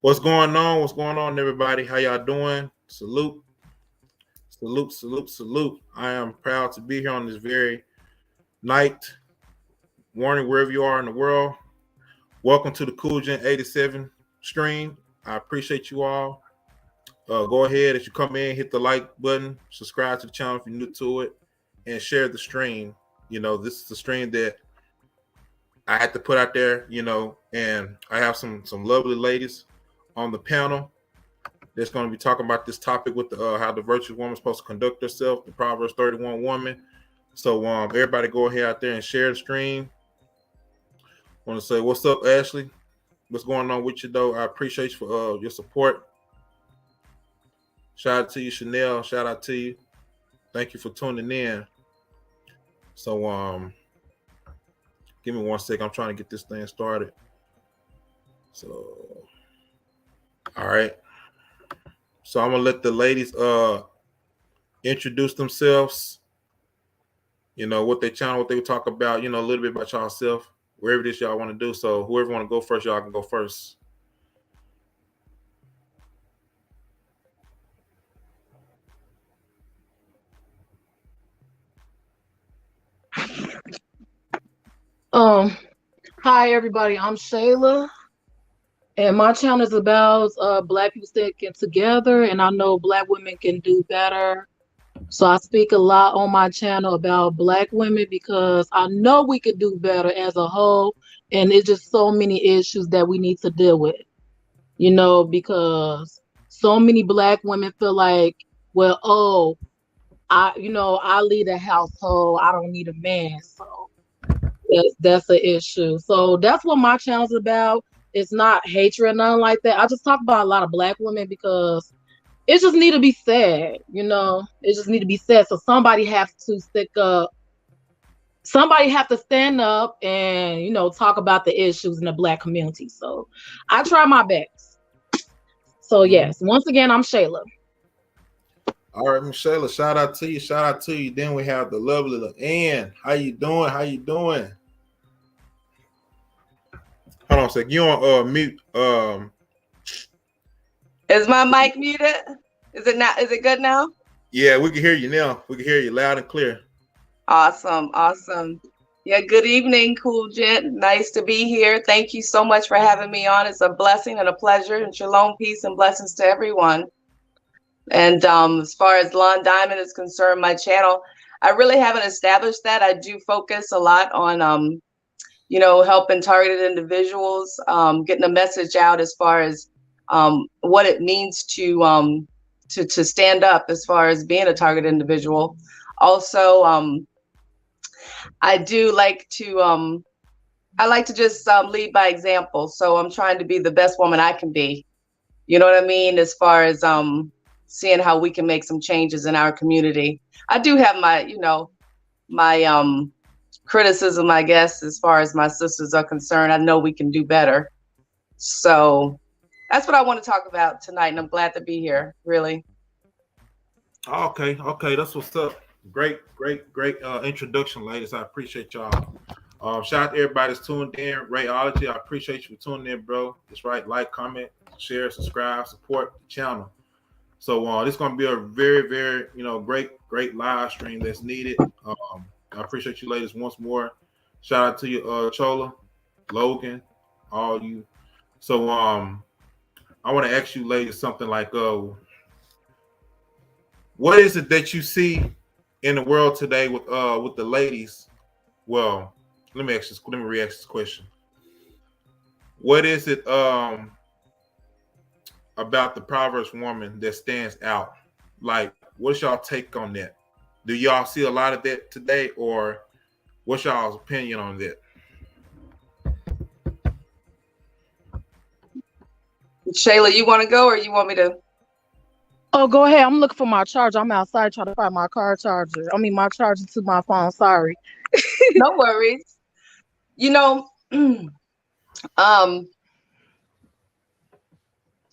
What's going on? What's going on, everybody? How y'all doing? Salute, salute, salute, salute. I am proud to be here on this very night, morning, wherever you are in the world. Welcome to the Cool Gen 87 stream. I appreciate you all. Go ahead as you come in, hit the like button, subscribe to the channel if you're new to it, and share the stream. This is the stream that I had to put out there, and I have some lovely ladies on the panel that's going to be talking about this topic with how the virtuous woman is supposed to conduct herself, the Proverbs 31 woman. So everybody go ahead out there and share the stream. Want to say what's up, Ashley? What's going on with you, though? I appreciate you for your support. Shout out to you, Chanel. Shout out to you. Thank you for tuning in. So give me 1 second. I'm trying to get this thing started. So all right. So I'm gonna let the ladies introduce themselves. What they channel, what they talk about. A little bit about y'allself, wherever this y'all want to do. So whoever want to go first, y'all can go first. Hi everybody, I'm Shayla, and my channel is about Black people sticking together, and I know Black women can do better. So I speak a lot on my channel about Black women because I know we could do better as a whole, and it's just so many issues that we need to deal with. Because so many Black women feel like, well, I lead a household, I don't need a man, so that's an issue. So that's what my channel's about. It's not hatred or nothing like that. I just talk about a lot of Black women because it just need to be said. It just need to be said. So somebody has to stick up. Somebody have to stand up and talk about the issues in the Black community. So I try my best. So yes, once again, I'm Shayla. All right, Miss Shayla, shout out to you. Shout out to you. Then we have the lovely Ann. How you doing? How you doing? Hold on a second. You on mute. Is my mic muted? Is it not? Is it good now? Yeah, we can hear you now. We can hear you loud and clear. Awesome. Yeah, good evening, Cool Gent. Nice to be here. Thank you so much for having me on. It's a blessing and a pleasure. And shalom, peace, and blessings to everyone. And as far as Lon Diamond is concerned, my channel, I really haven't established that. I do focus a lot on, helping targeted individuals, getting a message out as far as what it means to stand up as far as being a target individual. Also, I do like to just lead by example. So I'm trying to be the best woman I can be. You know what I mean? As far as seeing how we can make some changes in our community. I do have my criticism, I guess, as far as my sisters are concerned. I know we can do better. So that's what I want to talk about tonight, and I'm glad to be here, really. Okay, that's what's up. Great introduction, ladies. I appreciate y'all. Shout out to everybody that's tuned in. Rayology, I appreciate you for tuning in, bro. That's right. Like, comment, share, subscribe, support the channel. So this is going to be a very, very, great live stream that's needed. I appreciate you ladies once more. Shout out to you, Chola, Logan, all you. So I want to ask you ladies something like, what is it that you see in the world today with the ladies? Well, let me re-ask this question. What is it about the Proverbs woman that stands out? Like, what's y'all take on that? Do y'all see a lot of that today, or what's y'all's opinion on that? Shayla, you want to go or you want me to? Oh, go ahead. I'm looking for my charger. I'm outside trying to find my car charger. My charger to my phone. Sorry. No worries.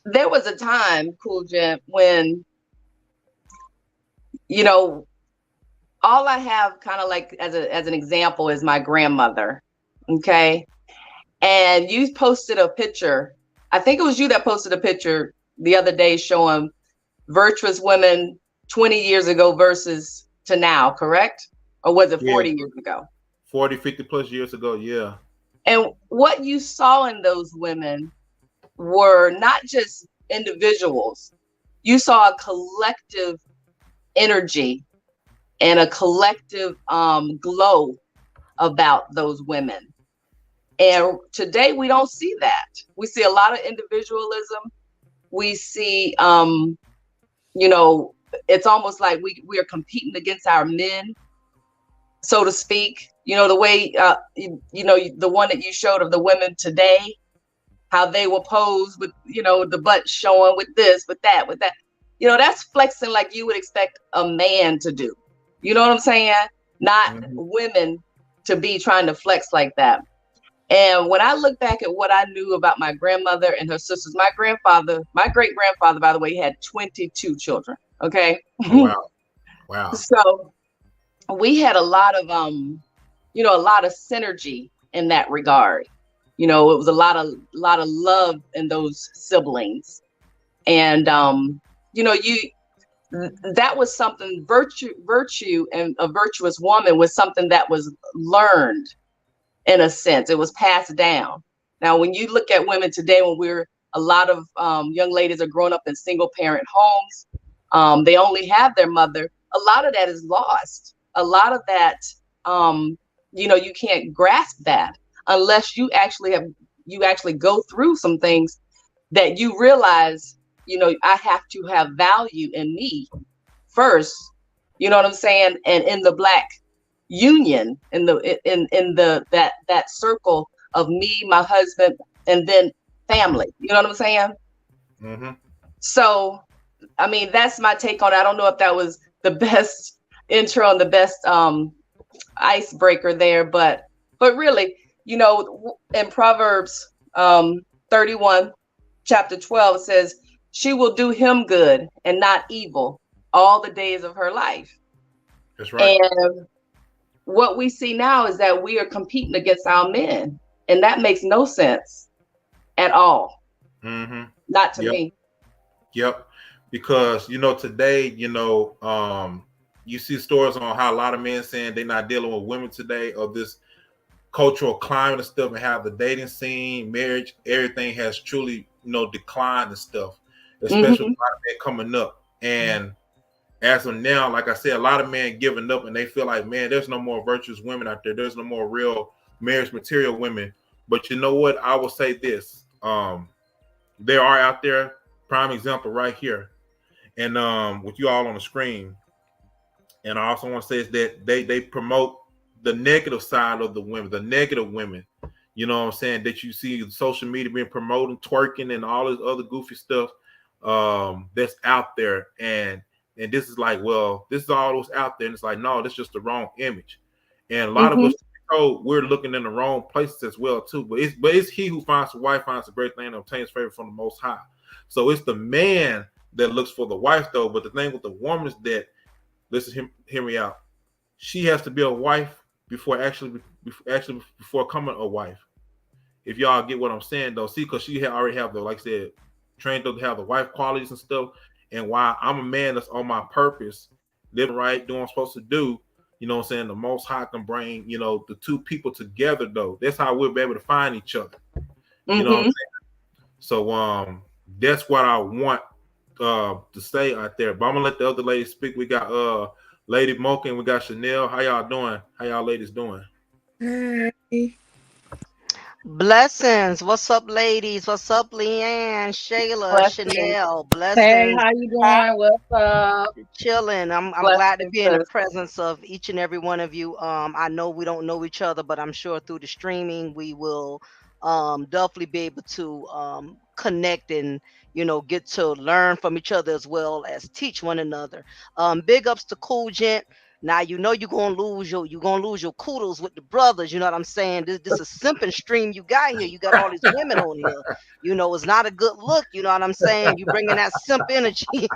There was a time, Cool Gent, when, all I have kind of like as an example is my grandmother. Okay. And you posted a picture, I think it was you that posted a picture the other day showing virtuous women 20 years ago versus to now, correct? Or was it Yeah, 40 years ago? 40, 50 plus years ago. Yeah. And what you saw in those women were not just individuals. You saw a collective energy and a collective glow about those women. And today we don't see that. We see a lot of individualism. We see, you know, it's almost like we are competing against our men, so to speak. You know, the way, you know, the one that you showed of the women today, how they will pose with, you know, the butt showing with this, with that, with that. You know, that's flexing like you would expect a man to do. You know what I'm saying? Not women to be trying to flex like that. And when I look back at what I knew about my grandmother and her sisters, my grandfather, my great grandfather, by the way, had 22 children. Okay. Oh, wow. Wow. So we had a lot of, you know, a lot of synergy in that regard. You know, it was a lot of love in those siblings. And, you know, that was something virtue and a virtuous woman was something that was learned. In a sense, it was passed down. Now, when you look at women today, when a lot of young ladies are growing up in single parent homes, they only have their mother. A lot of that is lost. A lot of that, you know, you can't grasp that unless you actually go through some things that you realize, you know, I have to have value in me first. You know what I'm saying? And in the Black union, in the that circle of me, my husband, and then family. You know what I'm saying? Mm-hmm. So, I mean, that's my take on it. I don't know if that was the best intro and the best icebreaker there, but really, you know, in Proverbs 31, chapter 12, it says, "She will do him good and not evil all the days of her life." That's right. And what we see now is that we are competing against our men, and that makes no sense at all. Mm-hmm. Not to Yep. me. Yep. Because, you know, today, you know, you see stories on how a lot of men saying they're not dealing with women today, or this cultural climate and stuff, and how the dating scene, marriage, everything has truly, you know, declined and stuff, especially with a lot of men coming up. And as of now, like I said, a lot of men giving up, and they feel like, man, there's no more virtuous women out there. There's no more real marriage material women. But you know what? I will say this. There are out there, prime example right here. And with you all on the screen. And I also want to say is that they promote the negative side of the women, the negative women. You know what I'm saying? That you see social media being promoting twerking and all this other goofy stuff that's out there. And this is like, well, this is all those out there. And it's like, no, that's just the wrong image. And a lot of us, we're looking in the wrong places as well too. But it's he who finds a wife finds a great thing and obtains favor from the Most High. So it's the man that looks for the wife though. But the thing with the woman is that, listen, hear me out. She has to be a wife before coming a wife. If y'all get what I'm saying though, see, because she already have the, like I said, trained to have the wife qualities and stuff. And while I'm a man that's on my purpose, living right, doing what I'm supposed to do, you know what I'm saying, the Most High can bring, you know, the two people together though. That's how we'll be able to find each other. You know what I'm saying? So that's what I want to say out there. But I'm gonna let the other ladies speak. We got Lady Mocha and we got Chanel. How y'all doing? How y'all ladies doing? Hey. Blessings. What's up, ladies? What's up, Leanne, Shayla, Blessings. Chanel? Hey, Blessings. how you doing? What's up? Chilling. I'm glad to Blessings, be in the sis. presence of each and every one of you. I know we don't know each other, but I'm sure through the streaming we will definitely be able to connect and get to learn from each other as well as teach one another. Big ups to Cool Gent. Now you're gonna lose your kudos with the brothers. You know what I'm saying? This is simping stream you got here. You got all these women on here. It's not a good look. You know what I'm saying? You bringing that simp energy.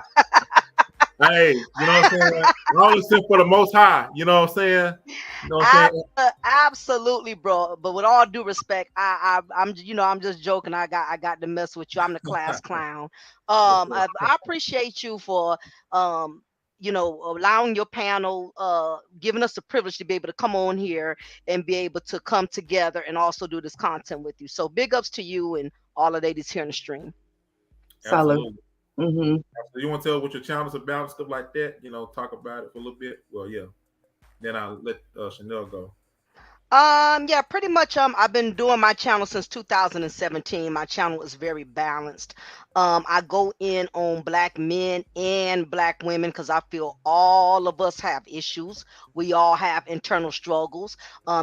Hey, you know what I'm saying? I only sin for the most high. You know what I'm saying? You know what I'm saying? Absolutely, bro. But with all due respect, I'm I'm just joking. I got to mess with you. I'm the class clown. I appreciate you for allowing your panel, giving us the privilege to be able to come on here and be able to come together and also do this content with you. So big ups to you and all the ladies here in the stream. Solid. Absolutely. Mm-hmm. So you want to tell what your channel's about and stuff like that? You know, talk about it for a little bit. Well, yeah. Then I'll let Chanel go. Yeah, pretty much. I've been doing my channel since 2017. My channel is very balanced. I go in on black men and black women because I feel all of us have issues. We all have internal struggles.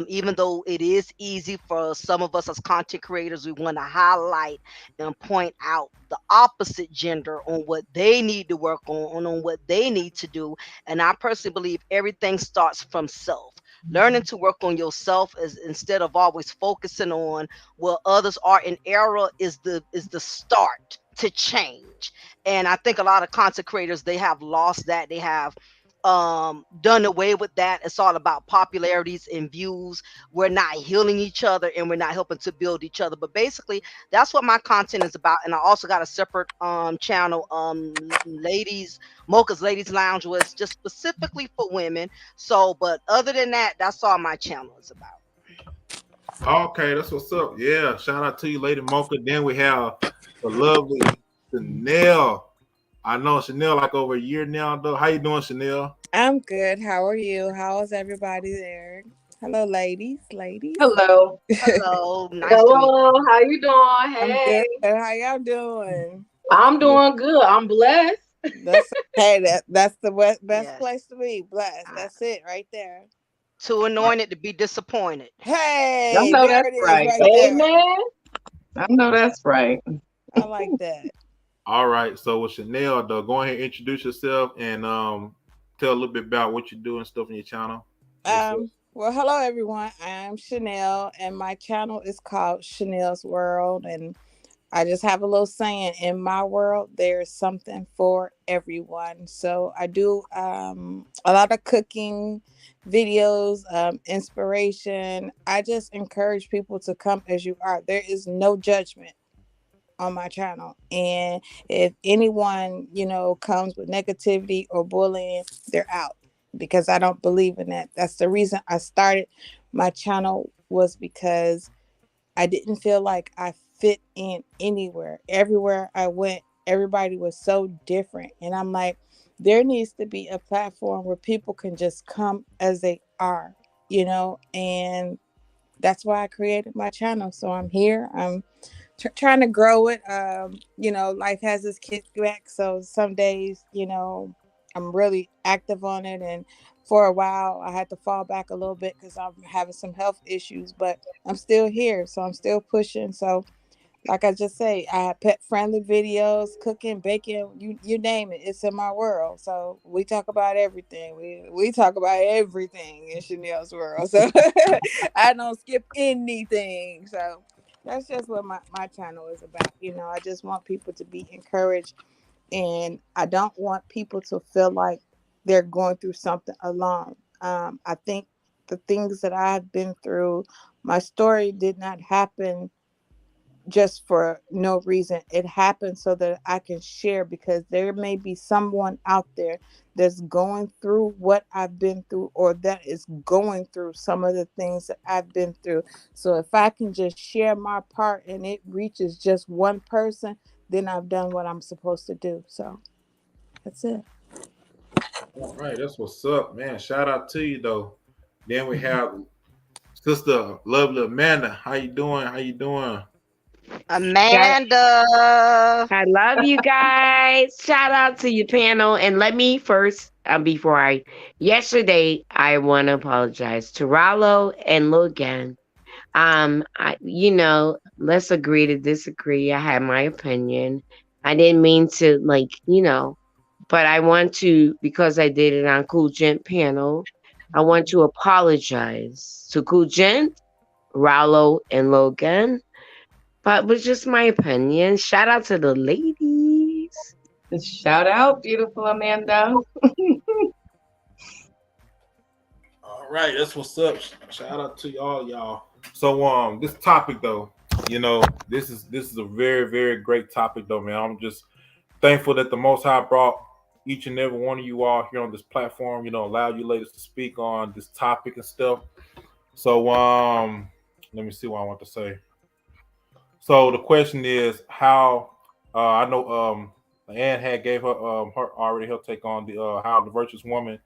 Even though it is easy for some of us as content creators, we want to highlight and point out the opposite gender on what they need to work on what they need to do. And I personally believe everything starts from self. Learning to work on yourself is instead of always focusing on where others are in error is the start to change. And I think a lot of content creators, they have lost that. They have done away with that. It's all about popularities and views. We're not healing each other and we're not helping to build each other. But basically that's what my content is about. And I also got a separate channel, ladies Mocha's Ladies Lounge, was just specifically for women. So, but other than that, that's all my channel is about. Okay, that's what's up. Yeah, shout out to you, Lady Mocha. Then we have the lovely Chanel. I know Chanel like over a year now, though. How you doing, Chanel? I'm good. How are you? How is everybody there? Hello, ladies. Ladies. Hello. Hello, nice to meet Hello, you. how you doing? I'm Hey, good. How y'all doing? I'm doing good. I'm blessed. That's that's the best Yes. place to be. Blessed. I, That's it right there. too anointed to be disappointed. I Hey, know there that's it is right. right there. Amen. I know that's right. I like that. All right. So with Chanel, though, go ahead and introduce yourself and tell a little bit about what you do and stuff on your channel. What's up? Well, hello everyone. I'm Chanel and my channel is called Chanel's World, and I just have a little saying, in my world, there's something for everyone. So I do a lot of cooking videos, inspiration. I just encourage people to come as you are. There is no judgment on my channel. And if anyone, comes with negativity or bullying, they're out, because I don't believe in that. That's the reason I started my channel, was because I didn't feel like I fit in anywhere. Everywhere I went, everybody was so different. And I'm like, there needs to be a platform where people can just come as they are, and that's why I created my channel. So I'm here. I'm trying to grow it. Life has its kickback. So some days, I'm really active on it. And for a while, I had to fall back a little bit because I'm having some health issues, but I'm still here. So I'm still pushing. So, like I just say, I have pet friendly videos, cooking, baking, you name it. It's in my world. So we talk about everything. We talk about everything in Chanel's world. So I don't skip anything. So that's just what my channel is about. I just want people to be encouraged, and I don't want people to feel like they're going through something alone. I think the things that I've been through, my story did not happen just for no reason. It happened so that I can share, because there may be someone out there that's going through what I've been through, or that is going through some of the things that I've been through. So if I can just share my part and it reaches just one person, then I've done what I'm supposed to do. So that's it. All right. That's what's up, man. Shout out to you, though. Then we have Sister Lovely Amanda. How you doing? How you doing? Got Amanda. I love you guys. Shout out to your panel. And let me first, yesterday, I want to apologize to Rollo and Logan. Let's agree to disagree. I had my opinion. I didn't mean to, but I want to, because I did it on Cool Gent panel, I want to apologize to Cool Gent, Rollo, and Logan. But it was just my opinion. Shout out to the ladies. Shout out, beautiful Amanda. All right, that's what's up. Shout out to y'all. So this topic though, this is a very, very great topic though, man. I'm just thankful that the Most High brought each and every one of you all here on this platform, allowed you ladies to speak on this topic and stuff. So let me see what I want to say. So the question is how I know Anne had gave her take on the how the virtuous woman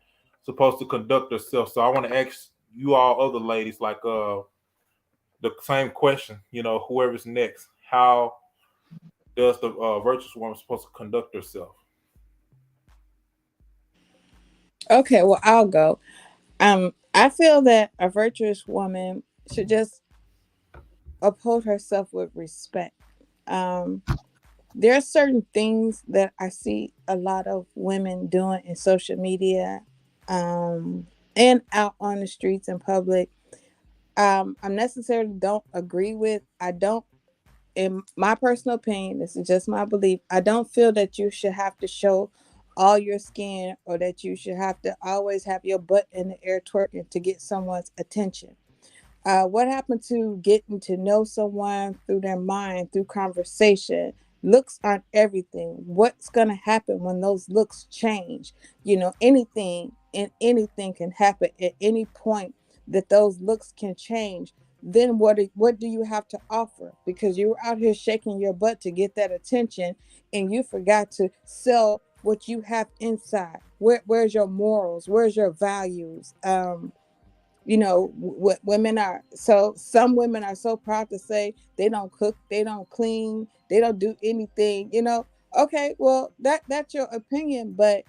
supposed to conduct herself. So I want to ask you all other ladies like the same question. Whoever's next, how does the virtuous woman supposed to conduct herself? Okay, well, I'll go. I feel that a virtuous woman should just uphold herself with respect. Um, there are certain things that I see a lot of women doing in social media, um, and out on the streets in public. I necessarily don't agree with. I don't, in my personal opinion, this is just my belief. I don't feel that you should have to show all your skin or that you should have to always have your butt in the air twerking to get someone's attention. What happened to getting to know someone through their mind, through conversation? Looks aren't everything. What's going to happen when those looks change? Anything and anything can happen at any point that those looks can change. Then what do you have to offer? Because you were out here shaking your butt to get that attention, and you forgot to sell what you have inside. Where's your morals? Where's your values? Women are so some women are so proud to say they don't cook, they don't clean, they don't do anything. Okay, well, that's your opinion, but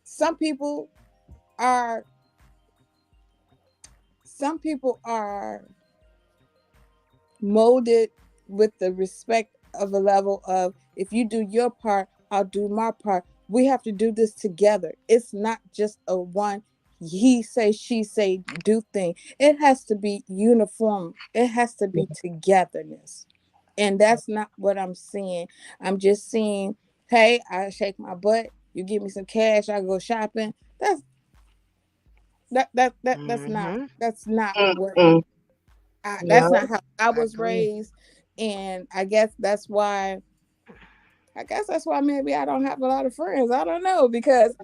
some people are some people are molded with the respect of a level of, if you do your part, I'll do my part. We have to do this together. It's not just a one he say she say do thing. It has to be uniform. It has to be togetherness. And that's not what I'm seeing. I'm just seeing, hey, I shake my butt, you give me some cash, I go shopping. That's not Mm-hmm. that's not what Mm-mm. that's Yeah. not how I I was agree. raised, and I guess that's why maybe I don't have a lot of friends. I don't know, because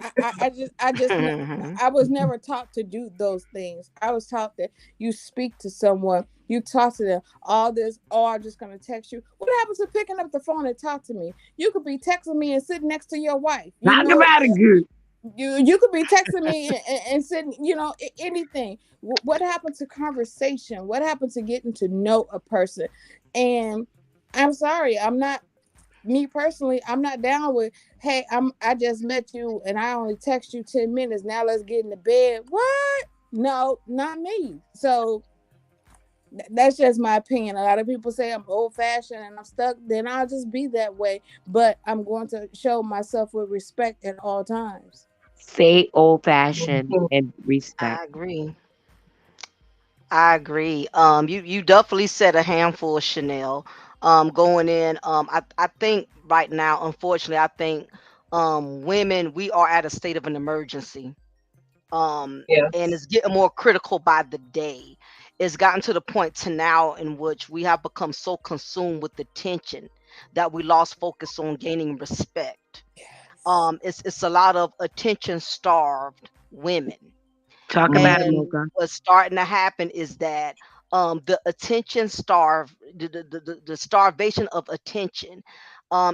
I was never taught to do those things. I was taught that you speak to someone, you talk to them. All this, oh, I'm just gonna text you. What happens to picking up the phone and talk to me? You could be texting me and sitting next to your wife. Talk about it good. You could be texting me and sitting, anything. What happened to conversation? What happened to getting to know a person? And I'm sorry, I'm not me personally. I'm not down with, hey, I just met you and I only text you 10 minutes. Now let's get in the bed. What? No, not me. So that's just my opinion. A lot of people say I'm old fashioned and I'm stuck. Then I'll just be that way. But I'm going to show myself with respect at all times. Say old fashioned and respect. I agree. I agree. You definitely said a handful, Chanel. Going in. I think right now, unfortunately, I think women, we are at a state of an emergency. Um, and Yes. it's getting more critical by the day. It's gotten to the point to now in which we have become so consumed with attention that we lost focus on gaining respect. Yes. It's a lot of attention starved women. Talk about it, Mm-hmm. And Mocha. what's starting to happen is that the the starvation of attention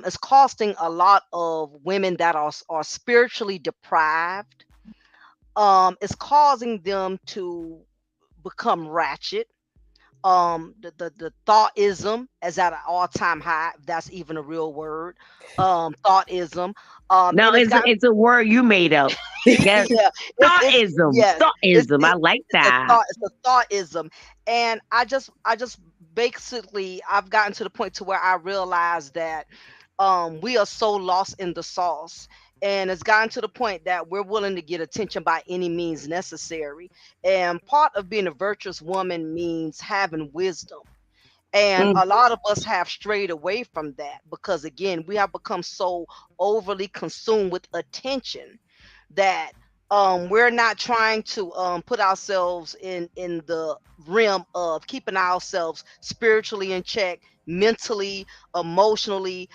is costing a lot of women that are spiritually deprived. It's causing them to become ratchet. The thoughtism is at an all-time high, if that's even a real word. Thoughtism. No, And it's got it's a word you made up. Yes. yeah, it's Thoughtism. yes, Thoughtism. I like that. it's a thoughtism. And I just basically I've gotten to the point to where I realize that we are so lost in the sauce, and it's gotten to the point that we're willing to get attention by any means necessary. And part of being a virtuous woman means having wisdom. And Mm. a lot of us have strayed away from that because, again, we have become so overly consumed with attention that we're not trying to put ourselves in the realm of keeping ourselves spiritually in check, mentally, emotionally.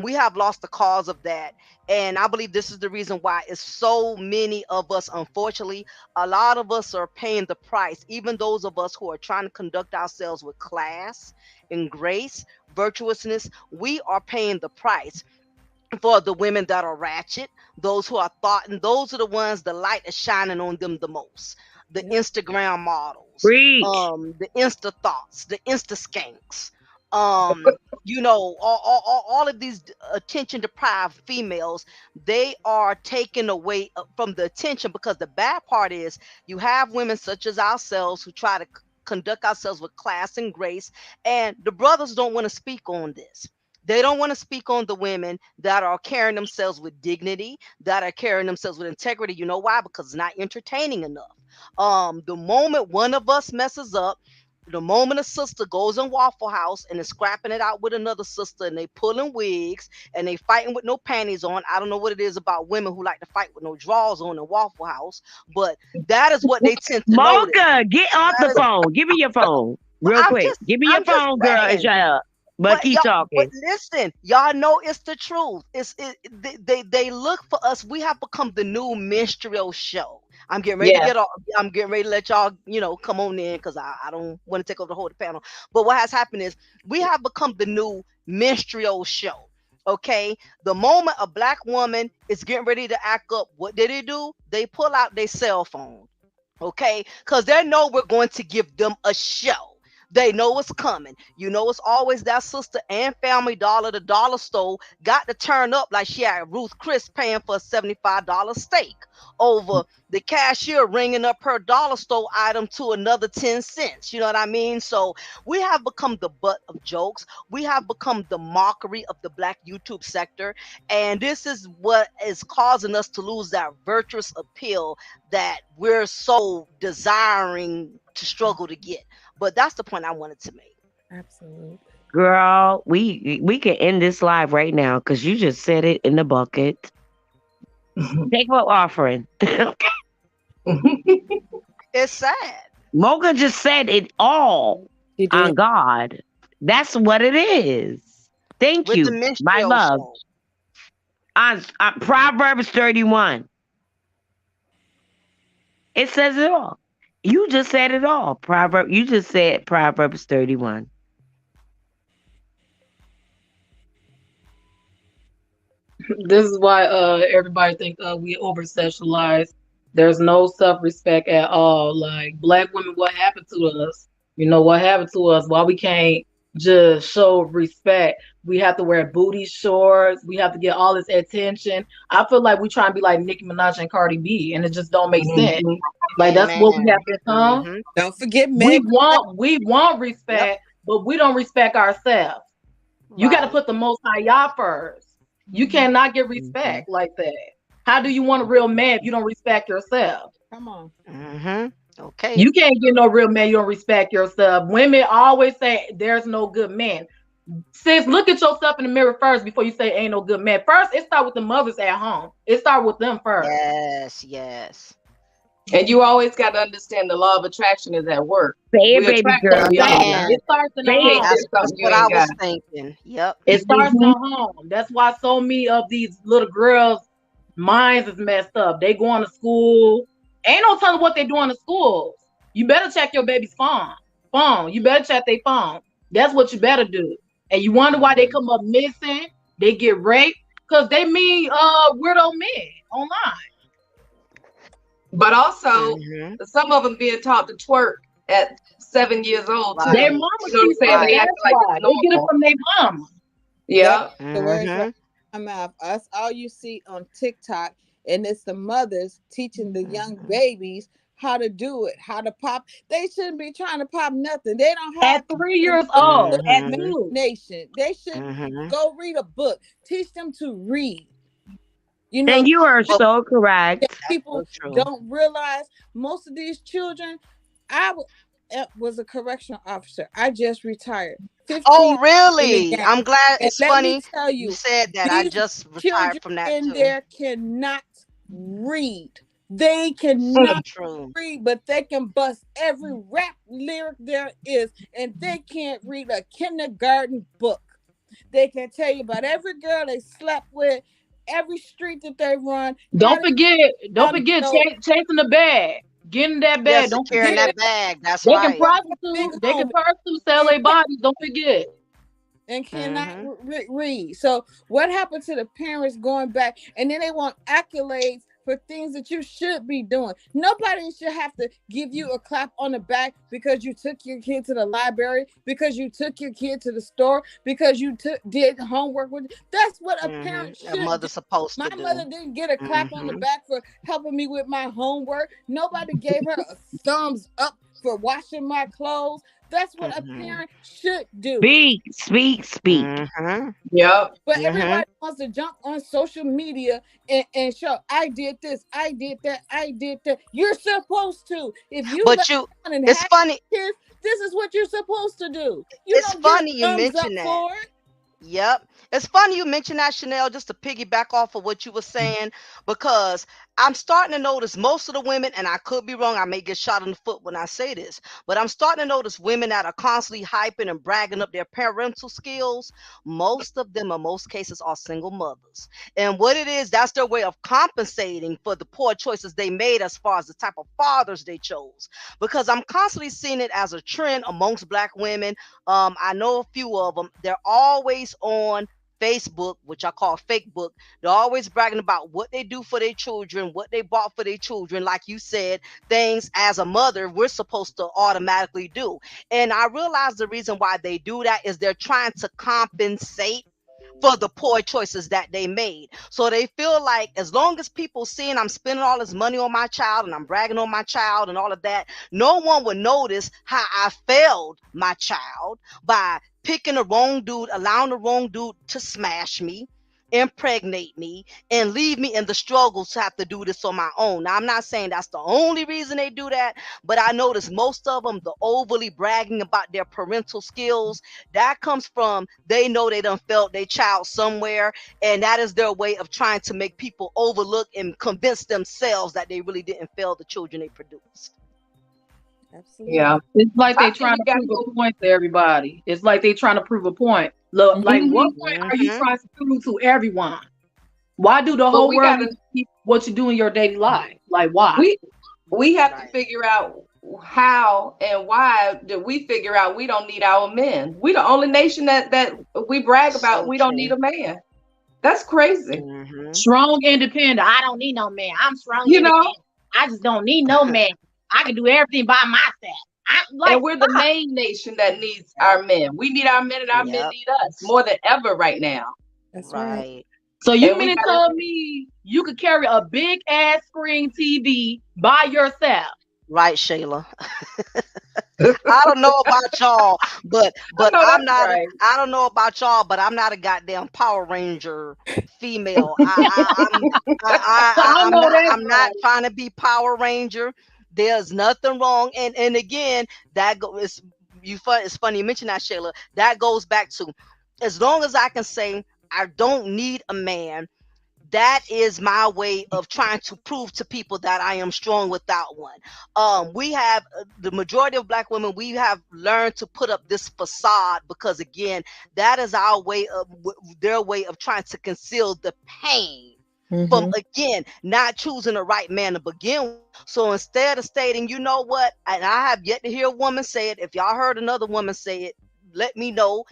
We have lost the cause of that, and I believe this is the reason why it's so many of us, unfortunately, a lot of us are paying the price. Even those of us who are trying to conduct ourselves with class and grace, virtuousness, we are paying the price for the women that are ratchet, those who are thought, and those are the ones the light is shining on them the most. The Yep. Instagram models, Preach. the Insta thoughts, the Insta skanks, um, all of these attention deprived females, they are taken away from the attention because the bad part is you have women such as ourselves who try to conduct ourselves with class and grace, and the brothers don't want to speak on this. They don't want to speak on the women that are carrying themselves with dignity, that are carrying themselves with integrity. You know why? Because it's not entertaining enough. The moment one of us messes up, the moment a sister goes in Waffle House and is scrapping it out with another sister, and they pulling wigs and they fighting with no panties on. I don't know what it is about women who like to fight with no drawers on in Waffle House, but that is what they tend to notice. Mocha, get off That the is, phone. Give me your phone real I'm quick. just, Give me your I'm just phone, girl, and saying. shut up. But But keep y'all, but talking. listen, y'all know it's the truth. They look for us. We have become the new minstrel show. I'm getting ready to Yeah. get off. I'm getting ready to let y'all, come on in because I don't want to take over the whole panel. But what has happened is we have become the new minstrel show. Okay, the moment a black woman is getting ready to act up, what did they do? They pull out their cell phone. Okay, because they know we're going to give them a show. They know it's coming. It's always that sister and family dollar, the dollar store, got to turn up like she had Ruth Chris paying for a $75 steak over the cashier ringing up her dollar store item to another 10 cents. You know what I mean? So we have become the butt of jokes. We have become the mockery of the black YouTube sector. And this is what is causing us to lose that virtuous appeal that we're so desiring to struggle to get. But that's the point I wanted to make. Absolutely. Girl, we can end this live right now because you just said it in the bucket. Take what offering. It's sad. Mocha just said it all She on did. God. That's what it is. Thank With the you, my minstrel love. show. On Proverbs 31, it says it all. You just said it all. You just said Proverbs 31. This is why everybody think we over sexualize. There's no self respect at all. Like black women, what happened to us? You know what happened to us? Why we can't just show respect? We have to wear booty shorts. We have to get all this attention. I feel like we try and be like Nicki Minaj and Cardi B, and it just don't make sense. Mhm. Like that's what we have Amen. become. Hmm. Don't forget We Meg. want Yep. respect, but we don't respect ourselves. You got to Right. put the Most High Yah first. You cannot get Mhm. respect like that. How do you want a real man if you don't respect yourself? Come on. Hmm. Okay. You can't get no real man. You don't respect yourself. Women always say there's no good man. Sis, look at yourself in the mirror first before you say ain't no good man. First, it start with the mothers at home. It start with them first. Yes. Yes. And you always got to understand the law of attraction is at work. Say it, We baby attract what girl. we are. Amen. It starts in the Say You can't it. home. get That's something you what I ain't was got. thinking. Yep. It starts in Mhm. home. That's why so many of these little girls' minds is messed up. They going to school. Ain't no telling what they doing in schools. You better check your baby's phone. Phone. You better check their phone. That's what you better do. And you wonder why they Hmm. come up missing. They get raped because they meet weirdo men online. But also, Hmm. some of them being taught to twerk at 7 years old too. Their Right. You mama know what I'm teach saying? them. They Right. acting That's like why it's they get it normal. from their mama. Yep. Yeah. The words right Hmm. out my mouth. That's all you see on TikTok. And it's the mothers teaching the young Hmm. babies how to do it, how to pop. They shouldn't be trying to pop nothing. They don't At have 3 years enough old, at Hmm. two. imagination. They should Hmm. go read a book. Teach them to read. You know, And you are Well, so that correct. that's so people true. don't realize most of these children. I would. was a correctional officer. I just retired. 15 Oh, in the really? game. I'm glad. And It's let me funny tell you you, said that. I these just retired children from that in too. there cannot read. They cannot True. read, but they can bust every rap lyric there is, and they can't read a kindergarten book. They can tell you about every girl they slept with, every street that they run, how Don't they forget, don't found, forget chasing the bag, getting that Yeah, bag. Don't securing forget. that bag. That's They can right. big prostitute, they can home prostitute, sell their bodies. Don't forget. and cannot Mm-hmm. read. So what happened to the parents going back, and then they want accolades for things that you should be doing? Nobody should have to give you a clap on the back because you took your kid to the library, because you took your kid to the store, because you did homework with. That's what a parent Mm-hmm. A should do. mother's supposed My to do. mother didn't get a clap on the Mm-hmm. back for helping me with my homework. Nobody gave her a thumbs up for washing my clothes. That's what a Mm-hmm. parent should do. Speak, speak, speak. Mm-hmm. Yep. But Mm-hmm. everybody wants to jump on social media and show, I did this, I did that, I did that. You're supposed to. If you let But you, down and it's have funny. kids, this is what you're supposed to do. You It's don't get a funny you thumbs up mention that. for it. Yep. It's funny you mentioned that, Chanel, just to piggyback off of what you were saying, because I'm starting to notice most of the women, and I could be wrong, I may get shot in the foot when I say this, but I'm starting to notice women that are constantly hyping and bragging up their parental skills. Most of them, in most cases, are single mothers. And what it is, that's their way of compensating for the poor choices they made as far as the type of fathers they chose. Because I'm constantly seeing it as a trend amongst Black women. I know a few of them. They're always on Facebook, which I call fake book. They're always bragging about what they do for their children, what they bought for their children. Like you said, things as a mother we're supposed to automatically do. And I realize the reason why they do that is they're trying to compensate for the poor choices that they made. So they feel like as long as people seeing I'm spending all this money on my child and I'm bragging on my child and all of that, no one would notice how I failed my child by picking the wrong dude, allowing the wrong dude to smash me, impregnate me, and leave me in the struggle to have to do this on my own. Now, I'm not saying that's the only reason they do that, but I notice most of them, the overly bragging about their parental skills, that comes from they know they done failed their child somewhere, and that is their way of trying to make people overlook and convince themselves that they really didn't fail the children they produced. Absolutely. Yeah. It's like I they think trying we to got prove to a point to everybody. It's like they trying to prove a point. Look, like what hmm point are you Mm-hmm. trying to prove to everyone? Why do the But whole we world got need to to see what you do in your daily life? Like why? we have to Right. figure out how and why did we figure out we don't need our men. We the only nation that we brag about So we don't need true. a man. That's crazy. Mm-hmm. Strong, independent. I don't need no man. I'm strong, You know, independent. I just don't need no man. I can do everything by myself. I'm like, and we're the main nation that needs Yep. our men. We need our men and our men Yep. need us more than ever right now. That's right. Right. so you And mean we to got tell me you could carry a big ass screen TV by yourself? Right, Shayla. to I don't know about y'all, but No, I'm that's not. right. I don't know about y'all, but I'm not a goddamn Power Ranger female. I I'm know not. that's I'm not right. trying to be Power Ranger. There's nothing wrong. And again, that go. It's you. It's funny you mention that, Shayla. That goes back to as long as I can say I don't need a man, that is my way of trying to prove to people that I am strong without one. We have the majority of Black women, we have learned to put up this facade because, again, that is our way of their way of trying to conceal the pain from, Mm-hmm. again, not choosing the right man to begin with. So instead of stating, you know what, and I have yet to hear a woman say it, if y'all heard another woman say it, let me know.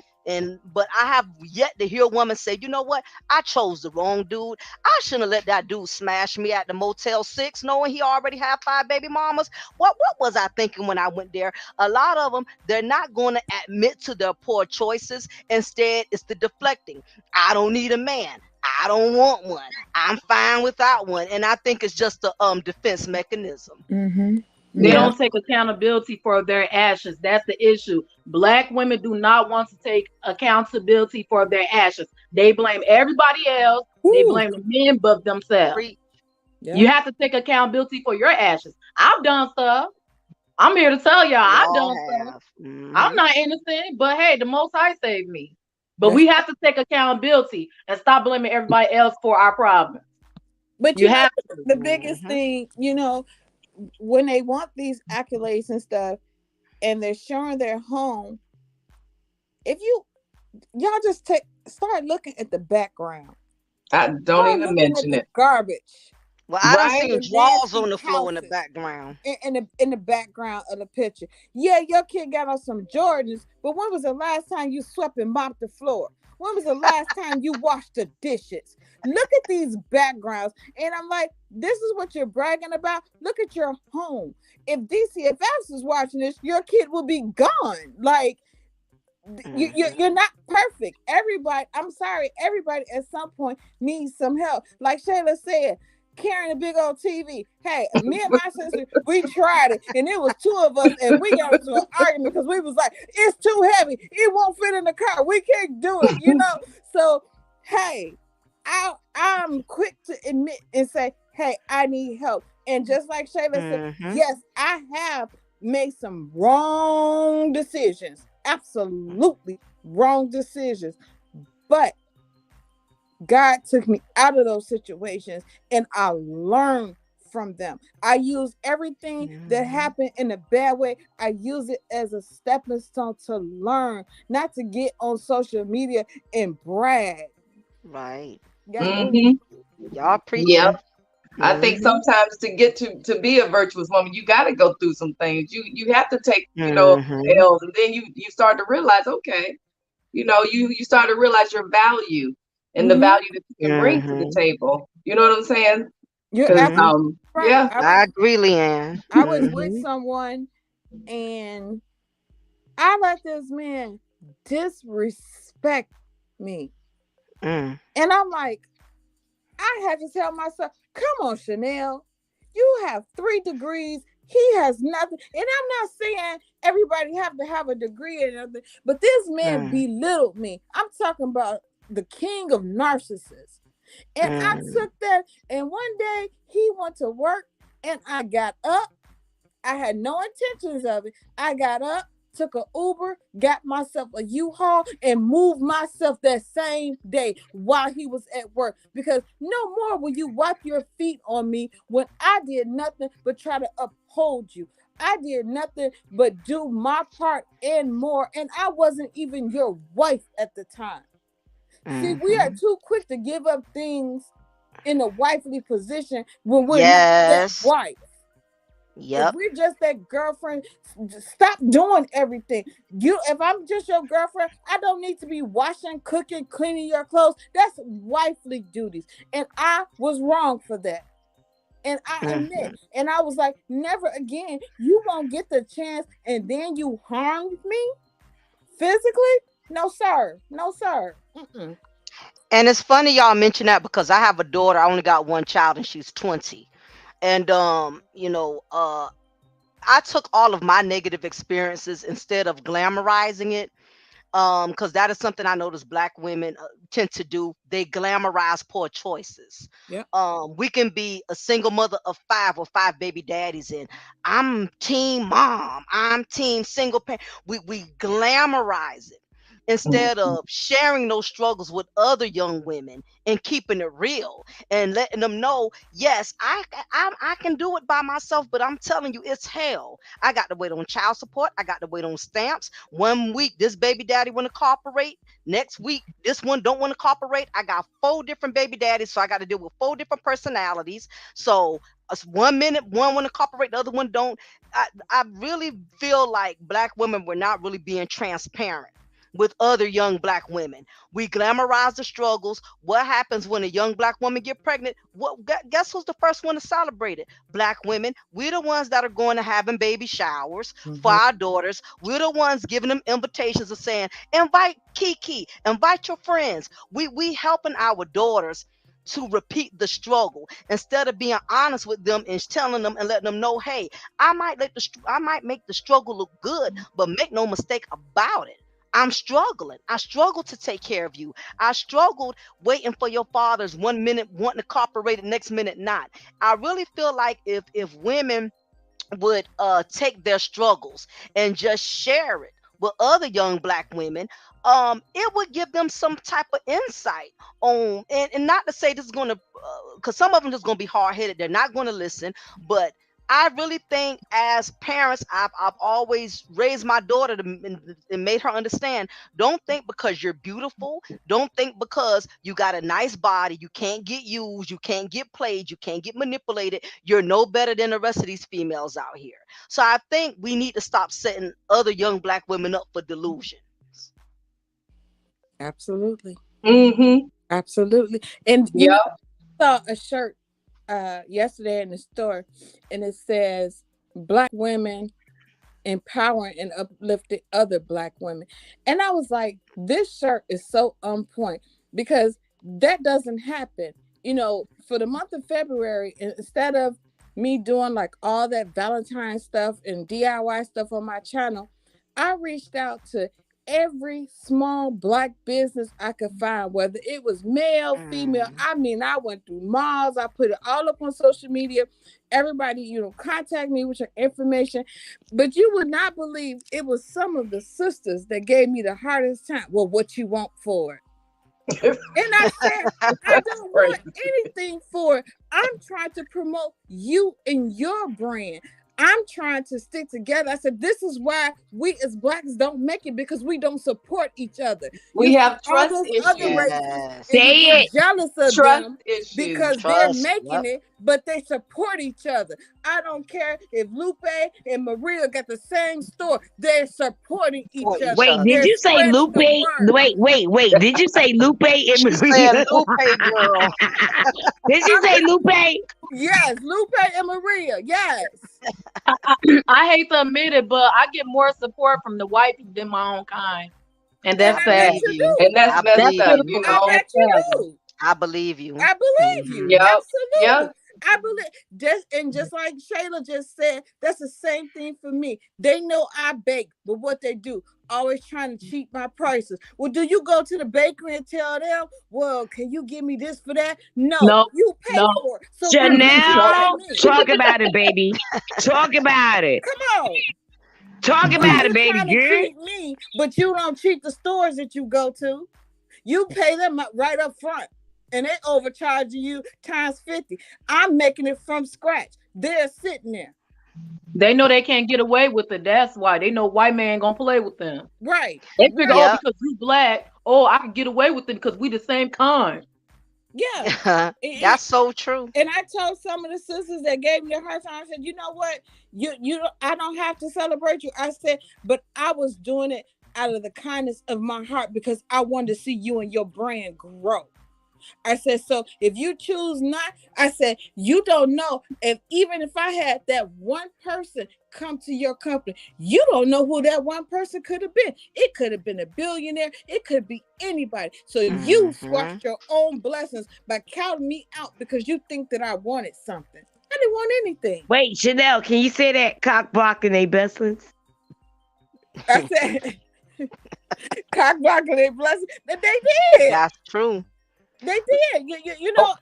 But I have yet to hear a woman say, you know what, I chose the wrong dude. I shouldn't have let that dude smash me at the Motel 6, knowing he already had 5 baby mamas. What was I thinking when I went there? A lot of them, they're not going to admit to their poor choices. Instead, it's the deflecting. I don't need a man. I don't want one. I'm fine without one. And I think it's just a defense mechanism. Mm-hmm. They Yeah. don't take accountability for their actions. That's the issue. Black women do not want to take accountability for their actions. They blame everybody else. They Woo. blame the men but themselves. Free. You Yep. have to take accountability for your actions. I've done stuff. I'm here to tell y'all We I all done stuff. have. I'm not innocent, but hey, the Most High saved me. But That's we have to take accountability and stop blaming everybody else for our problems. but You you know have to. the biggest thing, when they want these accolades and stuff and they're showing their home, if y'all just start looking at the background. I don't Start even looking at mention the it. garbage, Well, I done Right? seen the drawers nasty on the floor in the houses background. in the background of the picture. Yeah, your kid got on some Jordans, but when was the last time you swept and mopped the floor? When was the last time you washed the dishes? Look at these backgrounds. And I'm like, this is what you're bragging about? Look at your home. If DCFS is watching this, your kid will be gone. Like, you're not perfect. Everybody, I'm sorry, everybody at some point needs some help. Like Shayla said, carrying a big old TV. Hey, me and my sister, we tried it, and it was two of us, and we got into an argument because we was like, it's too heavy. It won't fit in the car. We can't do it. So, hey, I'm quick to admit and say, hey, I need help. And just like Shayla said, Mm-hmm. yes, I have made some wrong decisions. Absolutely wrong decisions. But God took me out of those situations and I learned from them. I use everything that Mm-hmm. happened in a bad way. I use it as a stepping stone to learn, not to get on social media and brag. Right. Yeah, Hmm. Y'all Yep. preaching. I think Mm-hmm. sometimes to get to be a virtuous woman, you got to go through some things. You have to take, Mm-hmm. L's, and then you start to realize, okay, you start to realize your value and the mm-hmm. value that you can bring to the Mm-hmm. table. You know what I'm saying? You're Because absolutely Mm-hmm. right. yeah. I agree, Leanne. I was with Mm-hmm. someone and I let this man disrespect me. Mm. And I'm like, I had to tell myself, come on, Chanel. You have 3 degrees. He has nothing. And I'm not saying everybody have to have a degree and everything, but this man Mm. belittled me. I'm talking about the king of narcissists. And I Mm. took that, and one day he went to work, and I got up. I had no intentions of it. I got up, took a Uber, got myself a U-Haul, and moved myself that same day while he was at work. Because no more will you wipe your feet on me when I did nothing but try to uphold you. I did nothing but do my part and more. And I wasn't even your wife at the time. See, we are Mm-hmm. too quick to give up things in a wifely position when we're not that Yes. wife. If Yep. we're just that girlfriend, stop doing everything. If I'm just your girlfriend, I don't need to be washing, cooking, cleaning your clothes. That's wifely duties. And I was wrong for that. And I Mm-hmm. admit, and I was like, never again. You won't get the chance, and then you harmed me physically? No, sir. No, sir. Mm-mm. And it's funny y'all mention that because I have a daughter. I only got one child and she's 20. And I took all of my negative experiences instead of glamorizing it, because that is something I notice black women tend to do. They glamorize poor choices. Yep. We can be a single mother of five or five baby daddies, and I'm team mom, I'm team single parent. We glamorize it instead Mhm. of sharing those struggles with other young women and keeping it real and letting them know, yes, I can do it by myself, but I'm telling you, it's hell. I got to wait on child support. I got to wait on stamps. One week this baby daddy want to cooperate. Next week this one don't want to cooperate. I got 4 different baby daddies, so I got to deal with 4 different personalities. So one minute one want to cooperate, the other one don't. I really feel like black women were not really being transparent with other young black women. We glamorize the struggles. What happens when a young black woman get pregnant? Guess who's the first one to celebrate it? Black women. We're the ones that are going to having baby showers for Mm-hmm. our daughters. We're the ones giving them invitations of saying, invite Kiki, invite your friends. We helping our daughters to repeat the struggle instead of being honest with them and telling them and letting them know, hey, I might make the struggle look good, but make no mistake about it. I'm struggling. I struggled to take care of you. I struggled waiting for your fathers 1 minute wanting to cooperate, the next minute not. I really feel like if women would take their struggles and just share it with other young black women, it would give them some type of insight on, and not to say this is going to, because some of them just going to be hard headed, they're not going to listen, but I really think as parents, I've always raised my daughter and made her understand, don't think because you're beautiful, don't think because you got a nice body, you can't get used, you can't get played, you can't get manipulated, you're no better than the rest of these females out here. So I think we need to stop setting other young black women up for delusion. Absolutely. Mm-hmm. Absolutely. And you know, Yep. I saw a shirt yesterday in the store, and it says Black women empowering and uplifting other Black women. And I was like, this shirt is so on point because that doesn't happen. You know, for the month of February, instead of me doing like all that Valentine stuff and DIY stuff on my channel, I reached out to every small Black business I could find, whether it was male, female. Mm. I mean, I went through malls, I put it all up on social media. Everybody, you know, contact me with your information. But you would not believe it was some of the sisters that gave me the hardest time. Well, what you want for it? And I said, I don't want anything for it. I'm trying to promote you and your brand. I'm trying to stick together. I said, this is why we as Blacks don't make it, because we don't support each other. You We see have all trust those other issues. races Yes. and you Say get it. jealous of Trust them issues. because they're Trust. making Yep. it, but they support each other. I don't care if Lupe and Maria got the same store. They're supporting For each each other. Wait, other. did They're you say spreading Lupe? the word. Wait. Did you say Lupe and She said Maria? Lupe girl. Did you say Lupe? Yes, Lupe and Maria. Yes. I hate to admit it, but I get more support from the white people than my own kind, and And that's I I bet sad. believe you you. And do. that's I That's messed believe up, you. you pitiful, I and know. that's bet you sad. do. I believe you. I believe you. Hmm. Yep. Absolutely. Yep. I believe just like Shayla just said, that's the same thing for me. They know I bake, but what they do, always trying to cheat my prices. Well, do you go to the bakery and tell them, well, can you give me this for that? No, No, you pay no. for it. So why would you No. pay Chanel, me? talk about it, baby. Talk about it. Come on. Talk Why about it, you baby trying to girl. cheat me, but you don't cheat the stores that you go to? You pay them right up front and they overcharging you times 50. I'm making it from scratch. They're sitting there. They know they can't get away with it. That's why they know white man gonna play with them. Right. They figure, oh, Right. Yep. because you black, oh, I can get away with it because we the same kind. Yeah. That's so true. And I told some of the sisters that gave me a hard time, I said, you know what? I don't have to celebrate you. I said, but I was doing it out of the kindness of my heart because I wanted to see you and your brand grow. I said, so if you choose not, I said, you don't know if even if I had that one person come to your company, you don't know who that one person could have been. It could have been a billionaire. It could be anybody. So you Hmm. squashed your own blessings by counting me out because you think that I wanted something. I didn't want anything. Wait, Chanel, can you say that cock blocking they blessings? I said, cock blocking their blessings. But they did. That's true. They did. You Oh,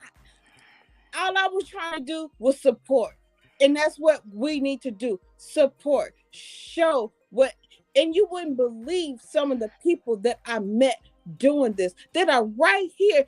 know, all I was trying to do was support. And that's what we need to do. Support. Show what, and you wouldn't believe some of the people that I met doing this that are right here.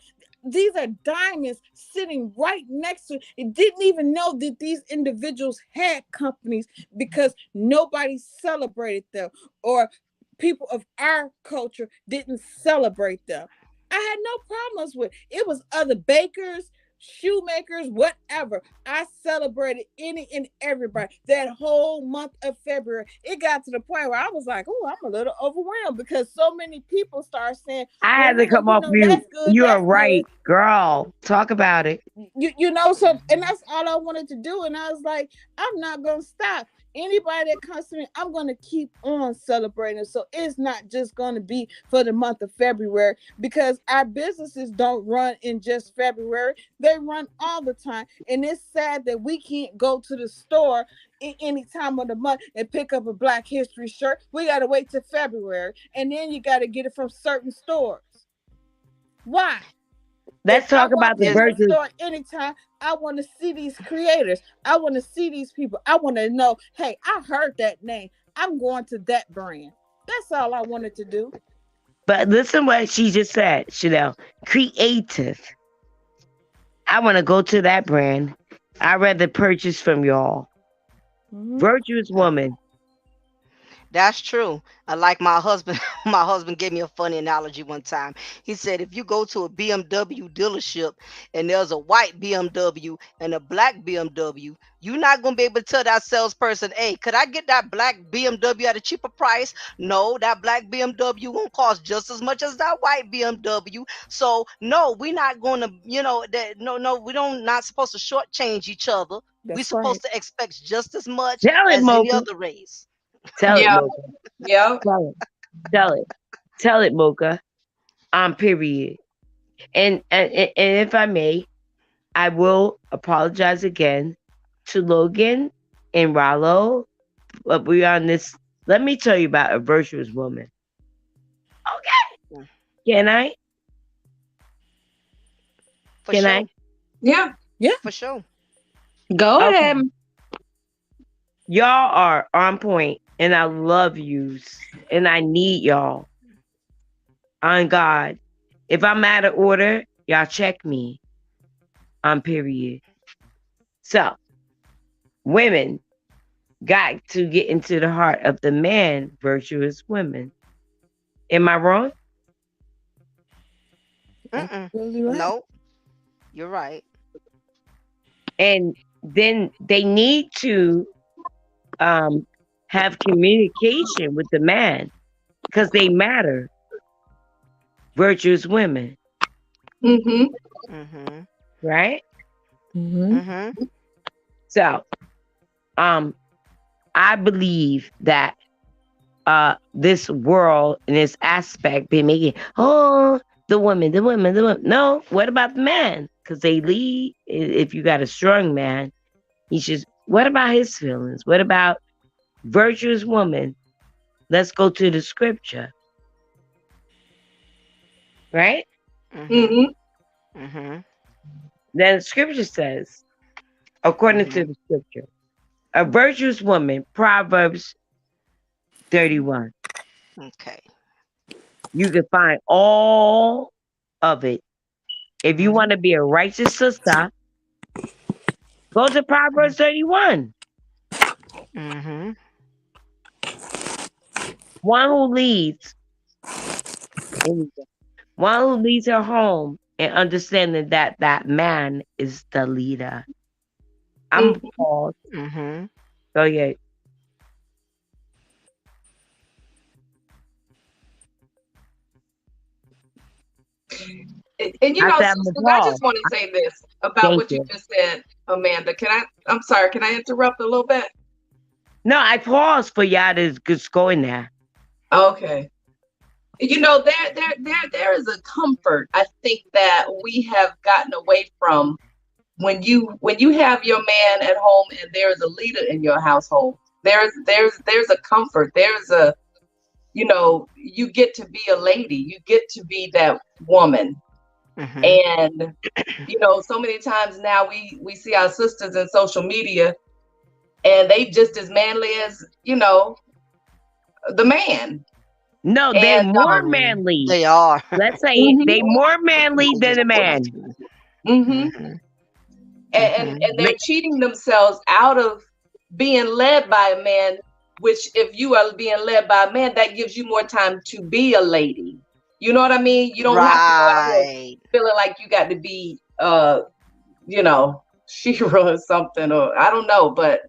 These are diamonds sitting right next to it. Didn't even know that these individuals had companies because nobody celebrated them or people of our culture didn't celebrate them. I had no problems with it. Was other bakers, shoemakers, whatever. I celebrated any and everybody that whole month of February. It got to the point where I was like, oh, I'm a little overwhelmed because so many people start saying, I well, had to well, come off mute. that's good, You are that's good. right, girl. Talk about it. You know, so and that's all I wanted to do. And I was like, I'm not gonna stop. Anybody that comes to me, I'm gonna keep on celebrating. So it's not just gonna be for the month of February because our businesses don't run in just February, they run all the time. And it's sad that we can't go to the store in any time of the month and pick up a Black History shirt. We gotta wait till February, and then you gotta get it from certain stores. Why? Let's I talk walk about the in Is the virtues. store anytime, I want to see these creators. I want to see these people. I want to know, hey, I heard that name. I'm going to that brand. That's all I wanted to do. But listen what she just said, Chanel. Creative. I want to go to that brand. I'd rather purchase from y'all. Mm-hmm. Virtuous woman. That's true. Like my husband, my husband gave me a funny analogy one time. He said, if you go to a BMW dealership and there's a white BMW and a black BMW, you're not gonna be able to tell that salesperson, "Hey, could I get that black BMW at a cheaper price?" No, that black BMW won't cost just as much as that white BMW. So no, we're not gonna, that no, we don't not supposed to shortchange each other. We're That's right. supposed to expect just as much Tell it, as any Mocha. other race. Tell it, Yeah, Mocha. yeah. Tell it. Tell it. Tell it, Mocha. Period. And if I may, I will apologize again to Logan and Rollo. But we on this. Let me tell you about a virtuous woman. Okay. Mm, Can I? For Can I? sure. Yeah. Yeah. For sure. Go Okay. ahead. Y'all are on point, and I love yous, and I need y'all. On God. If I'm out of order, y'all check me. On period. So, women got to get into the heart of the man, virtuous women. Am I wrong? Mm-mm. Absolutely right. No, you're right. And then they need to um, have communication with the man because they matter. Virtuous women, Mm-hmm. Mm-hmm. right? Mm-hmm. Mm-hmm. So, um, I believe that this world and this aspect been making the woman, the woman, the woman. No, what about the man? Because they lead. If you got a strong man, he should. What about his feelings? What about virtuous woman? Let's go to the scripture, right? Mm-hmm. Mm-hmm. Mm-hmm. Then the scripture says, according to Mm-hmm. the scripture, a virtuous woman, Proverbs 31. Okay. You can find all of it. If you Mm-hmm. want to be a righteous sister, go to Proverbs 31. Mm-hmm. One who leads, one who leads her home and understanding that that man is the leader. I'm Mm-hmm. Paul. Mm-hmm. Go ahead. And I said I'm sisters, I Paul. just want to say this about Thank what you you. just said, Amanda. I'm sorry, can I interrupt a little bit? No, I paused for y'all to just go in there. Okay. There is a comfort I think that we have gotten away from when you have your man at home and there is a leader in your household. There's a comfort. You get to be a lady. You get to be that woman. Mm-hmm. And so many times now we see our sisters in social media and they just as manly as, the man. No, they And more manly. They are. Let's say it. mhm, They more manly than a man. mhm. Mm-hmm. And they're cheating themselves out of being led by a man, which if you are being led by a man, that gives you more time to be a lady. You know what I mean? You don't have to go out here Right. feeling like you got to be Shira or something, or I don't know, but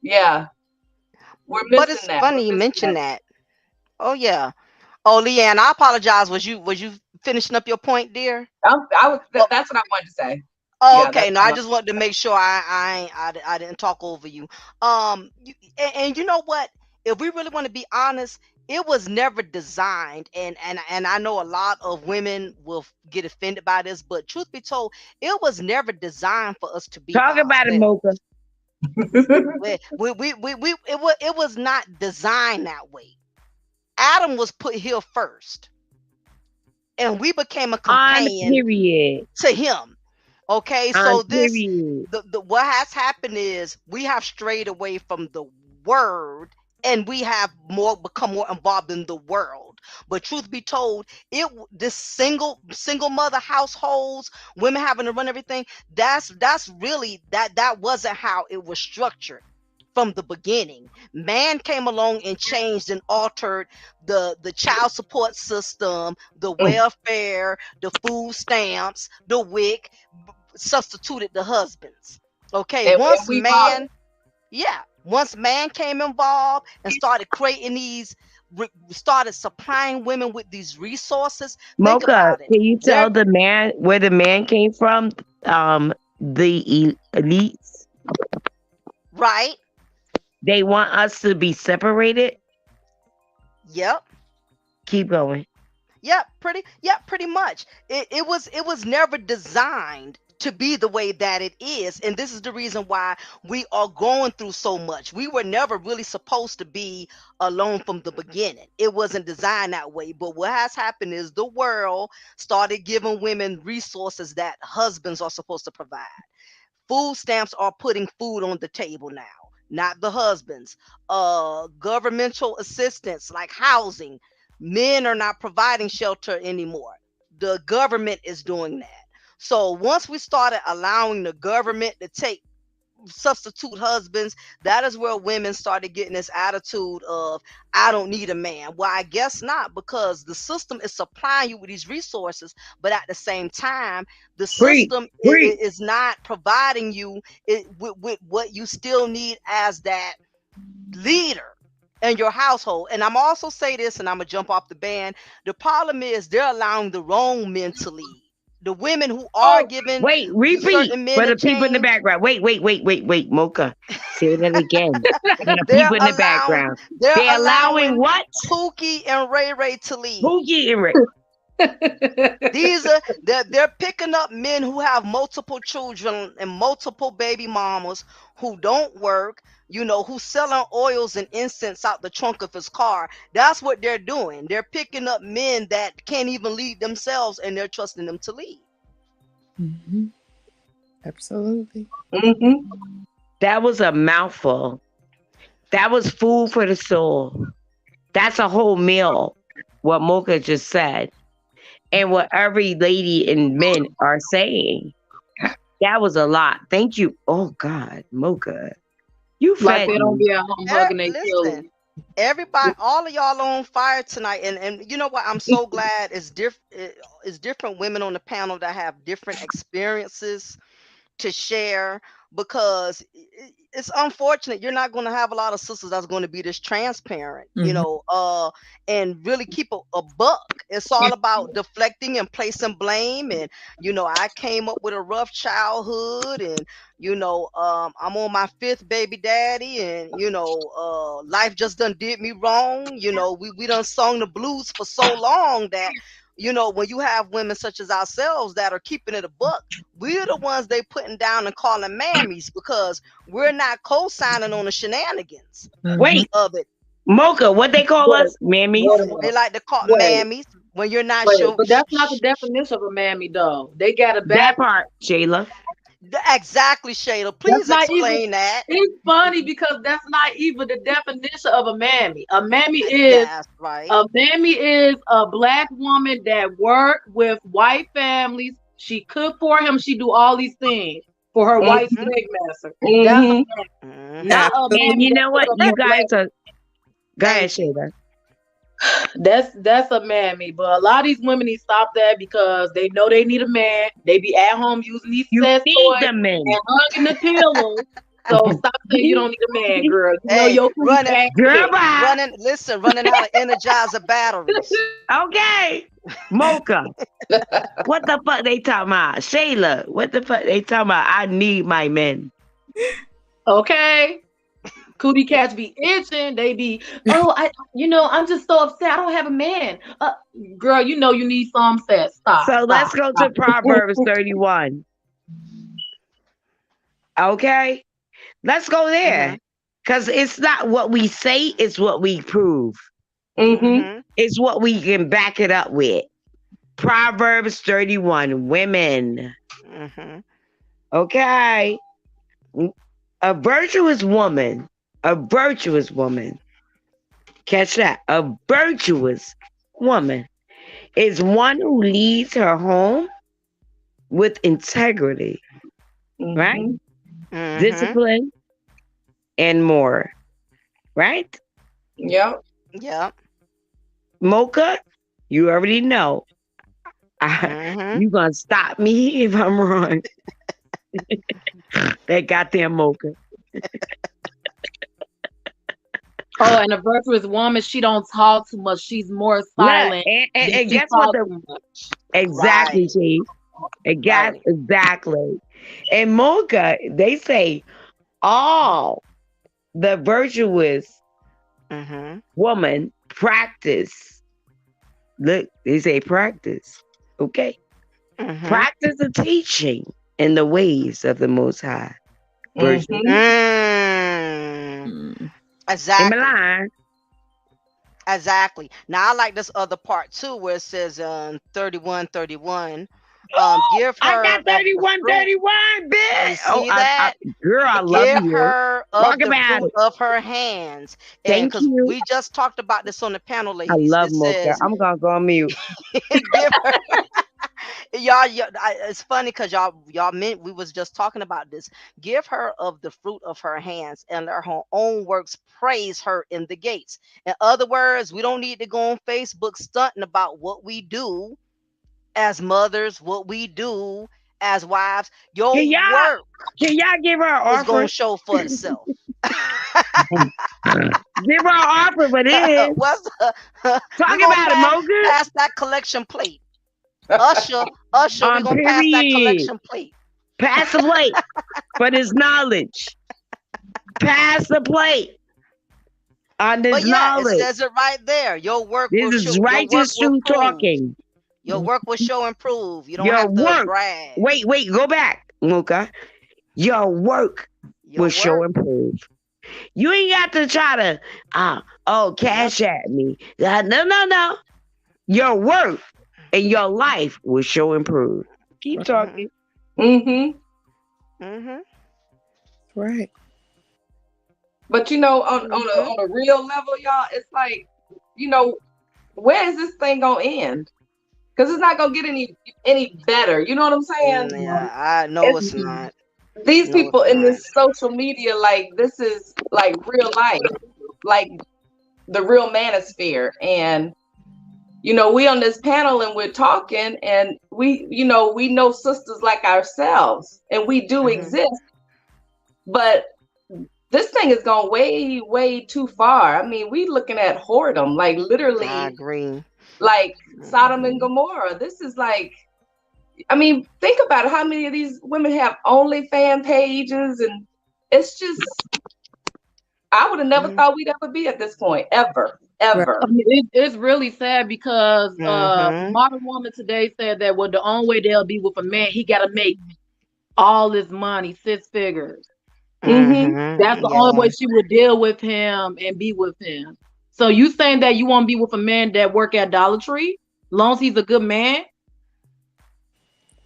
yeah, we're But missing it's that. We're funny you missing mentioned that. that. Oh yeah. Oh, Leanne, I apologize. Was you finishing up your point, dear? Oh, That's what I wanted to say. oh, Yeah, okay. that's No, I what just wanted to make sure I didn't talk over you. And you know what? If we really want to be honest, it was never designed, and I know a lot of women will get offended by this, but truth be told, it was never designed for us to be by Talk about it, ourselves. Mocha. It was not designed that way. Adam was put here first. and we became a On companion period. to him. Okay, On so this period. the what has happened is we have strayed away from the word, and we have more become more involved in the world. But truth be told, this single mother households, women having to run everything, that's really that wasn't how it was structured from the beginning. Man came along and changed and altered the child support system, the welfare, the food stamps, the WIC, substituted the husbands. Okay, And we followed. once man came involved and started creating these, started supplying women with these resources. Think Mocha, about it. can you They're tell the man where the man came from? The elites, right. they want us to be separated. Yep. Keep going. Pretty much. It was never designed to be the way that it is, and this is the reason why we are going through so much. We were never really supposed to be alone from the beginning. It wasn't designed that way. But what has happened is the world started giving women resources that husbands are supposed to provide. Food stamps are putting food on the table now, not the husbands. Governmental assistance like housing, men are not providing shelter anymore. The government is doing that. So once we started allowing the government to take substitute husbands, that is where women started getting this attitude of, I don't need a man. Well, I guess not, because the system is supplying you with these resources, but at the same time, the Preach, system preach. is not providing you with what you still need as that leader in your household. And I'm also say this, and I'm gonna jump off the band. The problem is they're allowing the wrong men to lead. The women who are Oh, giving Wait, repeat certain men for a the people in the change, background. Wait, Mocha. Say that again. For the they're people in the allowing background. they're They're allowing allowing what? Pookie and Ray Ray to lead. Pookie and Rick. These are they're picking up men who have multiple children and multiple baby mamas who don't work, who's selling oils and incense out the trunk of his car. That's what they're doing. They're picking up men that can't even lead themselves, and they're trusting them to lead. Mm-hmm. Absolutely. That was a mouthful. That was food for the soul. That's a whole meal, what Mocha just said. And what every lady and men are saying. That was a lot. Thank you. Oh God, Mocha. You like fed they don't me. be at home hugging their Listen, children. everybody, all of y'all on fire tonight, and you know what? I'm so glad it's different women on the panel that have different experiences to share, because it's unfortunate you're not going to have a lot of sisters that's going to be this transparent, and really keep a buck. It's all about deflecting and placing blame. And I came up with a rough childhood, and I'm on my fifth baby daddy, and life just done did me wrong. We done sung the blues for so long that when you have women such as ourselves that are keeping it a buck, we're the ones they putting down and calling mammies, because we're not co-signing on the shenanigans Wait, of it. Mocha, what they call Wait, us? Mammies? wait a They minute. like to call Wait, mammies when you're not wait. sure. But that's not the definition of a mammy, though. They got it That back. part, Shayla. Exactly, Shayla. That's Please not even. explain that. It's funny because that's not even the definition of a mammy. A mammy is a black woman that work with white families. She cook for him. She do all these things for her white Mhm. slave master. That's a mammy. Not a Absolutely. And mammy you that know cook what? up You for black. guys are. Go ahead, Thank you. Shayla. That's a mammy. But a lot of these women need to stop that because they know they need a man. They be at home using these You sex feed toys them men. and hugging the pillow. So stop saying you don't need a man, girl. You know Hey, your food running, back Girl, there. bye. running out of Energizer batteries. Okay. Mocha. What the fuck they talking about? Shayla, what the fuck they talking about? I need my men. Okay. Cootie cats be itching. They be, I'm just so upset. I don't have a man. Girl, you need some sex. Stop, So stop, let's go stop. to Proverbs 31. Okay? Let's go there. Because it's not what we say, it's what we prove. Mm-hmm. Mm-hmm. It's what we can back it up with. Proverbs 31, women. Mm-hmm. Okay. A virtuous woman, a virtuous woman, catch that, a virtuous woman is one who leads her home with integrity, right? Mhm. Mm-hmm. Discipline and more, right? Yep. Yep. Mocha, you already know. Mm-hmm. You gonna stop me if I'm wrong. That goddamn mocha. Oh, and a virtuous woman, she don't talk too much. She's more Look, silent and, than and she guess what? talks The too much. exactly, Right. see, and guess Right. exactly. And mocha, they say all the virtuous Mm-hmm. woman practice. Look, they say practice. Okay, Mm-hmm. practice the teaching in the ways of the Most High. Virtuous. Mhm. Mm. Mm. Am I Exactly. lying? Exactly. Now I like this other part too, where it says 31, 31. Give I her got of the 31, fruit. 31, You bitch. Oh, see that? girl, I love Give you. her Talk of the about fruit it. of her hands. And Thank because you. we just talked about this on the panel, I ladies, love it mocha. says, I'm gonna go on mute. give her it's funny because y'all meant we was just talking about this. Give her of the fruit of her hands, and let her own works praise her in the gates. In other words, we don't need to go on Facebook stunting about what we do as mothers, what we do as wives. Can Your y'all work can y'all give her an is offer? gonna show for itself. Give her an offer for this. What's Talk we're gonna about it, mocha. pass that collection plate. Usher, we're gonna pass that Period. collection plate. Pass the plate for this knowledge. Pass the plate on this But yeah, it knowledge. says it right there. Your work will This is show. Your work righteous will truth prove. talking. Your work will show and prove. You don't Your have to work. brag. Wait, go back, mocha. Your work will Your show work. and prove. You ain't got to try to, cash Nothing. at me. No. Your work and your life will show and prove. Keep Mhm. talking. Mhm. Mhm. Right. But you know, Mhm. on a real level, y'all, it's like, you know, where is this thing gonna end? Because it's not gonna get any better. You know what I'm saying? Yeah, I know It's it's not. these No, people it's in not. this social media, like this is like real life, like the real manosphere. And you know, we on this panel and we're talking, and we know sisters like ourselves, and we do Mhm. exist, but this thing is going way, way too far. I mean, we looking at whoredom, like I literally, agree. like Sodom and Mhm. Gomorrah. This is like, I mean, think about it. How many of these women have OnlyFans pages? And it's just, I would have never Mhm. thought we'd ever be at this point, ever, Right. I ever. mean, it's really sad because Mhm. modern woman today said that well, the only way they'll be with a man, he got to make all this money, 6 figures. Mm-hmm. That's Mhm. the only way Yeah. she would deal with him and be with him. So you saying that you want to be with a man that work at Dollar Tree, long as he's a good man?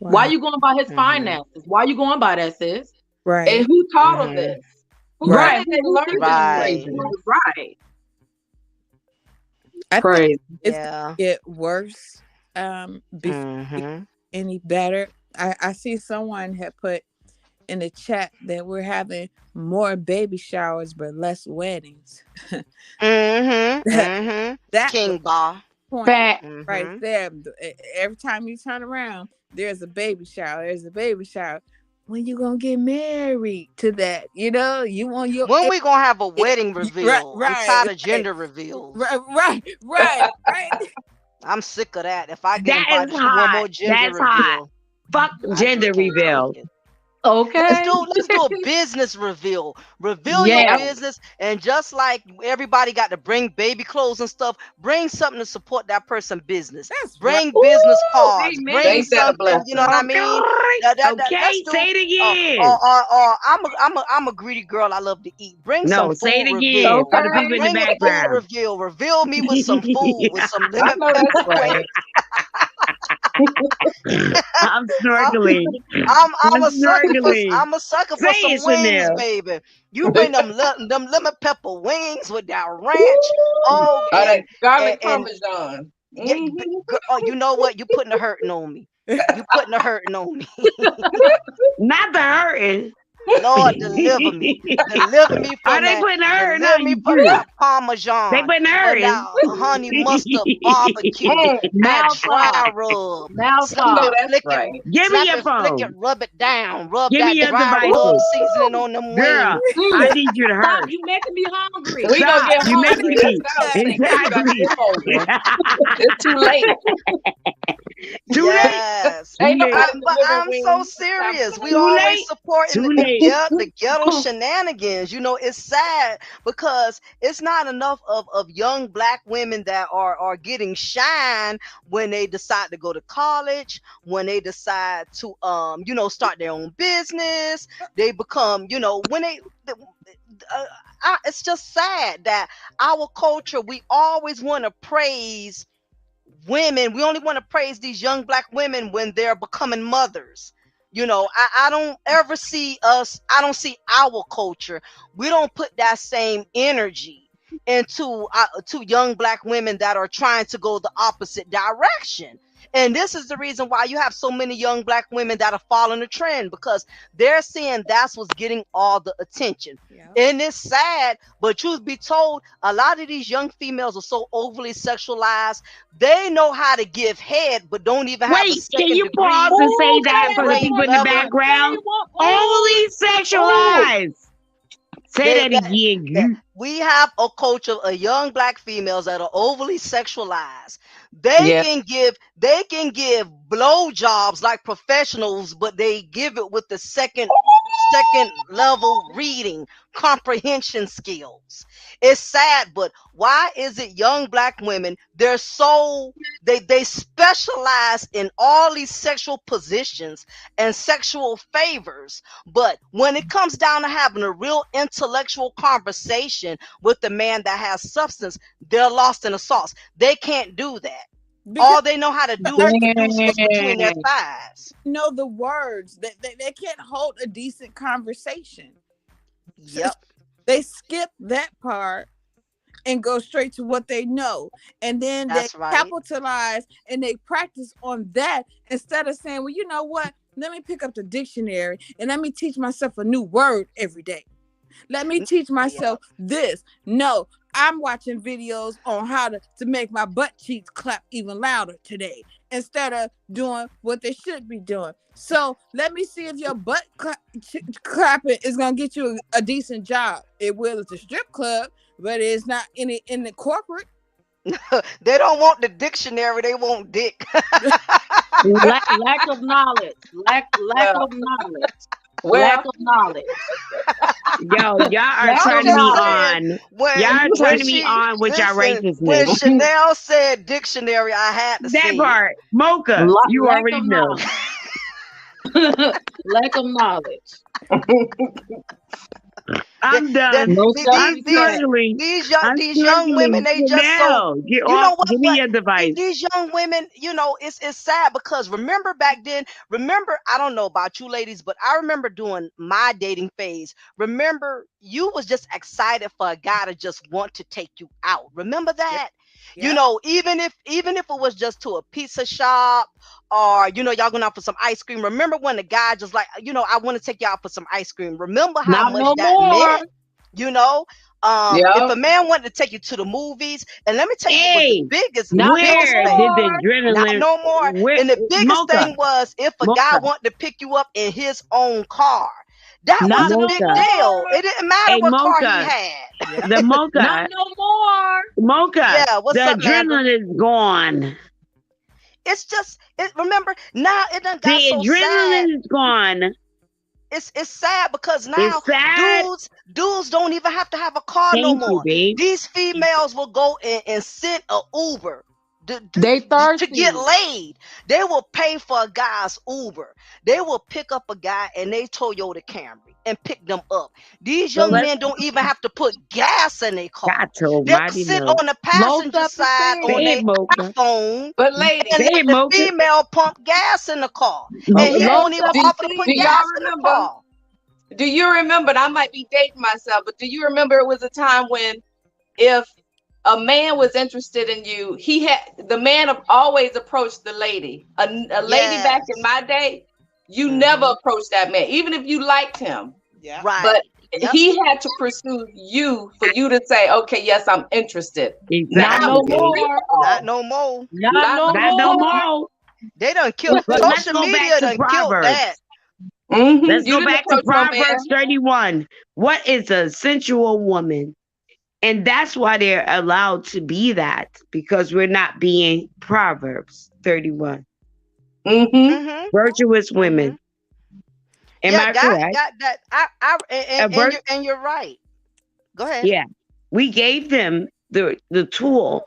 Why Wow. you going by his Mhm. finances? Why you going by that, sis? And Right. who taught them Mhm. this? Who Right. Right. said they Who learned teach this them Right. these craziness? things? Right. I think Crazy. it's gonna Yeah. get worse before it gets Mhm. any better. I see someone had put in the chat that we're having more baby showers but less weddings. Mhm. that Mhm. that King Ba. point Fact. right Mhm. there. Every time you turn around, there's a baby shower. There's a baby shower. When you gonna get married to that? You know, you want your When we gonna have a wedding right, reveal? I'm right, tired of right, gender reveals. right. I'm sick of that. If I get That is invited to one hot. more gender That's hot. reveal, Fuck I just gender can't take reveal. it. Okay. Let's do a business reveal. Reveal your Yeah. business, and just like everybody got to bring baby clothes and stuff, bring something to support that person's business. That's right. Bring business Ooh, cards. Bring Ain't amen. that a something. You know what blessing? I mean? Okay. Let's Okay. do. Say it Uh, again. I'm a greedy girl. I love to eat. Bring some No, say food it again for reveal. the people Okay. in the Bring a food background. reveal. Reveal me with some food with some I lemon know pepper that's flakes. right. snorkeling. I'm a sucker for snorkeling. Say some it, wings, Chanel. baby. You bring them lemon pepper wings with that ranch. Oh, Oh, that garlic and parmesan. yeah, oh, you know what? You putting a hurting on me. You putting a hurting on me. Not the hurting. Lord, deliver me. Deliver me Are from they that. putting the hurting Deliver on me you from too? that They Parmesan. putting the From that hurting. honey mustard barbecue. That dry Malta. rub. Slap No, Malta. it, that's flick it, right. Give me slap your it, flick it, phone. rub it down. Rub Give me that your dry rub devices. seasoning on them Girl, wings. I Mm. need you to Stop, hurt. you making me hungry. We gonna Stop. get You making hungry. Let's me. go. You gotta Exactly. get hungry. It's too late. Too late. Yes. Too Ain't late. nobody But delivering I'm so wings. Stop serious. We playing. Too always late. supporting Too late. the ghetto shenanigans. You know, it's sad because it's not enough of young black women that are getting shine when they decide to go to college, when they decide to start their own business. They become, when they it's just sad that our culture, we always want to praise women. We only want to praise these young black women when they're becoming mothers. I don't ever see I don't see our culture. We don't put that same energy into to young black women that are trying to go the opposite direction. And this is the reason why you have so many young black women that are following the trend, because they're seeing that's what's getting all the attention. Yeah. And it's sad, but truth be told, a lot of these young females are so overly sexualized. They know how to give head, but don't even have a Wait, can second you degree pause and say Ooh, that second for the Chanel, grade people say in the level. what? Say background? what? Overly Ooh. sexualized. Say They that that again. we have a culture of young black females that are overly sexualized. Yeah. They can give blowjobs like professionals, but they give it with the second level reading comprehension skills. It's sad, but why is it young black women, they specialize in all these sexual positions and sexual favors, but when it comes down to having a real intellectual conversation with the man that has substance, they're lost in the sauce. They can't do that. Because All they know how to do is produce what's between their thighs. they know the words. They can't hold a decent conversation. So Yep, they skip that part and go straight to what they know. And then they that's right. capitalize and they practice on that instead of saying, well, you know what? Let me pick up the dictionary and let me teach myself a new word every day. Let me teach myself this. No, I'm watching videos on how to make my butt cheeks clap even louder today instead of doing what they should be doing. So let me see if your butt clapping is going to get you a decent job. It will at the strip club, but it's not in the corporate. They don't want the dictionary, they want dick. Lack of knowledge. Lack of knowledge. Lack Well, of knowledge. Yo, y'all are Lack I'm of turning me just knowledge. saying, on. Y'all when are when turning me she on with your listen, when righteousness. Chanel said dictionary, I had to That see it. part, Mocha, you Lack already of know. knowledge. Lack of knowledge. I'm That done. No I'm self-respect. snorkeling. I'm these young women, snorkeling. they just so, Chanel, get you off. know what, Give me but your device. these young women, it's sad because remember back then, I don't know about you ladies, but I remember doing my dating phase. Remember, you was just excited for a guy to just want to take you out. Remember that? Yep. Even if it was just to a pizza shop, or y'all going out for some ice cream. Remember when the guy just like, I want to take you out for some ice cream. Remember how Not much no that more. meant? you know if yeah. a man wanted to take you to the movies, and let me tell you what was the Hey, Not no biggest where did thing. the more. Not adrenaline? no more. Where, And the biggest Mocha, thing was if a guy Mocha, wanted to pick you up in his own car. That was Not a no big Mocha. deal. more. It didn't matter Hey, what car he Mocha, had. Yeah. the Not Mocha, no more. Mocha. Yeah, The what's up, Mandra? adrenaline is gone. It's just remember now it done The got so sad. adrenaline is gone. It's sad because now It's sad. dudes don't even have to have a car no Thank you, more. babe. These females will go and send a Uber. They to get thirsty. laid. They will pay for a guy's Uber. They will pick up a guy and they Toyota Camry and pick them up. These So young let's men don't even have to put gas in their car. got to They'll mighty sit no. on the Low passenger side self-esteem. on Say their it, Mocha. iPhone But and ladies, Say let it, the Mocha. female pump gas in the car. Mocha. And he Low won't even do, offer to self-esteem. put do y'all gas in the remember? car. Do you remember? And I might be dating myself, but do you remember it was a time when if a man was interested in you, the man always approached the lady. A lady back in Yes. my day, you never Mm-hmm. approached that man, even if you liked him. Yeah. But Right. Yep. he had to pursue you for you to say, okay, yes, I'm interested. Not Now no it's Exactly. more. Not no more. Not Not no no Not no more. more. more. They done killed But let's social go back media to done killed that. Proverbs. Let's You go didn't back to approach no man. Proverbs 31. What is a sensual woman? And that's why they're allowed to be that, because we're not being Proverbs 31. Mm-hmm. Mm-hmm. Virtuous Mm-hmm. women. Am Yeah, I correct? got that. A vir- And you're right. Go ahead. yeah. We gave them the tool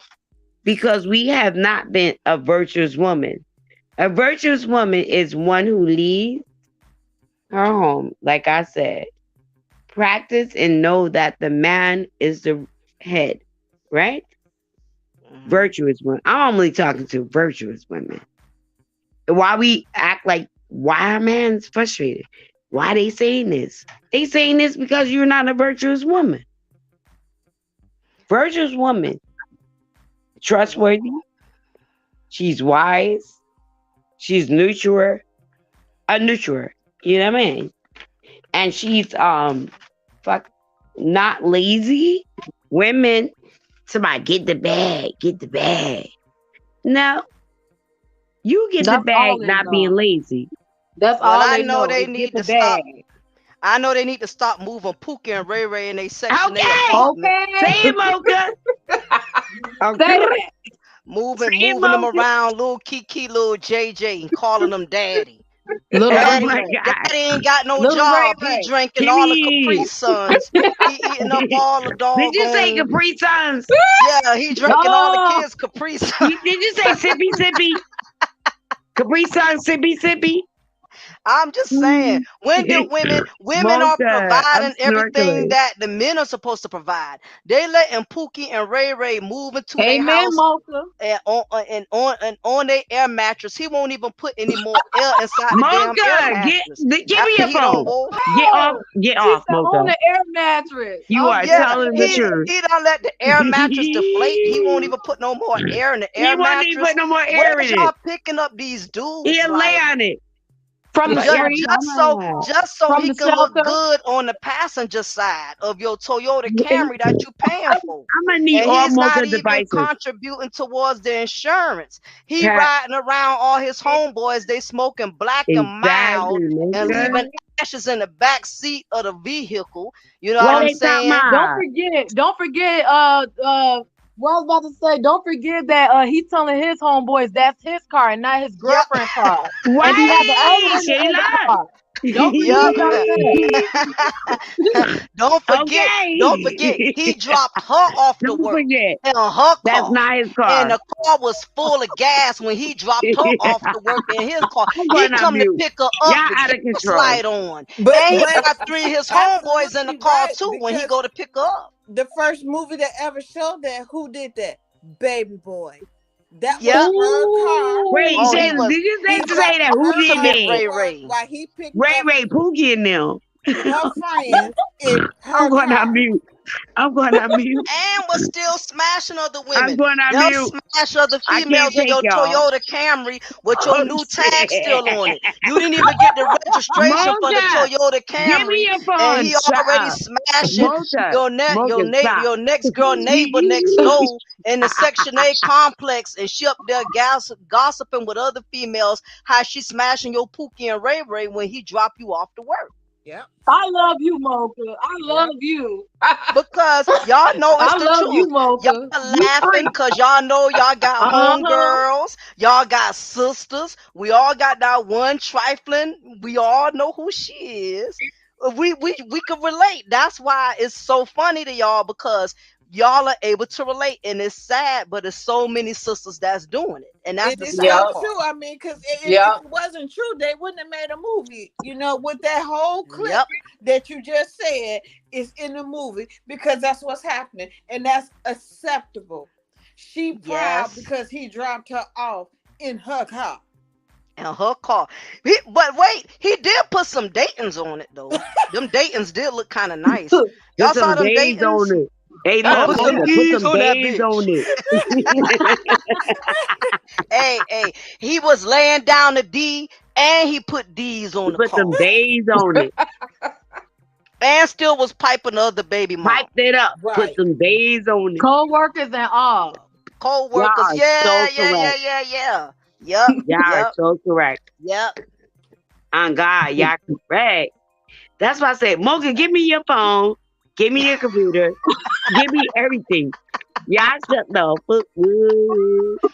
because we have not been a virtuous woman. A virtuous woman is one who leads her home, like I said, practice and know that the man is the head, right? Mm-hmm. Virtuous women. I'm only talking to virtuous women. Why we act like why a man's frustrated? Why they saying this? They saying this because you're not a virtuous woman. Virtuous woman, trustworthy. She's wise. She's neutral. A neutral. You know what I mean? And she's not lazy. Women, somebody get the bag, get the bag. No, you get the That's bag, all they not being know. lazy. That's Well, all I they know know they is get need the to stop. bag. I know they need to stop moving Pookie and Ray Ray in their Section 8 Okay, apartment. say Okay. it, Mocha. Okay, Say that. say it, Moving them Mocha. around, little Kiki, little JJ, and calling them daddy. Little Oh Ray Daddy, my Ray. God, Daddy ain't got no Little Ray job. He Ray. drinking all the Capri Kimmy. Suns. He eating up all the Did you say doggone. Capri Suns? Yeah, he drinking all the Oh, kids Capri Suns. Did you say sippy sippy? Capri Sun sippy sippy? I'm just saying, when did women are Mocha, I'm providing everything snorkeling. that the men are supposed to provide. They letting Pookie and Ray Ray move into their amen, house Mocha. and on their air mattress. He won't even put any more air inside the damn air Mocha, mattress give me after your he don't phone. move. Oh, Get she off, said on Mocha. the air mattress. You are Yeah, telling the Okay. truth. he don't let the air mattress deflate. He won't even put no more air in the He air won't even mattress. put no more air Where's in it. y'all picking up these dudes? He'll lay Like, on it. From the just, street, just so from he the can look shelter. good on the passenger side of your Toyota Camry that you paying for. I'm gonna need And all he's not Mocha even devices. contributing towards the insurance. He Cat. riding around all his homeboys, they smoking black and mild Exactly, and Mocha. leaving ashes in the back seat of the vehicle. You know what What I'm they talking saying? about? Don't forget, what I was about to say, don't forget that he's telling his homeboys that's his car and not his Yep. girlfriend's car. And he had the other Right, one in the Sheila. car. Don't forget Yep. about that. Don't forget, Okay. he dropped her off to Don't work forget, in her that's car. not his And car. the car was full of gas when he dropped her off to work in his car. I'm He going on come to mute. pick her Y'all up with out of gas control. light on. But And he but got three of his homeboys in the absolutely car right, too when he because go to pick her up. the first movie that ever showed that, who did that? Baby Boy. That Yep. was her car. Wait, Oh, he did was you He say dropped that? Who her did off ultimate that? to Ray work Ray. while he picked Ray up Ray Pookie and them. her friends in I'm her going on car. mute. I'm going on mute. And was still smashing other I'm women. going on They'll mute. smash other I can't females in take your y'all. Toyota Camry with your Oh new tag shit. still on it. You didn't even get the registration for the Mocha, Toyota give me Camry, your and phone. he Shut already up. smashing Mocha, stop. your next girl neighbor next door in the Section 8 complex, and she up there gossiping with other females how she smashing your Pookie and Ray Ray when he drop you off to work. Yep. I love you, Mocha. I love you. Because y'all know it's I the love you, truth. Mocha. Y'all laughing because y'all know y'all got homegirls, y'all got sisters. We all got that one trifling. We all know who she is. We could relate. That's why it's so funny to y'all, because y'all are able to relate, and it's sad, but there's so many sisters that's doing it, and that's It the is sad so Yep. part. true. I mean, because if Yep. it wasn't true, they wouldn't have made a movie. With that whole clip Yep. that you just said is in the movie because that's what's happening, and that's acceptable. She proud Yes. because he dropped her off in her car. And her car. But wait, he did put some Dayton's on it though. Them Dayton's did look kind of nice. Put Y'all some saw them days on Dayton's? it. Hey, Huh? look, Put some Mocha, put D's some on that days bitch. on it. Hey, he was laying down the D, and he put D's on the Put some car, days on it. and still was piping the other baby mom. Piped it up. Put Right. some days on it. Co-workers and all. Y'all Co-workers, are yeah, so yeah, yeah, correct. yeah, yeah. Yep, Y'all are yep, so correct. yep. On God, y'all correct. That's why I said, Mocha, give me your phone. Give me your computer. Give me everything. Y'all shut the fuck up.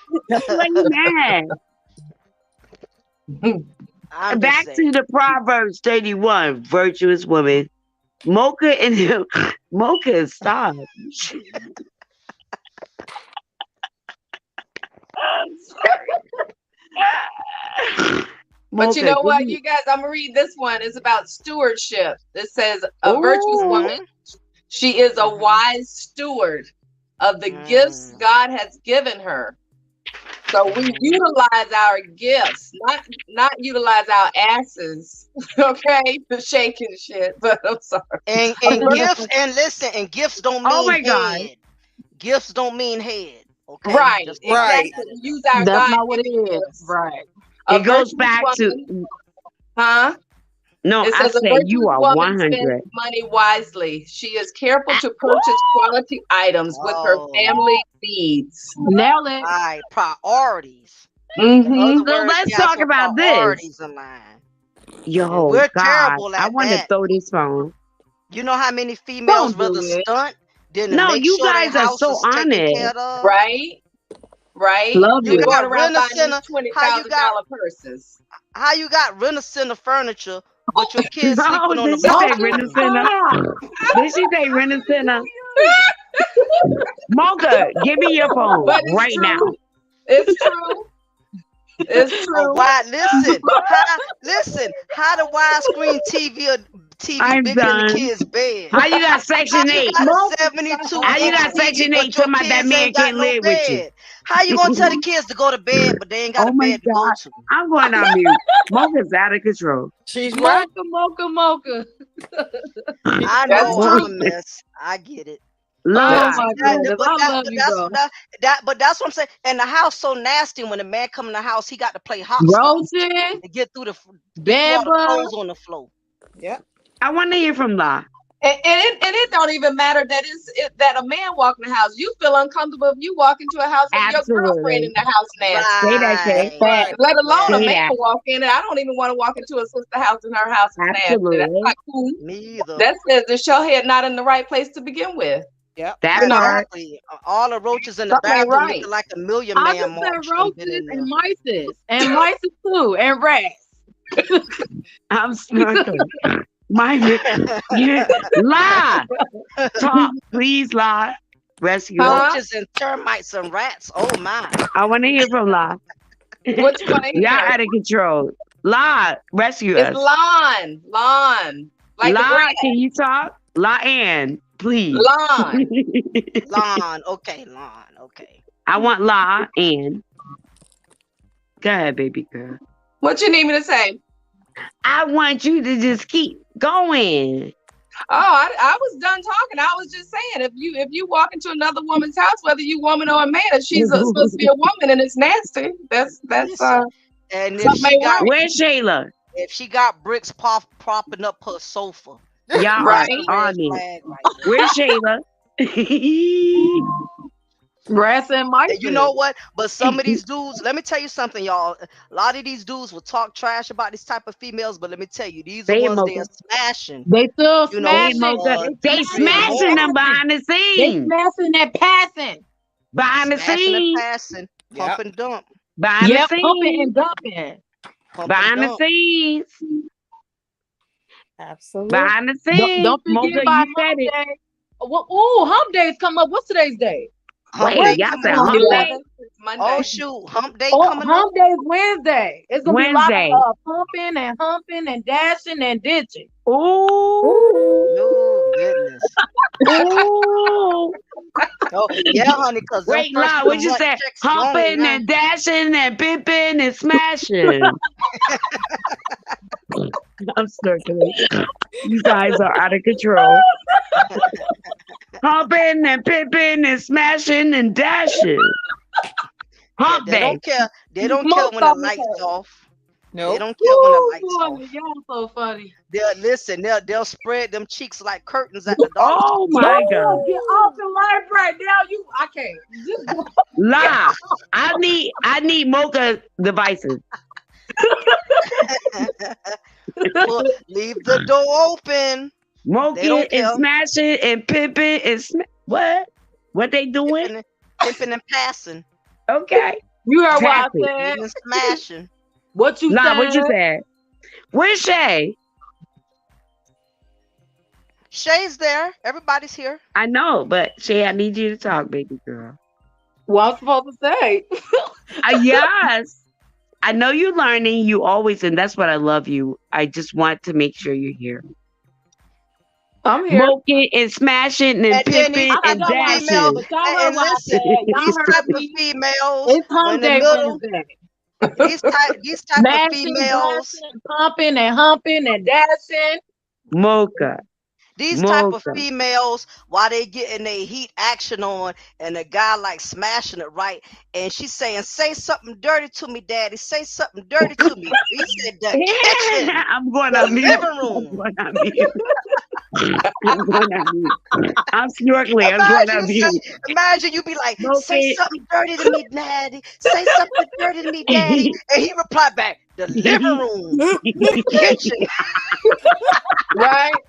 Why you mad? I'm just Back saying. to the Proverbs 31, virtuous woman. Mocha and him. Mocha is stop. But you Mocha, know give what, me. you guys, I'm gonna read this one. It's about stewardship. It says a virtuous Ooh, woman. Mhm, She is a mhm, wise steward of the gifts mm, God has given her. So we mhm. utilize our gifts, not utilize our asses, okay, for shaking shit. But I'm sorry. And gifts, and listen, and gifts don't oh mean my God. head. Gifts don't mean head. Okay, Right, just want to put Right. exactly. that in We there. use our That's not what it God-given is. gifts. Right. A It goes virtuous back to, woman, huh? no, It I says a said you virtuous are woman spends 100. money wisely. She is careful to purchase quality items with her Oh, family needs. Nail it. right. Priorities. In Mm-hmm. other So words, let's she has talk her about this. priorities in line. And Yo, we're God, terrible I at want to that. throw this phone. You know how many females Don't do rather it. stunt than to No, make you sure their guys are house so is taken care honest. of? Right? Right? Love You We're you. going got around rent a buying these center. How you got $20,000 purses. rent a center furniture, but your kids No, sleeping on the did she say mattress Mocha, in rent the a living center? room? stop. Did she say rent a center? Mocha, give me your phone But it's right now. true. It's true. It's A true. wide listen. How the widescreen TV I'm bigger than the done. kids' bed? How you got How Section you 8? got a Mocha, 72 How you inch got stop. TV, Section 8 but your talking about that kids man ain't got can't no live with you? bed? How you gonna tell the kids to go to bed, but they ain't got Oh a my bed to go God. to? I'm going on mute. Mocha's out of control. She's right. Mocha, mocha, mocha. I That's know I'm a true. mess. I get it. Oh Lie. See my that, goodness. but I that, love but you, that's bro. what but that's what I'm saying. And the house so nasty. When the man come in the house, he got to play hopscotch Roaches, to get through bed all the bugs. clothes on the floor. Yep. I want to hear from La. And it don't even matter that that a man walk in the house. You feel uncomfortable if you walk into a house and your girlfriend Absolutely. in the house nasty. Say that, Shay. Right, Right. Let alone a Say man right. that. walk in. And I don't even want to walk into a sister house and her house is nasty. That's Absolutely. not cool. Me either. That says that your head not in the right place to begin with. Yep. That You know, part. Exactly. All the roaches in the something ain't bathroom right. looking like a million I man just said march done been roaches in there. and mice too, and rats. I'm smirking. My you lie. Talk, please, lie. Rescue us. Huh? Roaches and termites and rats. Oh my. I want to hear from La. What you want to Y'all hear? out of control. La, rescue It's us. lawn, like the La, grass, can you talk? La Ann, please. lawn. Lawn. Okay, lawn. Okay. I want La Ann. Go ahead, baby girl. What you need me to say? I want you to just keep going. Oh, I was done talking. I was just saying, if you walk into another woman's house, whether you woman or a man, if she's supposed to be a woman and it's nasty, that's Listen. And something ain't right, Where's Shayla? if she got bricks propping up her sofa, Y'all are right? that's a red on it. flag right there. Where's Shayla? Rats and mice. And you know what? But some of these dudes, let me tell you something, y'all. A lot of these dudes will talk trash about these type of females, but let me tell you, these are Say it, ones they Mocha. are smashing. They still You know, Say it, smashing. Mocha. They creating smashing them more behind the They scenes. smashing that passing. Behind the smashing and scenes. passing, pump Yep. and dump, Behind the Yep, pumping scenes. and dumping. pump and Behind the dump. scenes. Absolutely. Behind the Don't, scenes. don't Mocha, forget by you said it. Monday hump days come up. What's today's day? Hump Wait, day y'all coming said up. hump day? 11th is Monday. Oh shoot, hump day Oh, coming up. hump day is Wednesday. It's gonna be a lot Wednesday. of pumping and humping and dashing and ditching. Ooh. Oh goodness. Ooh. Oh yeah, honey, cause them Wait, first La, of the what you month said? checks going Humping now. and dashing and pimping and smashing. I'm snorkeling. You guys are out of control. Humping and pimping and smashing and dashing. Yeah, Hump they day. don't care. They don't care Most when the of them lights say. off. They Nope. don't care when the Woo, lights boy, off. y'all so funny. They'll listen. They'll spread them cheeks like curtains at the dollar Oh store. my God. Get off the life right now. I can't. Just go. La, I need mocha devices. Leave the door open. They Mocha don't and care. smashing and pimping and what? What they doing? Pimping and passing. Okay. You heard what I Pass it. said. Even smashing. What you La, said. what you said? Where's Shay? Shay's there. Everybody's here. I know, but Shay, I need you to talk, baby girl. What I'm supposed to say. Yes. I know you're learning. You always, and that's what I love you. I just want to make sure you're here. I'm here. Smoking and smashing and And then pimping I and thought y'all wanted female, to, dashing. but y'all heard and what I listen, said. Y'all these heard type of me. females, It's when hump the day middle, Wednesday. these type of Mashing, females, dashing, pumping, and humping and dashing. Mocha. these type of Mocha. females, while they getting their heat action on, and the guy like smashing it right, and she's saying, "Say something dirty to me, daddy. Say something dirty to me." He said, "The kitchen, I'm going the on mute. living I'm room." going on mute. I'm going on mute. I'm snorkeling. I'm going on mute. Imagine you be like, "Say Smoking. something dirty to me, daddy. Say something dirty to me, daddy," and he replied back, "The living room, the kitchen." Right?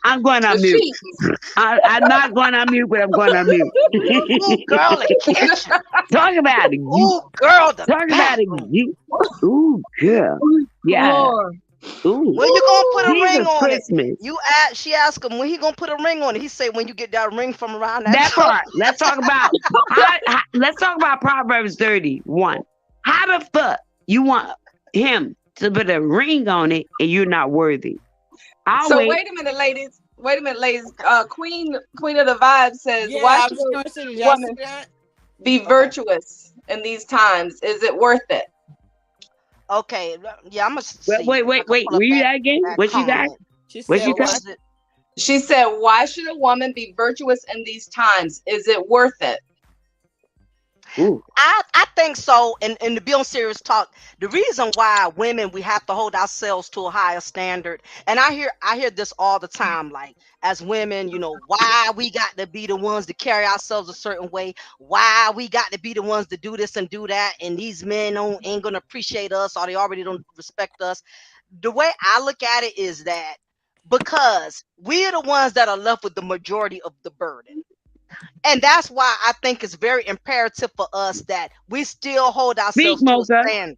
I'm going on The mute. sheets. I'm not going on mute, but I'm going on mute. Ooh, girl, the kitchen. Talk about it. Ooh, girl, the Talk about it. bathroom. Ooh, girl. Yeah. Lord. Ooh. When you gonna put a ring Jesus on it? Christmas. She asked him when he gonna put a ring on it. He said when you get that ring from around That toe. part. Let's talk about let's talk about Proverbs 31. How the fuck you want him to put a ring on it and you're not worthy? I'll So wait. wait a minute, ladies. Wait a minute, ladies. Queen of the Vibe says, Yeah, "Why I should was a going to say, did y'all see woman that? be virtuous in these times? Is it worth it?" Okay, yeah, I'm gonna see. Wait. Read that again. What you got? Comment. She What said, you What got? was it? She said, "Why should a woman be virtuous in these times? Is it worth it?" Ooh. I think so. And to be on serious talk, the reason why women we have to hold ourselves to a higher standard, and I hear this all the time, like as women, why we got to be the ones to carry ourselves a certain way, why we got to be the ones to do this and do that, and these men ain't gonna appreciate us or they already don't respect us. The way I look at it is that because we're the ones that are left with the majority of the burden. And that's why I think it's very imperative for us that we still hold Speak, ourselves to a Mocha. standard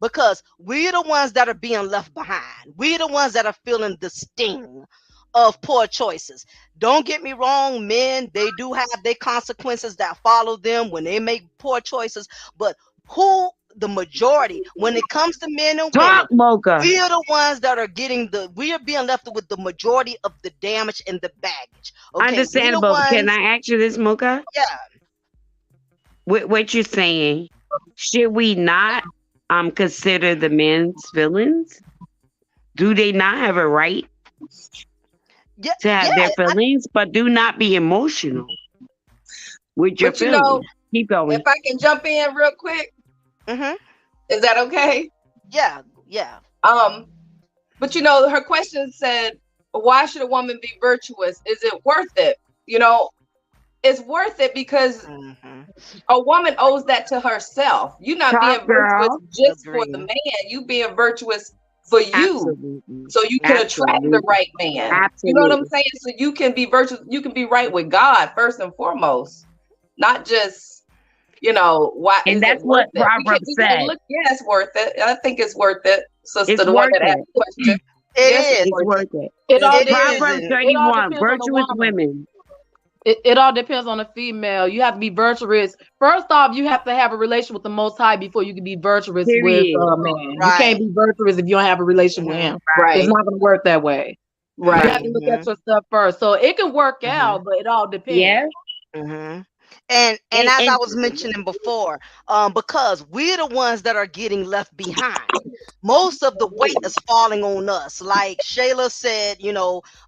because we're the ones that are being left behind. We're the ones that are feeling the sting of poor choices. Don't get me wrong, men, they do have their consequences that follow them when they make poor choices. But the majority, when it comes to men and women, Talk, Mocha. we are the ones that are we are being left with the majority of the damage and the baggage. Okay, Understandable. Can I ask you this, Mocha? Yeah. What you're saying? Should we not consider the men's feelings? Do they not have a right to have their feelings? But do not be emotional with your But feelings. Keep going. if I can jump in real quick, is that okay? Yeah. But her question said, "Why should a woman be virtuous? Is it worth it?" It's worth it because a woman owes that to herself. You're not being virtuous just for the man. You being virtuous for you, so you can attract the right man. Absolutely. You know what I'm saying? So you can be virtuous. You can be right with God first and foremost, not just why. And is that's it worth what Proverbs said. Yeah, it's worth it. I think it's worth it, sister. It's The one that worth asked the question. It Yes, is. It's worth it. It all It is. Proverbs depends. 31, on the virtuous woman. women. It all depends on the female. You have to be virtuous. First off, you have to have a relation with the Most High before you can be virtuous with Period. a man. You can't Right. be virtuous if you don't have a relation with him. It's Right. not going to work that way. You Right. have to look at yourself first. So it can work out, but it all Yeah. depends. And as I And was mentioning before, because we're the ones that are getting left behind. Most of the weight is falling on us. Like Shayla said,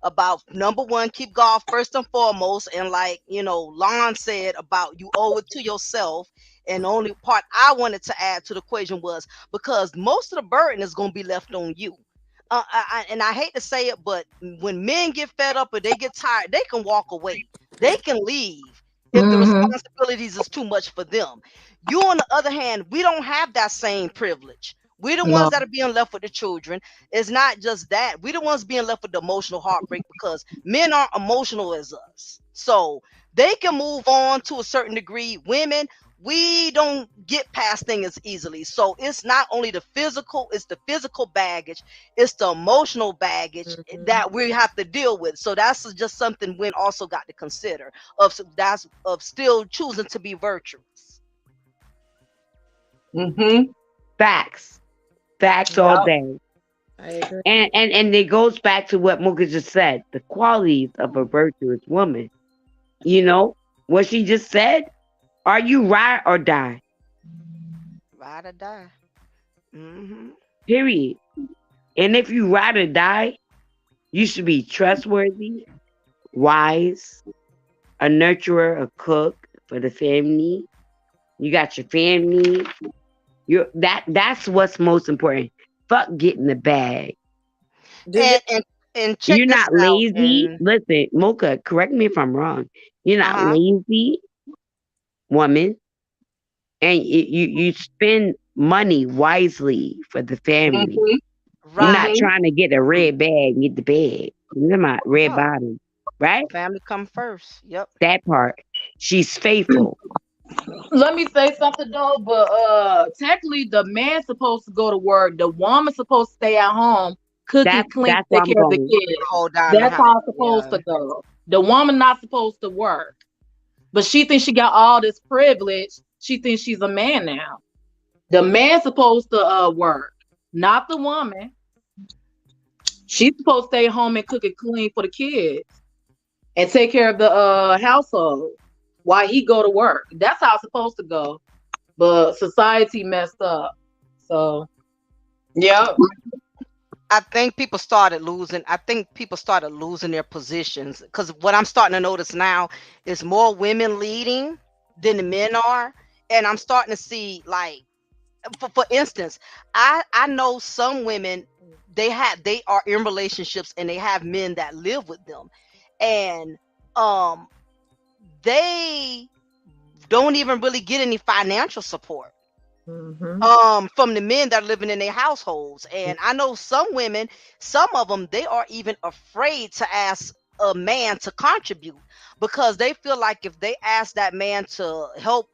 about number one, keep golf first and foremost. And like, Lon said about you owe it to yourself. And the only part I wanted to add to the equation was because most of the burden is going to be left on you. And I hate to say it, but when men get fed up or they get tired, they can walk away. They can leave if the responsibilities is too much for them. You, on the other hand, we don't have that same privilege. We're the ones No. that are being left with the children. It's not just that. We're the ones being left with the emotional heartbreak because men aren't emotional as us. So they can move on to a certain degree. Women, we don't get past things as easily. So it's not only the physical, it's the physical baggage, it's the emotional baggage that we have to deal with. So that's just something women also got to consider of still choosing to be virtuous. facts. Facts all day. I agree. And it goes back to what Mooka just said, the qualities of a virtuous woman. What she just said? Are you ride or die? Ride or die. Period. And if you ride or die, you should be trustworthy, wise, a nurturer, a cook for the family. You got your family. That's what's most important. Fuck getting the bag. And check You're this not out. lazy. And Listen, Mocha, correct me if I'm wrong. You're not lazy, woman, and you spend money wisely for the family. You're not right. trying to get a red bag, get the bag. You're my red No, bottom, right? family come first. Yep. That part. She's faithful. Let me say something though, but technically the man's supposed to go to work. The woman's supposed to stay at home, cook and clean, That's where take I'm care of the going. kids. Hold down the That's house. how it's supposed to go. The woman not supposed to work. But she thinks she got all this privilege. She thinks she's a man now. The man's supposed to work, not the woman. She's supposed to stay home and cook and clean for the kids and take care of the household while he go to work. That's how it's supposed to go. But society messed up. So Yep. I think people started losing. I think people started losing their positions because what I'm starting to notice now is more women leading than the men are, and I'm starting to see like, for instance, I know some women they are in relationships and they have men that live with them, and they don't even really get any financial support from the men that are living in their households. And I know some women, some of them, they are even afraid to ask a man to contribute because they feel like if they ask that man to help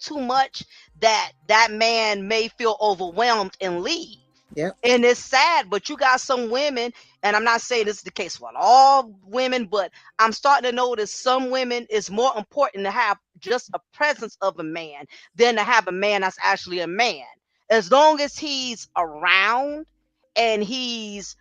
too much, that man may feel overwhelmed and leave. Yep. And it's sad, but you got some women, and I'm not saying this is the case for all women, but I'm starting to notice some women it's more important to have just a presence of a man than to have a man that's actually a man. As long as he's around and he's,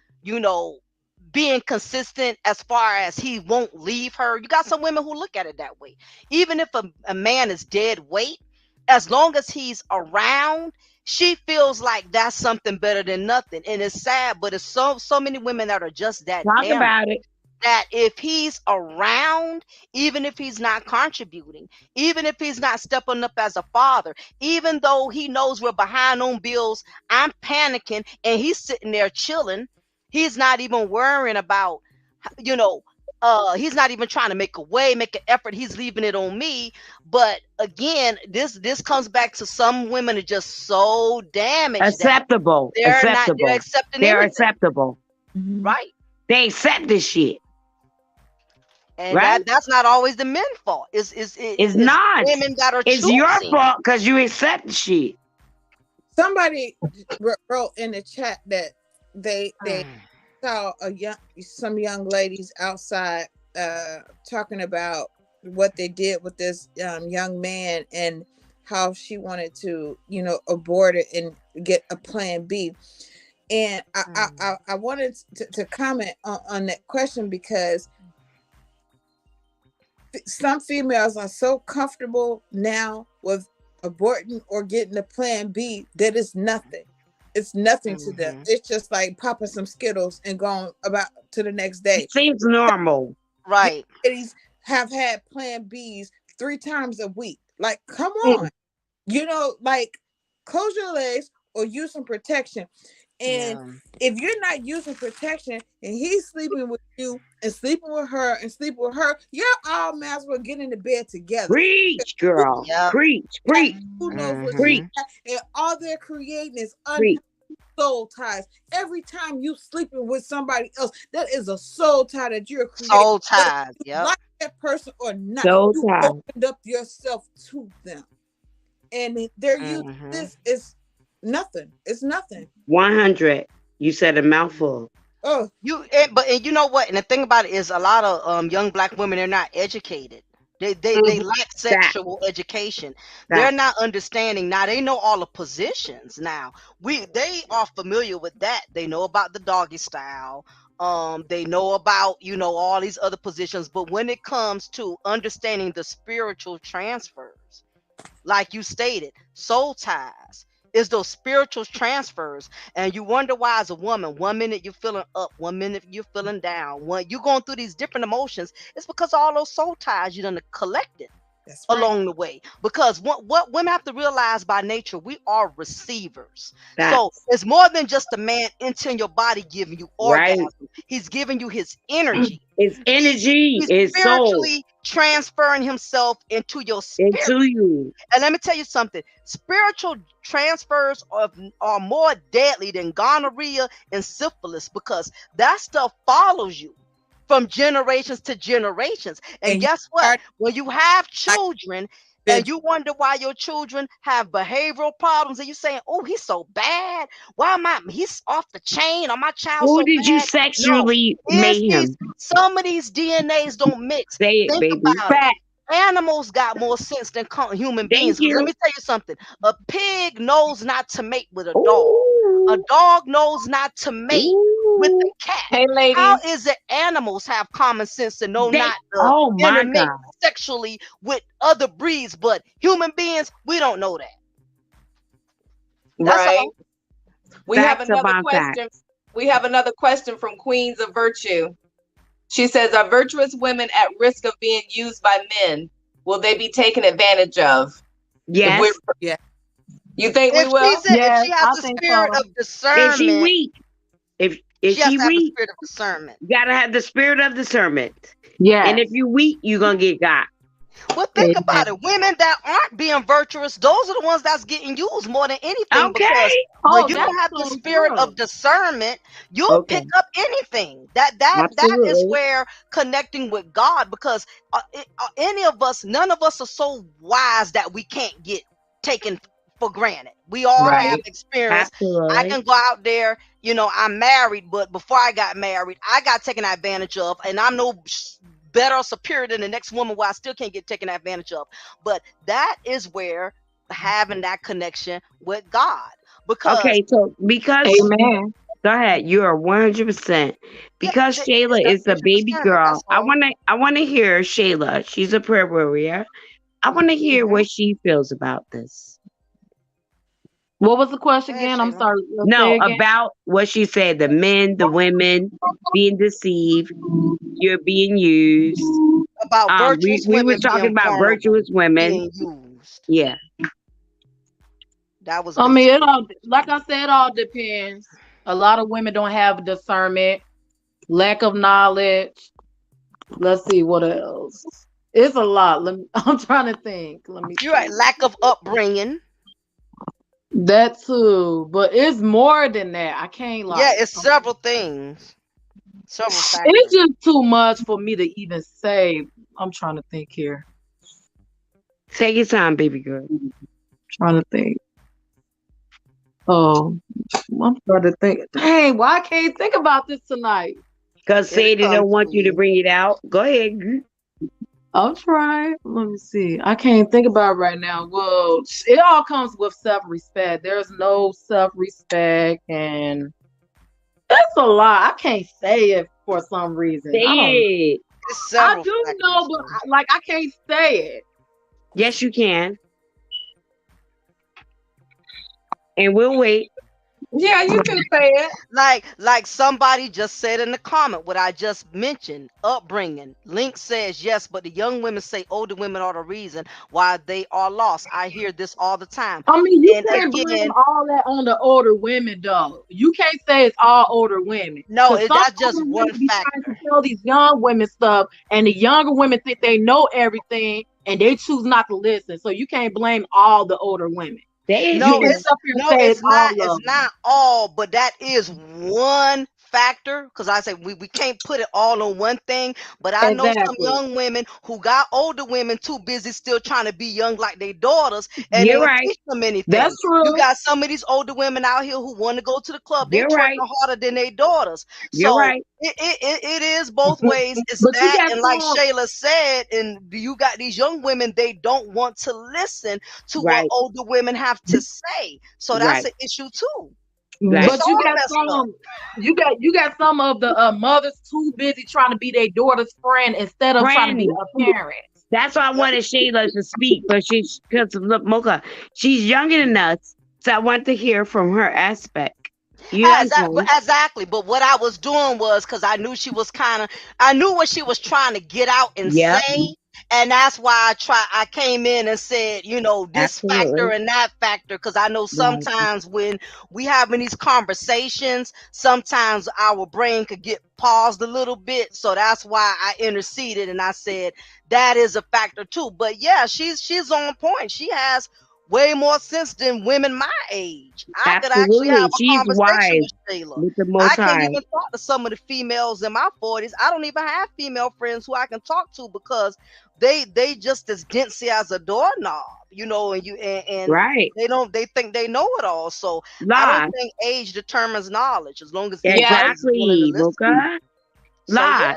being consistent as far as he won't leave her. You got some women who look at it that way. Even if a man is dead weight, as long as he's around, she feels like that's something better than nothing. And it's sad, but it's so many women that are just that Talk damn about it. that if he's around, even if he's not contributing, even if he's not stepping up as a father, even though he knows we're behind on bills, I'm panicking and he's sitting there chilling. He's not even worrying about, he's not even trying to make an effort. He's leaving it on me. But again, this comes back to some women are just so damaged Acceptable. that they're Acceptable. accepting They're everything. acceptable. Right. They accept this shit. And right? that's not always the men's fault. It's not. women that are It's choosing. your fault because you accept the shit. Somebody wrote in the chat that they saw some young ladies outside talking about what they did with this young man and how she wanted to, abort it and get a plan B. And I wanted to comment on that question because some females are so comfortable now with aborting or getting a plan B that it's nothing. It's nothing to them. It's just like popping some Skittles and going about to the next day. It seems normal. Right. Ladies have had plan Bs 3 times a week. Like, come on. Like, close your legs or use some protection. And if you're not using protection and he's sleeping with you and sleeping with her and sleeping with her, you're all might as well get into bed together. Preach, girl. Yep. Preach. Who knows what Preach. and all they're creating is Preach. soul ties. Every time you sleeping with somebody else, that is a soul tie that you're creating. Soul ties. Yep. Like that person or not, Soul you tie. opened up yourself to them. And they're using this is nothing. It's nothing. 100. You said a mouthful. Oh, But you know what? And the thing about it is, a lot of young Black women, they're not educated. They lack sexual education. They're not understanding. Now they know all the positions. Now they are familiar with that. They know about the doggy style. They know about all these other positions. But when it comes to understanding the spiritual transfers, like you stated, soul ties is those spiritual transfers. And you wonder why, as a woman, 1 minute you're feeling up, 1 minute you're feeling down. When you're going through these different emotions, it's because all those soul ties you done collected along the way. Because what women have to realize by nature, we are receivers. So it's more than just a man entering your body giving you orgasm. He's giving you his energy. His energy He's is soul. spiritually transferring himself into your spirit. Into you. And let me tell you something. Spiritual transfers are more deadly than gonorrhea and syphilis, because that stuff follows you from generations to generations. And guess what? When you have children and you wonder why your children have behavioral problems, and you saying, "Oh, he's so bad. Why he's off the chain? Or my child Who so did bad?" you sexually make him? Some of these DNAs don't mix. Say it, Think baby. about it. Animals got more sense than human beings. Thank you. Let me tell you something. A pig knows not to mate with a dog. A dog knows not to mate with a cat. Hey, ladies. How is it animals have common sense to know not to intermix sexually with other breeds, but human beings, we don't know that. Right. All. We Facts have another question. Facts. We have another question from Queens of Virtue. She says, "Are virtuous women at risk of being used by men? Will they be taken advantage of?" Yes. You think we will? If she has the spirit of discernment. Is she weak? If she weak, spirit of discernment. You gotta have the spirit of discernment. Yeah. And if you weak, you're gonna get got. Well, think about it. Women that aren't being virtuous, those are the ones that's getting used more than anything. Okay. Because when you don't have the spirit of discernment, you'll pick up anything. That is where connecting with God, because any of us, none of us are so wise that we can't get taken for granted. We all have experience. Absolutely. I can go out there, I'm married, but before I got married, I got taken advantage of, and I'm no better or superior than the next woman where I still can't get taken advantage of. But that is where having that connection with God. Because Amen. Go ahead. You are 100%. Because Shayla is the baby girl. I wanna hear Shayla. She's a prayer warrior. I want to hear what she feels about this. What was the question again? I'm sorry. No, about what she said. The men, the women being deceived. You're being used. About virtuous we women. were talking about virtuous women. Being used. Yeah. That was. I mean, it all, like I said, it all depends. A lot of women don't have discernment, lack of knowledge. Let's see what else. It's a lot. I'm trying to think. You're right. Lack of upbringing. That too, but it's more than that. I can't lie. Yeah, it's several things. Several factors. It's just too much for me to even say. I'm trying to think here. Take your time, baby girl. Trying to think. Oh, I'm trying to think. Dang, why I can't think about this tonight? Because Sadie don't want you to bring it out. Go ahead. I'll try. Let me see. I can't think about it right now. Well, it all comes with self-respect. There's no self-respect, and that's a lot. I can't say it for some reason. Say I don't. it. It's I several do know, factors but though. like I can't say it. Yes, you can. And we'll wait. Yeah, you can say it. Like somebody just said in the comment what I just mentioned, upbringing. Link says yes, but the young women say older women are the reason why they are lost. I hear this all the time. I mean, you And can't blame again, all that on the older women, though. You can't say it's all older women. no, Because some that's just older one women be trying to factor. tell these young women stuff, and the younger women think they know everything, and they choose not to listen. So you can't blame all the older women. Say it, You No, can't Jen. it's sit up here and no, say it's it's all not. It's of them. not all, but that is one factor. Because I say we can't put it all on one thing. But I know some Exactly. young women who got older women too busy still trying to be young like their daughters, and You're ain't right. teach them anything. That's You true. got some of these older women out here who want to go to the club. They You're right. twerking harder than their daughters. You're So right. it is both ways. It's But you that, got and like some. Shayla said, and you got these young women. They don't want to listen to what Right. older women have to say. So that's Right. an issue too. Right. It's But you all got messed up. some. You got some of the mothers too busy trying to be their daughter's friend instead of trying to be Friend. a parent. That's why I wanted Shayla to speak, but because look, Mocha, she's younger than us, so I want to hear from her aspect. You understand? Exactly. But what I was doing was because I knew she was I knew what she was trying to get out and Yep. say. And that's why I came in and said, this factor Absolutely. and that factor. Because I know Right. sometimes when we having these conversations, sometimes our brain could get paused a little bit. So that's why I interceded and I said that is a factor too. But yeah, she's on point. She has way more sense than women my age. I could actually Absolutely. have a She's conversation wise with Shayla. with the I Most can't High. even talk to some of the females in my 40s. I don't even have female friends who I can talk to because they just as ditzy as a doorknob, and Right. they think they know it all. So I don't La. think age determines knowledge as long as the Yes. person is willing to Exactly, listen. Mocha. So yeah, La.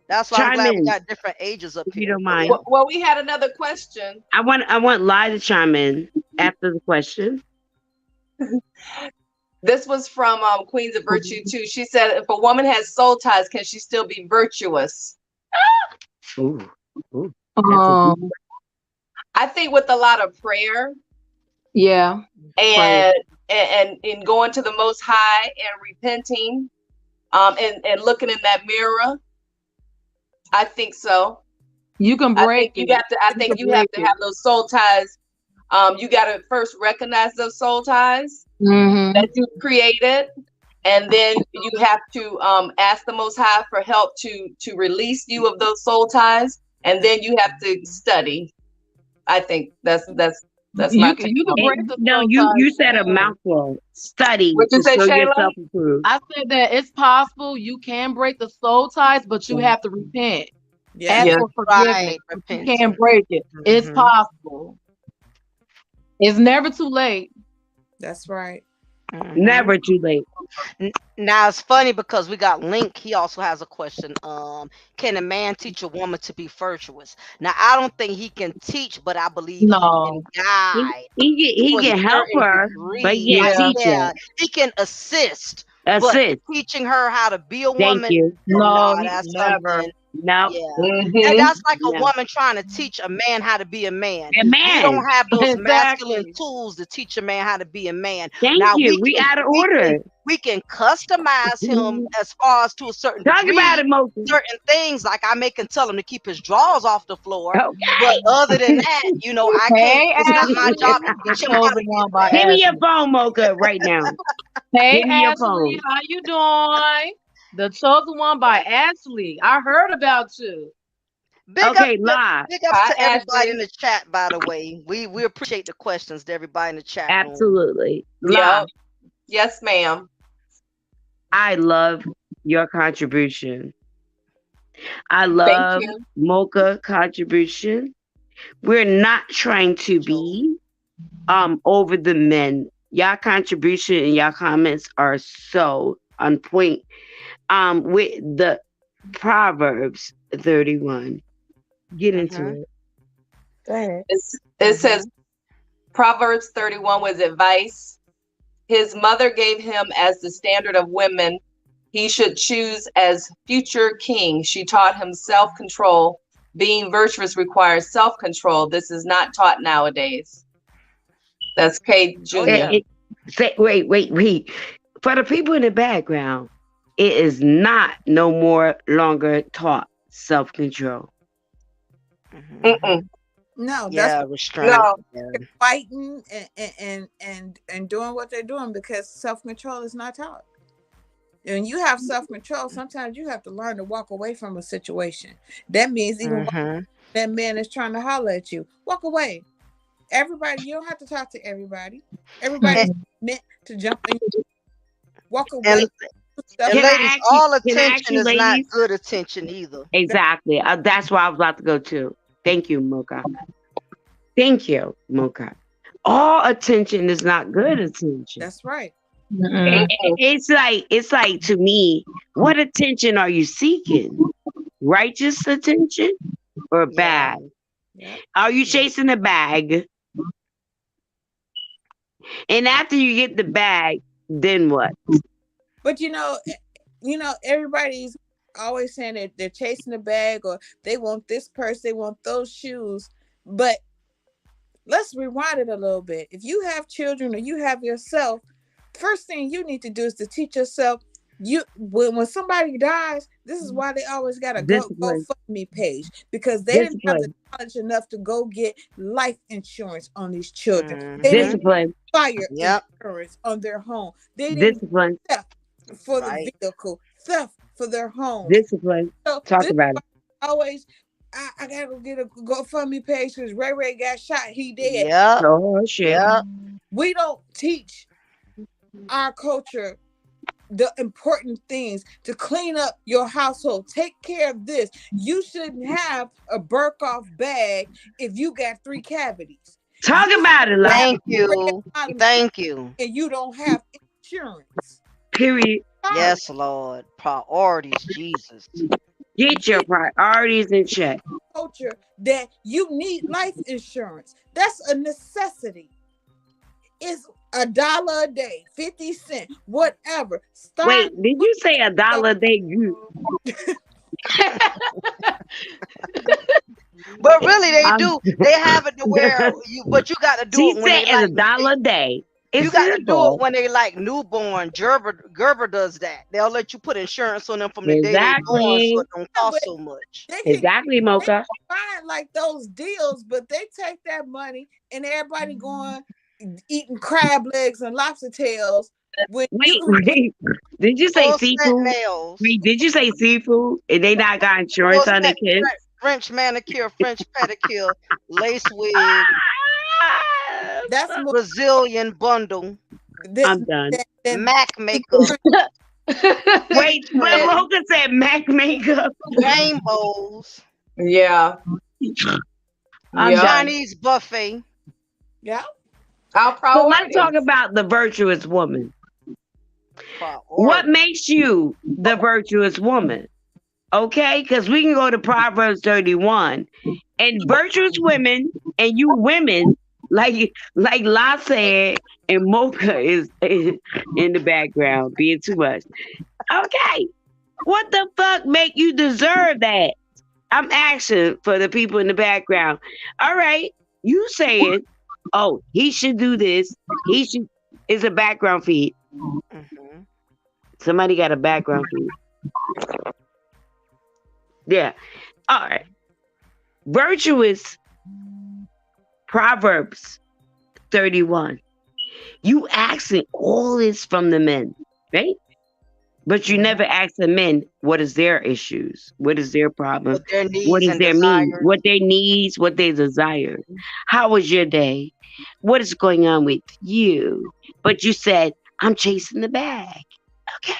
that's why I'm Chime glad we in got different ages up if you here. don't But yeah. mind. Well, we had another question. I want Lai to chime in after the question. This was from Queens of Virtue too. She said, if a woman has soul ties, can she still be virtuous? Ooh, ooh, that's a deep. Um. I think with a lot of prayer Yeah. Right. and and going to the Most High and repenting, and looking in that mirror, I think so. You can I think break you it. got to. I You think can you have break to it. have those soul ties. You got to first recognize those soul ties Mm-hmm. that you created, and then you have to ask the Most High for help to release you of those soul ties, and then you have to study. I think that's my take You can on it. break the No, soul you ties said a too. mouthful. Study What you to say, show Shayla? yourself approved. I said that it's possible you can break the soul ties, but you have to repent. Yeah. Ask Yeah. for forgiveness. Right, But you can't repenting. break it. It's Hmm. possible. It's never too late. That's right. Never too late. Now it's funny because we got Link. He also has a question. Can a man teach a woman to be virtuous? Now I don't think he can teach, but I believe he can No. He, guide he to a can help certain her, but he degree. can't Like, Yeah. teach her. yeah, he can assist, but Assist. teaching her how to be a Thank woman, you. No, nah, he that's never. something. No, Yeah. Mm-hmm. That's like a no. woman trying to teach a man how to be a man. A We don't man. have those masculine Exactly. tools to teach a man how to be a man. Thank Now you. We out of we can order. we can customize him as far as to a certain Talk about degree, it, Mocha. certain things like I can tell him to keep his drawers off the floor. But Okay. other than that, I can't. Hey, It's not my Ashley. job to The teach him how to chosen be one a by man. Give me your Ashley. phone, Mocha, right now. Hey, Give me your Ashley. phone. How you doing? The chosen one by Ashley. I heard about you. Big ups Okay, to live. big ups Hi, to everybody in Ashley. the chat. By the way, we appreciate the questions to everybody in the chat room. Absolutely. Yep. Live. Yes, ma'am. I love your contribution. I Thank love you. Mocha contribution. We're not trying to be over the men. Y'all contribution and y'all comments are so on point. With the Proverbs 31. Get into Mm-hmm. it. Go ahead. It says Proverbs 31 was advice. His mother gave him as the standard of women he should choose as future king. She taught him self control. Being virtuous requires self control. This is not taught nowadays. That's Kate Oh yeah. Jr. Wait. For the people in the background, it is not no more longer taught self-control. Mm-hmm. No, that's Yeah, why restraint. No, Yeah. they're fighting and doing what they're doing because self control is not taught. When you have self control, sometimes you have to learn to walk away from a situation. That means even when Mm-hmm. that man is trying to holler at you, walk away. Everybody, you don't have to talk to everybody. Everybody's And, Mhm. meant to jump in. Walk away. and Stuff and Can ladies, I ask you? all Can I ask attention you, is not ladies? good attention either. that, Exactly. That's where I was about to go to. Thank you, Mocha. Thank you, Mocha. All attention is not good attention. that's right. Mm-mm. It's like to me, what attention are you seeking? Righteous attention or Yeah. bad? Yep. Are you chasing a bag? And after you get the bag, then what? But everybody's always saying that they're chasing a bag or they want this purse, they want those shoes. But let's rewind it a little bit. If you have children or you have yourself, first thing you need to do is to teach yourself. When somebody dies, this is why they always got a Discipline. GoFundMe page because they didn't have the Discipline. knowledge enough to go get life insurance on these children. They Mm-hmm. didn't Discipline. fire Yep. insurance on their home. They didn't Discipline. theft for the Right. vehicle, theft for their homes. Discipline. So Talk this about it. always I gotta go get a GoFundMe page because Ray got shot. He dead. Yep. Oh shit. Yep. We don't teach our culture the important things to clean up your household. Take care of this. You shouldn't have a Burkoff bag if you got 3 cavities. Talk You about it, love. Thank red you. bottom Thank you. and you don't have insurance. Period. Sorry, Yes, Lord. Priorities, Jesus. Get your priorities in check. culture that you need life insurance. That's a necessity. It's $1 a day, 50 cents, whatever. Start Wait, did you say $1 a day? But really, they Um, do. They have it to where you, but you got to do she it when said they it's like. $1 a day. You It's got to do it simple. when they like newborn. Gerber does that. They'll let you put insurance on them from the day they born, so Exactly. it don't cost so much. they can Exactly, Mocha. find like those deals, but they take that money and everybody going eating crab legs and lobster tails when you Wait, can wait. Did you say Full set seafood? nails, Wait, did you say seafood? And they not got full insurance on their set kids? French manicure, French pedicure, lace wig, that's more Brazilian bundle, I'm done. than MAC makeup, Wait, but And- Mocha said Mac makeup. rainbows, yeah, I'm yeah. done. Chinese buffet. yeah. Our So let's talk priorities. about the virtuous woman. What Priorities. makes you the virtuous woman? Okay, because we can go to Proverbs 31 and virtuous women and you women, like La said, and Mocha is in the background being too much. Okay, what the fuck make you deserve that? I'm asking for the people in the background. All right, you saying, oh, he should do this. He should. It's a background feed. Mhm. Somebody got a background feed. Yeah. All right. Virtuous Proverbs 31. You asking all this from the men, right? But you never ask the men what is their issues, what is their problem, What their what needs is and their need, desires. what their needs, what they desire. How was your day? What is going on with you? But you said, I'm chasing the bag. Okay.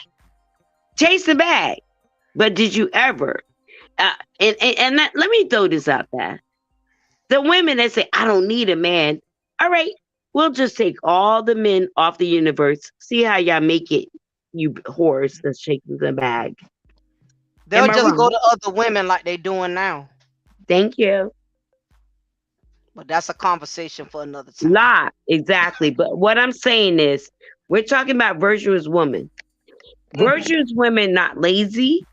Chase the bag. But did you ever? Let me throw this out there. The women that say, I don't need a man. All right. We'll just take all the men off the universe. See how y'all make it, you whores that's shaking the bag. They'll Am I just go wrong? to other women like they doing now. Thank you. But that's a conversation for another time. Lot, exactly. But what I'm saying is, we're talking about virtuous women. Mhm. Virtuous women not lazy.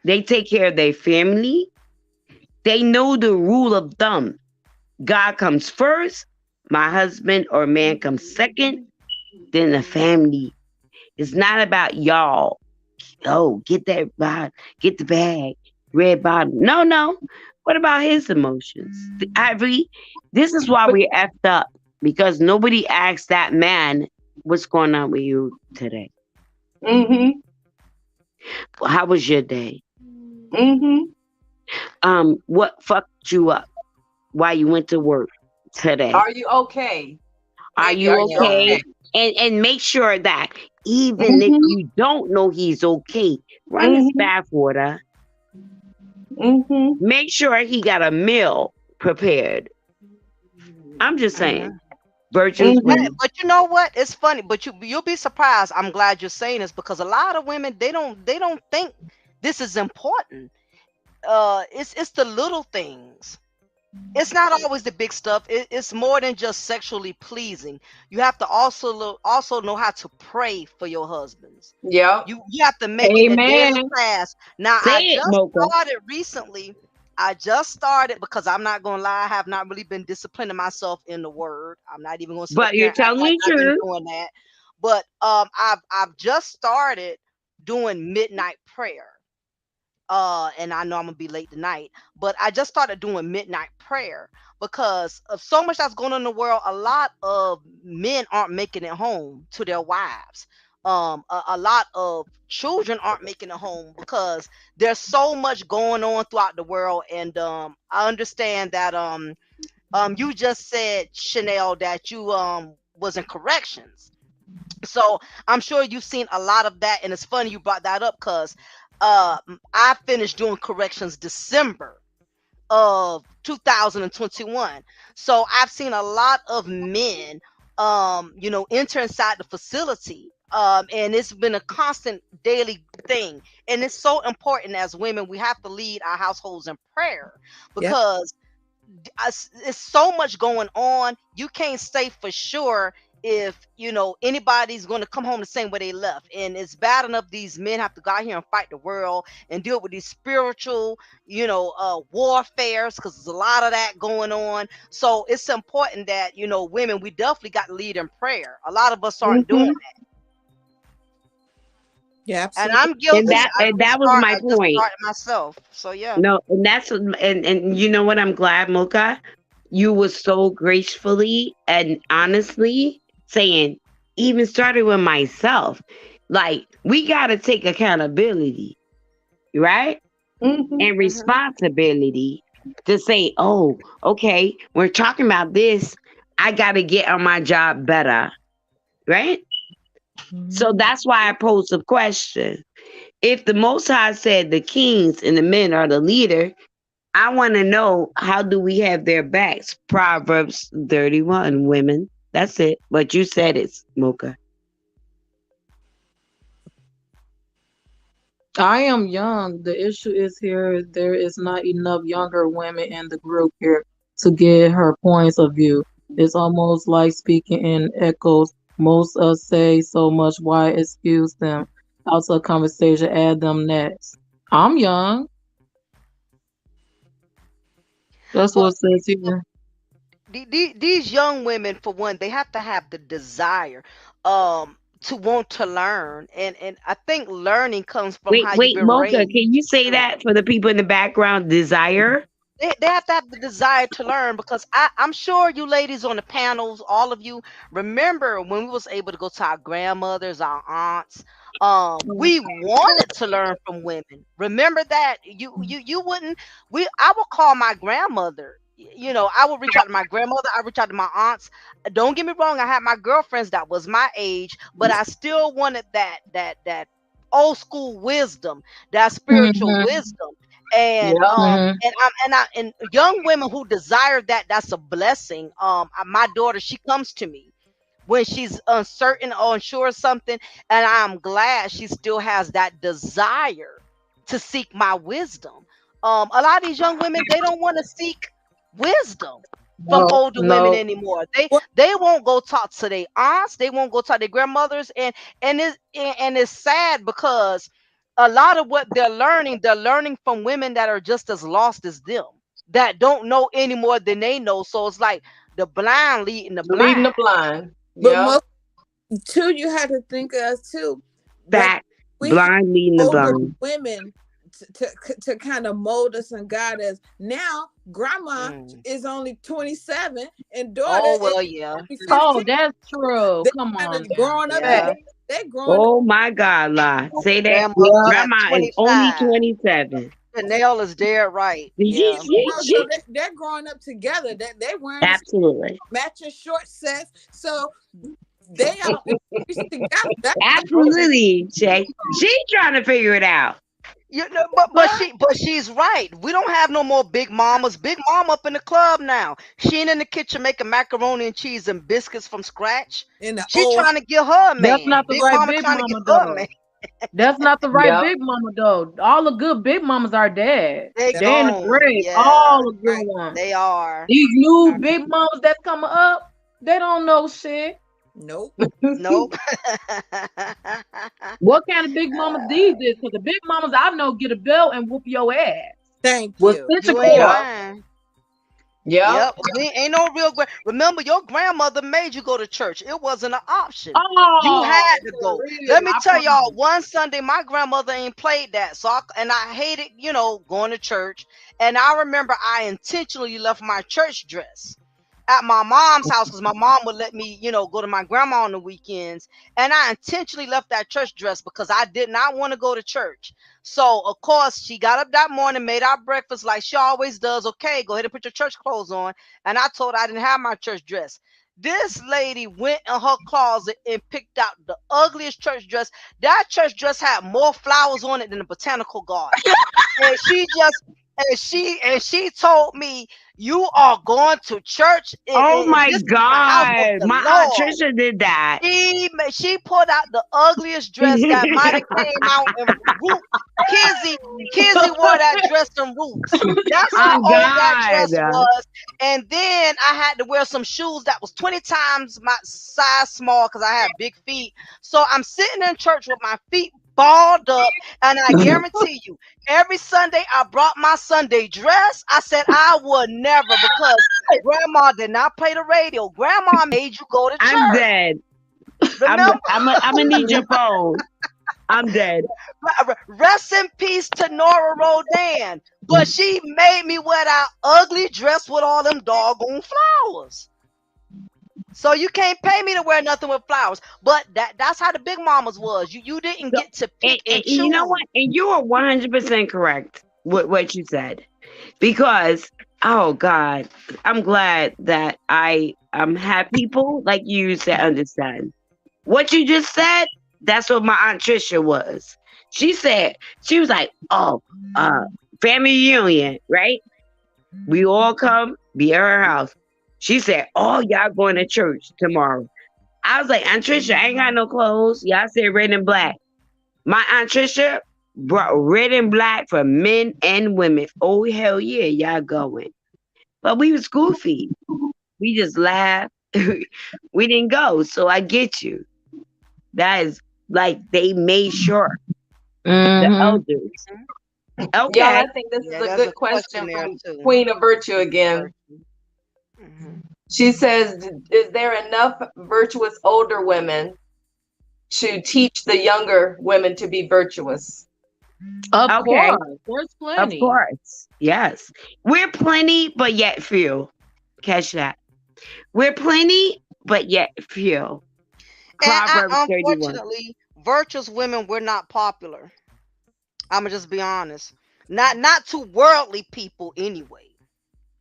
They take care of their family. They know the rule of thumb. God comes first, my husband or man comes second, then the family. It's not about y'all. Oh, get that get the bag, red bottom. No, no. What about his emotions? Ivory, this is why But we're effed up because nobody asked that man what's going on with you today. mhm, How was your day? mhm. What fucked you up? Why you went to work today? Are you okay, Are baby? you Are you okay? Yeah. okay? And make sure that even if Mhm, you don't know he's okay, run his mhm, bath water. mhm, Make sure he got a meal prepared. I'm just saying, Mhm. virtuous mhm. Hey, women. but you know what? It's funny, but you'll be surprised. I'm glad you're saying this because a lot of women they don't think this is important. It's the little things. It's not always the big stuff. It's more than just sexually pleasing. You have to also know how to pray for your husbands. Yep. You have to make it a daily Amen. task. Now Say it, Mocha. I just started because I'm not gonna lie, I have not really been disciplining myself in the word. I'm not even gonna sit up But here you're and act telling like the I've been truth. doing that. But I've just started doing midnight prayer. And I know I'm gonna be late tonight, but I just started doing midnight prayer because of so much that's going on in the world. A lot of men aren't making it home to their wives. A lot of children aren't making it home because there's so much going on throughout the world. And I understand that you just said, Chanel, that you was in corrections, so I'm sure you've seen a lot of that, and it's funny you brought that up because I finished doing corrections December of 2021. So I've seen a lot of men, enter inside the facility. And it's been a constant daily thing. And it's so important as women, we have to lead our households in prayer Yep. because it's so much going on. You can't say for sure if anybody's going to come home the same way they left, and it's bad enough these men have to go out here and fight the world and deal with these spiritual warfares, because there's a lot of that going on. So it's important that women, we definitely got to lead in prayer. A lot of us aren't doing Mhm. it, Yeah, and absolutely. I'm And guilty. that was my I just point. started myself, so yeah. No, and and you know what? I'm glad, Mocha, you was so gracefully and honestly saying, even started with myself. Like, we gotta take accountability, right? Mhm. And Hmm. responsibility to say, oh, okay, we're talking about this. I gotta get on my job better, right? So Mhm. that's why I posed the question. If the Most High said the kings and the men are the leader, I want to know, how do we have their backs? Proverbs 31, women. That's it. But you said it, Mocha. I am young. The issue is here, there is not enough younger women in the group here to get her points of view. It's almost like speaking in echoes. Most us say so much, why excuse them? Out of conversation, add them next. I'm young. That's Well, what it says here. these young women, for one, they have to have the desire to want to learn, and I think learning comes from Wait, how you've wait, been Mocha, raised. can you say that for the people in the background? Desire? They have to have the desire to learn, because I'm sure you ladies on the panels, all of you, remember when we was able to go to our grandmothers, our aunts. We wanted to learn from women. Remember that you wouldn't. I would call my grandmother. I would reach out to my grandmother. I reach out to my aunts. Don't get me wrong. I had my girlfriends that was my age, but I still wanted that old school wisdom, that spiritual Mm-hmm. wisdom. And Yep. Mm-hmm. and young women who desire that, that's a blessing. My daughter, she comes to me when she's uncertain or unsure of something, and I'm glad she still has that desire to seek my wisdom. A lot of these young women, they don't want to seek wisdom from No, older women no. anymore. Well, They won't go talk to their aunts. They won't go talk to their grandmothers, and it's sad because a lot of what they're learning from women that are just as lost as them, that don't know any more than they know. So it's like the blind leading the Leading blind. the blind. but Yep. most too, you have to think of us too. Like Fact. we had Blind leading the older blind. women to kind of mold us and guide us. Now, grandma Mm. is only 27 and daughter Oh is well, yeah, Oh, 15. that's true. They Come kind on of now. growing up yeah. together. They growing up. Oh my God, La. Say that. Grandmother Yeah. at Grandma is only 25. 27. Chanel is dead right. She, Yeah. she, So she. they're growing up together. They wearing the Absolutely. matching short sets. So they are on together. That's Absolutely, Shay. She's trying to figure it out. You know, but she's right. We don't have no more big mamas. Big mama up in the club now. She ain't in the kitchen making macaroni and cheese and biscuits from scratch. in the She old trying to get her a That's man. not the Big right mama big trying to get mama her a man. though. That's not the right Yep. big mama though. All the good big mamas are dead. They that They in the gone. grave. Yeah, All the good right. ones. they are. These new big mamas that's coming up, they don't know shit. Nope. Nope. What kind of big mamas these is? Because the big mamas I know get a belt and whoop your ass Thank with you. stitch You ain't cord. Yep. lying. Yep. Yep. We ain't no real remember, your grandmother made you go to church. It wasn't an option. You Oh, had to for go. real. Let me I tell y'all, promise. one Sunday my grandmother ain't played that. And I hated, going to church. And I remember I intentionally left my church dress at my mom's house because my mom would let me, go to my grandma on the weekends. And I intentionally left that church dress because I did not want to go to church. So, of course, she got up that morning, made our breakfast like she always does. Okay, go ahead and put your church clothes on. And I told her I didn't have my church dress. This lady went in her closet and picked out the ugliest church dress. That church dress had more flowers on it than a botanical garden. And she told me, you are going to church, Oh and my this is the house of God. the My Aunt Lord. Trisha did that. She pulled out the ugliest dress that might have came out in root. Kizzy wore that dress in roots. That's how Oh old that dress God. was. And then I had to wear some shoes that was 20 times my size small because I have big feet. So I'm sitting in church with my feet balled up, and I guarantee you, every Sunday I brought my Sunday dress. I said I would never, because grandma did not play the radio. Grandma made you go to I'm church. dead. Remember? I'm gonna need your phone. I'm dead. Rest in peace to Nora Rodan. But she made me wear that ugly dress with all them doggone flowers. So you can't pay me to wear nothing with flowers. But that's how the big mamas was. You didn't So, get to and, pick and you know choose. what? And you are 100% correct with what you said. Because, oh God, I'm glad that I have people like you that understand. What you just said, that's what my Aunt Trisha was. She said, she was like, oh, family reunion, right? We all come, be at her house. She said, oh, y'all going to church tomorrow. I was like, Aunt Trisha, I ain't got no clothes. Y'all said red and black. My Aunt Trisha brought red and black for men and women. Oh, hell yeah, y'all going. But we was goofy. We just laughed. We didn't go. So I get you. That is like they made sure the elders. Y'all, Okay. I think this is Yeah, a there's good a question question there from too. Queen of Virtue again. Mm-hmm. She says, is there enough virtuous older women to teach the younger women to be virtuous? Of Okay. course. There's Of plenty. course. Yes. We're plenty, but yet few. Catch that. We're plenty, but yet few. Proverbs 31. Unfortunately, virtuous women were not popular. I'ma just be honest. Not to worldly people anyway.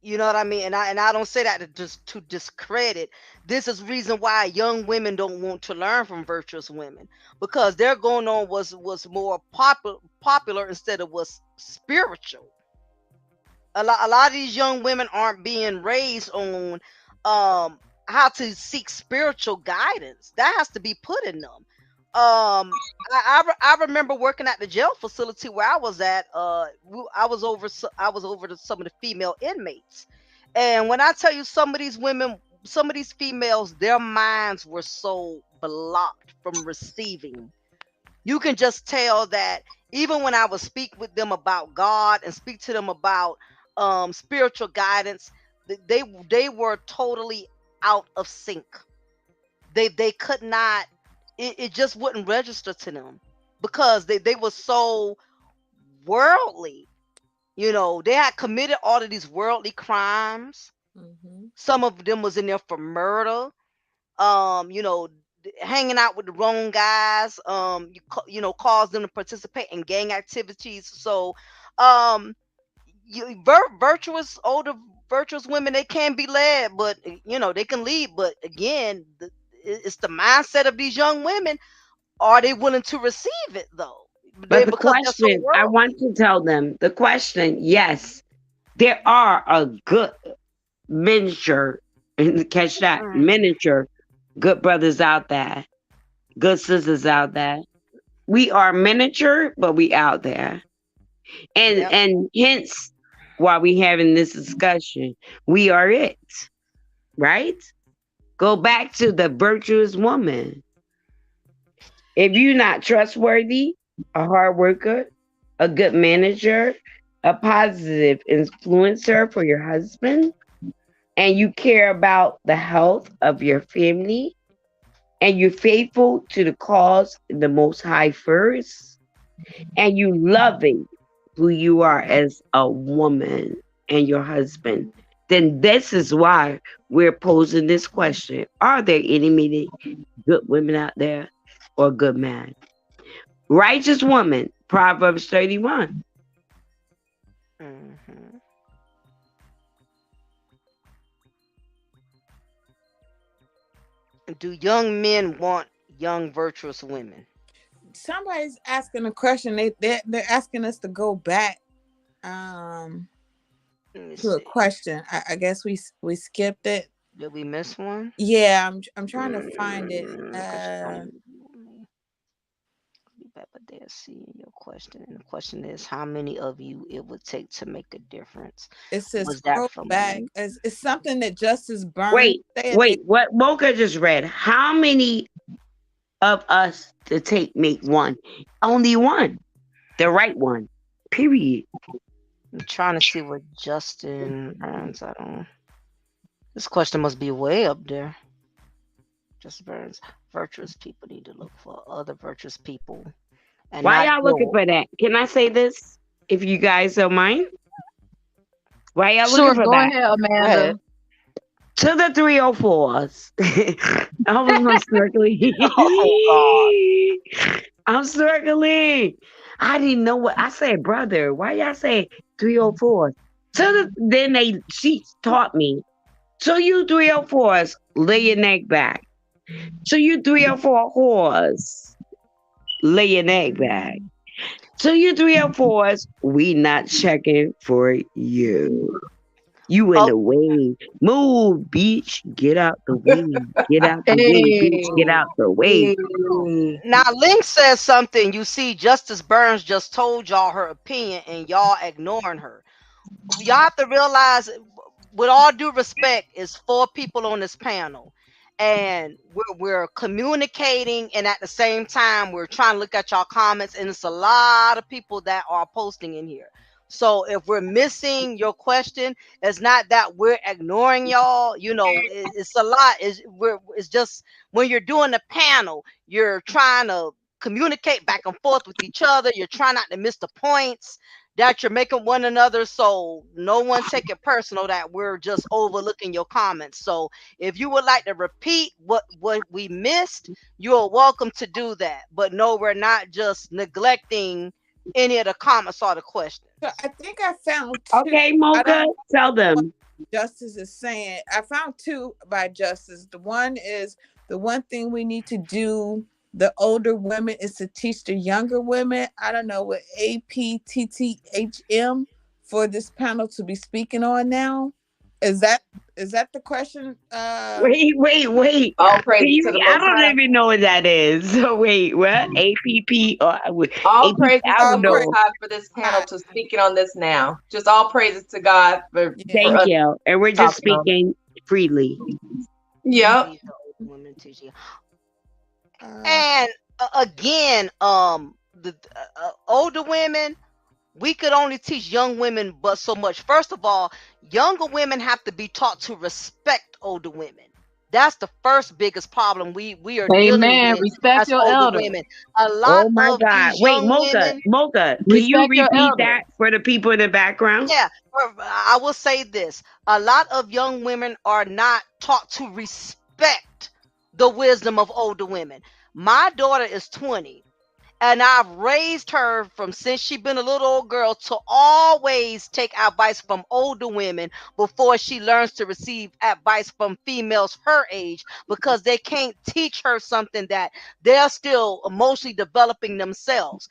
You know what I mean? And I don't say that to discredit. This is reason why young women don't want to learn from virtuous women, because their going on was more popular instead of was spiritual. A lot of these young women aren't being raised on how to seek spiritual guidance. That has to be put in them. I remember working at the jail facility where I was at. I was over some of the female inmates, and when I tell you some of these women, some of these females, their minds were so blocked from receiving. You can just tell that even when I would speak with them about God and speak to them about spiritual guidance, they were totally out of sync. They could not. It just wouldn't register to them because they were so worldly. You know, they had committed all of these worldly crimes. Mm-hmm. Some of them was in there for murder. You know, hanging out with the wrong guys. You know, caused them to participate in gang activities. So, um, virtuous older virtuous women, they can be led, but you know they can lead. But again, it's the mindset of these young women. Are they willing to receive it though? But the Because they're so question, I want worldly. to tell them the question, yes, there are a good miniature, and catch that, Mm, miniature good brothers out there, good sisters out there. We are miniature, but we out there. yep. And hence why we having this discussion. We are it, right? Go back to the virtuous woman. If you're not trustworthy, a hard worker, a good manager, a positive influencer for your husband, and you care about the health of your family, and you're faithful to the cause of the Most High first, and you loving who you are as a woman and your husband, then this is why we're posing this question. Are there any many good women out there or good men? Righteous woman, Proverbs 31. Hmm. Do young men want young virtuous women? Somebody's asking a question. They're asking us to go back um Let me to a see. question. I guess we skipped it. Did we miss one? Yeah, I'm trying to find it. Because but they're seeing your question, and the question is, how many of you it would take to make a difference? It says Was that scroll back. from? It's something that Justice Burns Wait, said. wait, what Mocha just read? How many of us to take make one? Only one. The right one. Period. I'm trying to see what Justin Burns. I don't. This question must be way up there. Just Burns. Virtuous people need to look for other virtuous people and Why not y'all looking deal. for that? Can I say this? If you guys don't mind? Why y'all looking Sure, for go that? ahead, Go ahead. Amanda. To the 304s. I was my snorkeling. Oh God. I'm snorkeling. I didn't know what I said, brother. Why y'all say 304s? Then she taught me. So you 304s, lay your neck back. So you 304 whores, lay your neck back. So you 304s, we not checking for you. You in Oh, the way. Move, beach. Get out the way. Get out the way, beach. Get Hey, out the way. hey. now Link says something. You see, Justice Burns just told y'all her opinion, and y'all ignoring her. Y'all have to realize, with all due respect, is four people on this panel, and we're communicating, and at the same time we're trying to look at y'all comments, and it's a lot of people that are posting in here. So if we're missing your question, it's not that we're ignoring y'all. You know, it's a lot. It's just when you're doing a panel, you're trying to communicate back and forth with each other. You're trying not to miss the points that you're making one another, so no one take it personal that we're just overlooking your comments. So if you would like to repeat what we missed, you're welcome to do that. But no, we're not just neglecting any of the comments or the questions. So I think I found two. Okay, I Mocha, don't know tell what them. Justice is saying. I found two by Justice. The one is the one thing we need to do. The older women is to teach the younger women. I don't know what APTTHM for this panel to be speaking on now. Is that the question? Wait. All Can praises you? to the I Most don't High. even know what that is. So wait, what? APP or All APP? praises I to All the don't Most praise know. High for this panel God. to speaking on this now. Just all praises to God for Yeah. Thank us you. And we're just talking on. speaking freely. Yep. These are older women teaching. Uh, And again, the older women, we could only teach young women but so much. First of all, younger women have to be taught to respect older women. That's the first biggest problem we are dealing Amen. with Respect as your older elders. women. A lot Oh my of God. these Wait, young Mocha, women, Mocha, can you Respect your repeat elders. that for the people in the background? yeah, I will say this. A lot of young women are not taught to respect the wisdom of older women. My daughter is 20. And I've raised her from since she been a little old girl to always take advice from older women before she learns to receive advice from females her age, because they can't teach her something that they're still emotionally developing themselves.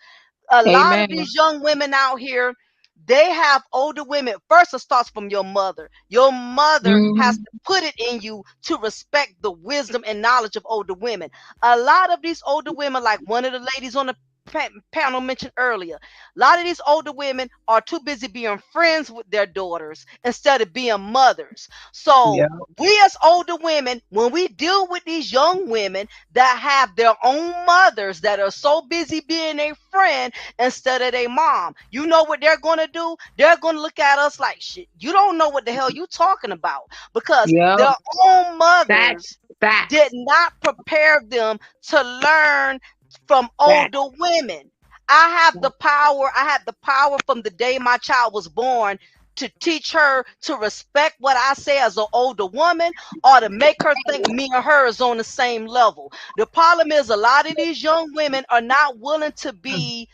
A lot Amen. of these young women out here, they have older women. First, it starts from your mother. Your mother has Mhm. to put it in you to respect the wisdom and knowledge of older women. A lot of these older women, like one of the ladies on the panel mentioned earlier, a lot of these older women are too busy being friends with their daughters instead of being mothers. So Yeah. we as older women, when we deal with these young women that have their own mothers that are so busy being a friend instead of their mom, you know what they're going to do? They're going to look at us like, shit, you don't know what the hell you talking about, because Yeah. their own Facts, mothers did facts, not prepare them to learn from facts. older women. I had the power from the day my child was born to teach her to respect what I say as an older woman, or to make her think me and her is on the same level. The problem is a lot of these young women are not willing to be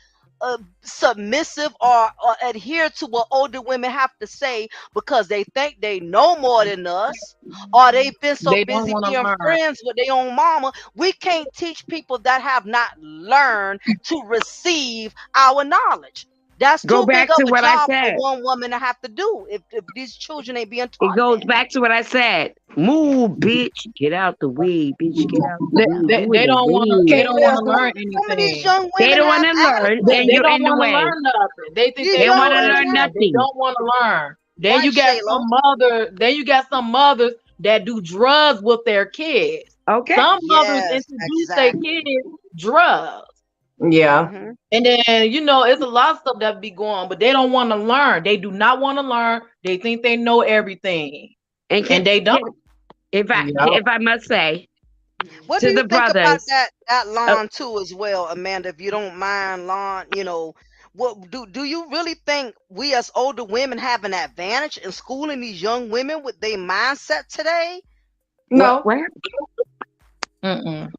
submissive, or adhere to what older women have to say, because they think they know more than us, or they've been so They don't busy want to being learn. friends with their own mama. We can't teach people that have not learned to receive our knowledge. That's Go too big back of to a what I job for said. one woman to have to do if these children ain't being It taught goes that. back to what I said. Move, bitch. Get out the way, bitch. Get out the They, way. they, You in they the don't want to. They way. don't want to Amen. learn Some of these anything. young They women don't want have to learn, They, and attitude. they you're don't in the want to way. learn nothing. They think These they They don't know young want to women learn have everything. They nothing. don't want to learn. Then right, you got Shayla. some mother. Then you got some mothers that do drugs with their kids. Okay. Some mothers Yes, introduce their exactly. kids drugs. Yeah. Hmm. And then, it's a lot of stuff that be going on, but they don't want to learn. They do not want to learn. They think they know everything, And and they don't. Yep. if I must say What do to you the think about brothers, that uh, lawn too as well, Amanda? If you don't mind, lawn, what do you really think we as older women have an advantage in schooling these young women with their mindset today? No. what? Mm-mm.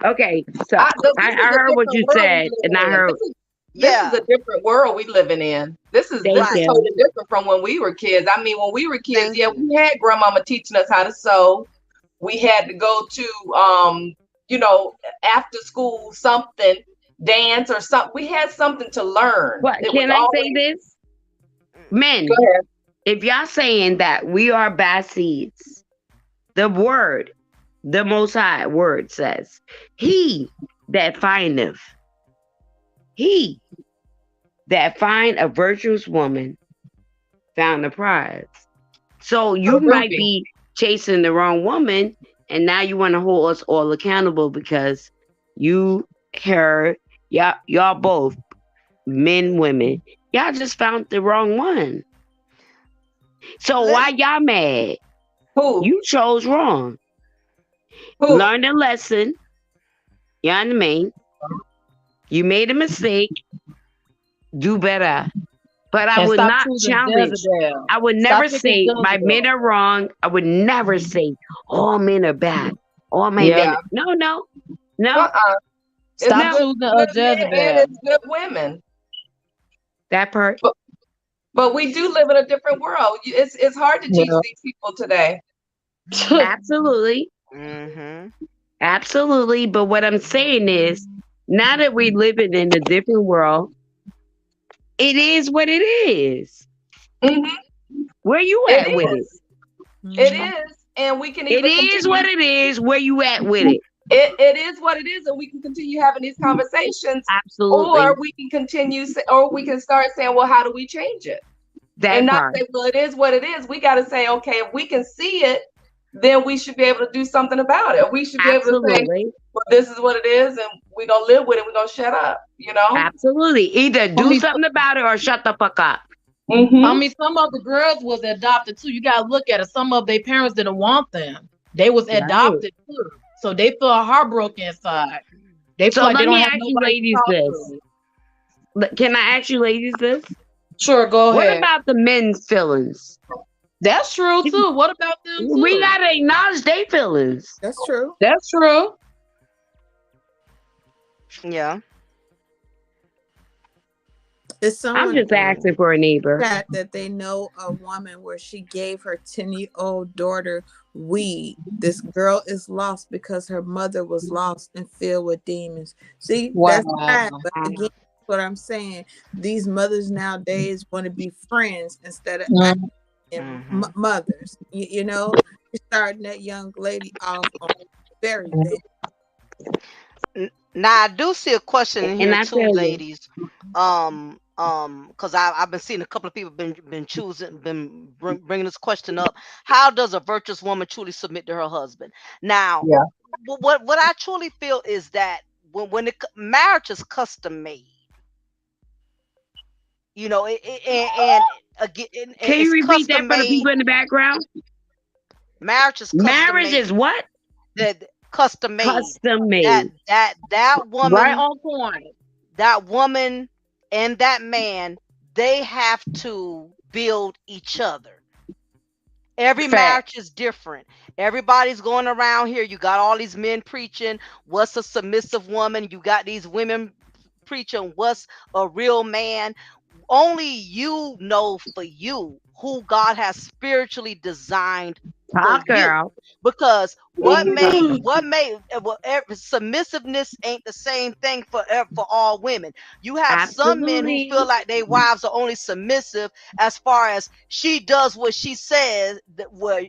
Okay, so This is I a heard what different you world we said, and I living in. heard. This is Yeah, a different world we living in. This Thank is right. you. totally different from when we were kids. I mean, when we were kids, Thank yeah, you. we had grandmama teaching us how to sew. We had to go to you know, after school something, dance or something. We had something to learn. What It was can I say? always This Mm. go men, ahead. if y'all saying that we are bad seeds, the word, the Most High word says, "He that findeth, he that find a virtuous woman found a prize." So A you might ruby. be chasing the wrong woman, and now you want to hold us all accountable because you, her, y'all both men, women, y'all just found the wrong one. So Let, why y'all mad? Who? You chose wrong. Who? Learn the lesson. You know what I mean? You made a mistake. Do better. But I And would stop not choosing challenge. Jezebel. I would Stop never picking say my men Jezebel. are wrong. I would never say all men are bad. All my Yeah. men. No, no, no, Uh-uh. It's Stop no. good, choosing a good men and Jezebel. it's good women. That part. But we do live in a different world. It's hard to teach Yeah. these people today. Absolutely. mm-hmm. Absolutely. But what I'm saying is, now that we're living in a different world, it is what it is. Hmm. Where you It at with it? is. It is, and we can It even is continue. what it is. Where you at with it? It is what it is, and we can continue having these conversations, Absolutely. or we can continue, or we can start saying, well, how do we change it? That And not part. say, well, it is what it is. We got to say, okay, if we can see it, then we should be able to do something about it. We should be able to say, Absolutely. well, this is what it is, and we're going to live with it. We're going to shut up, you know? Absolutely. Either I do mean, something about it or shut the fuck up. I mean, some of the girls was adopted too. You gotta look at it. Some of their parents didn't want them. They was Right. adopted too. So they feel heartbroken inside. They feel So like they let don't me have ask you nobody to ladies talk this. to. Can I ask you ladies this? Sure, go What ahead. about the men's feelings? That's true too. What about them too? We gotta acknowledge their feelings. That's true. That's true. Yeah. It's I'm someone just asking for a neighbor. that they know a woman where she gave her 10-year-old daughter weed. This girl is lost because her mother was lost and filled with demons. See, that's sad. But again, that's what I'm saying. These mothers nowadays want to be friends instead of mothers. You know, you're starting that young lady off on very bad. Now I do see a question in here I too, tell you, ladies. Because I've been seeing a couple of people been bringing this question up. How does a virtuous woman truly submit to her husband? Now, Yeah. what I truly feel is that when marriage is custom made, you know, and again, can you it's repeat that custom for the made. people in the background? Marriage is custom Marriage made. is what? That custom made. Custom made. That woman, Right on point. that woman and that man, they have to build each other. Every marriage is different. Everybody's going around here. You got all these men preaching what's a submissive woman. You got these women preaching what's a real man. Only you know for you who God has spiritually designed for you. Girl. Because submissiveness ain't the same thing for all women. You have some men who feel like their wives are only submissive as far as she does what she says,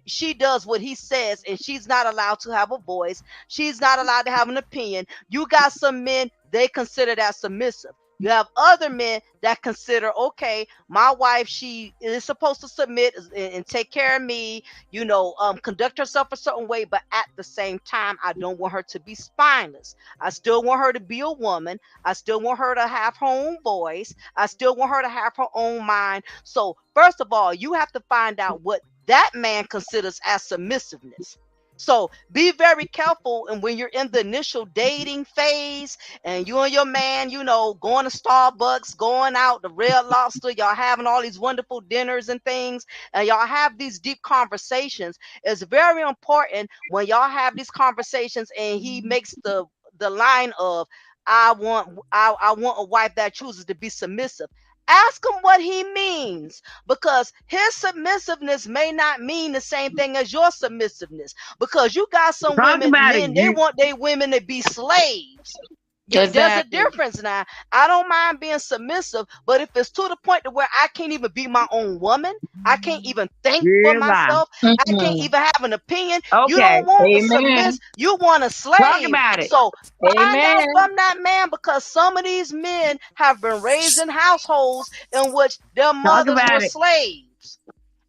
she does what he says, and she's not allowed to have a voice. She's not allowed to have an opinion. You got some men, they consider that submissive. You have other men that consider, okay, my wife, she is supposed to submit and take care of me, you know, conduct herself a certain way, but at the same time, I don't want her to be spineless. I still want her to be a woman. I still want her to have her own voice. I still want her to have her own mind. So first of all, you have to find out what that man considers as submissiveness. So be very careful. And when you're in the initial dating phase and you and your man, you know, going to Starbucks, going out to Red Lobster, y'all having all these wonderful dinners and things, and y'all have these deep conversations, it's very important when y'all have these conversations and he makes the line of, I want a wife that chooses to be submissive. Ask him what he means, because his submissiveness may not mean the same thing as your submissiveness. Because you got some men, they want their women to be slaves. There's a difference now. I don't mind being submissive, but if it's to the point to where I can't even be my own woman, I can't even think for myself, I can't even have an opinion. You don't want to submit, you want a slave. Talk about it. So find out from that man, because some of these men have been raised in households in which their mothers were slaves.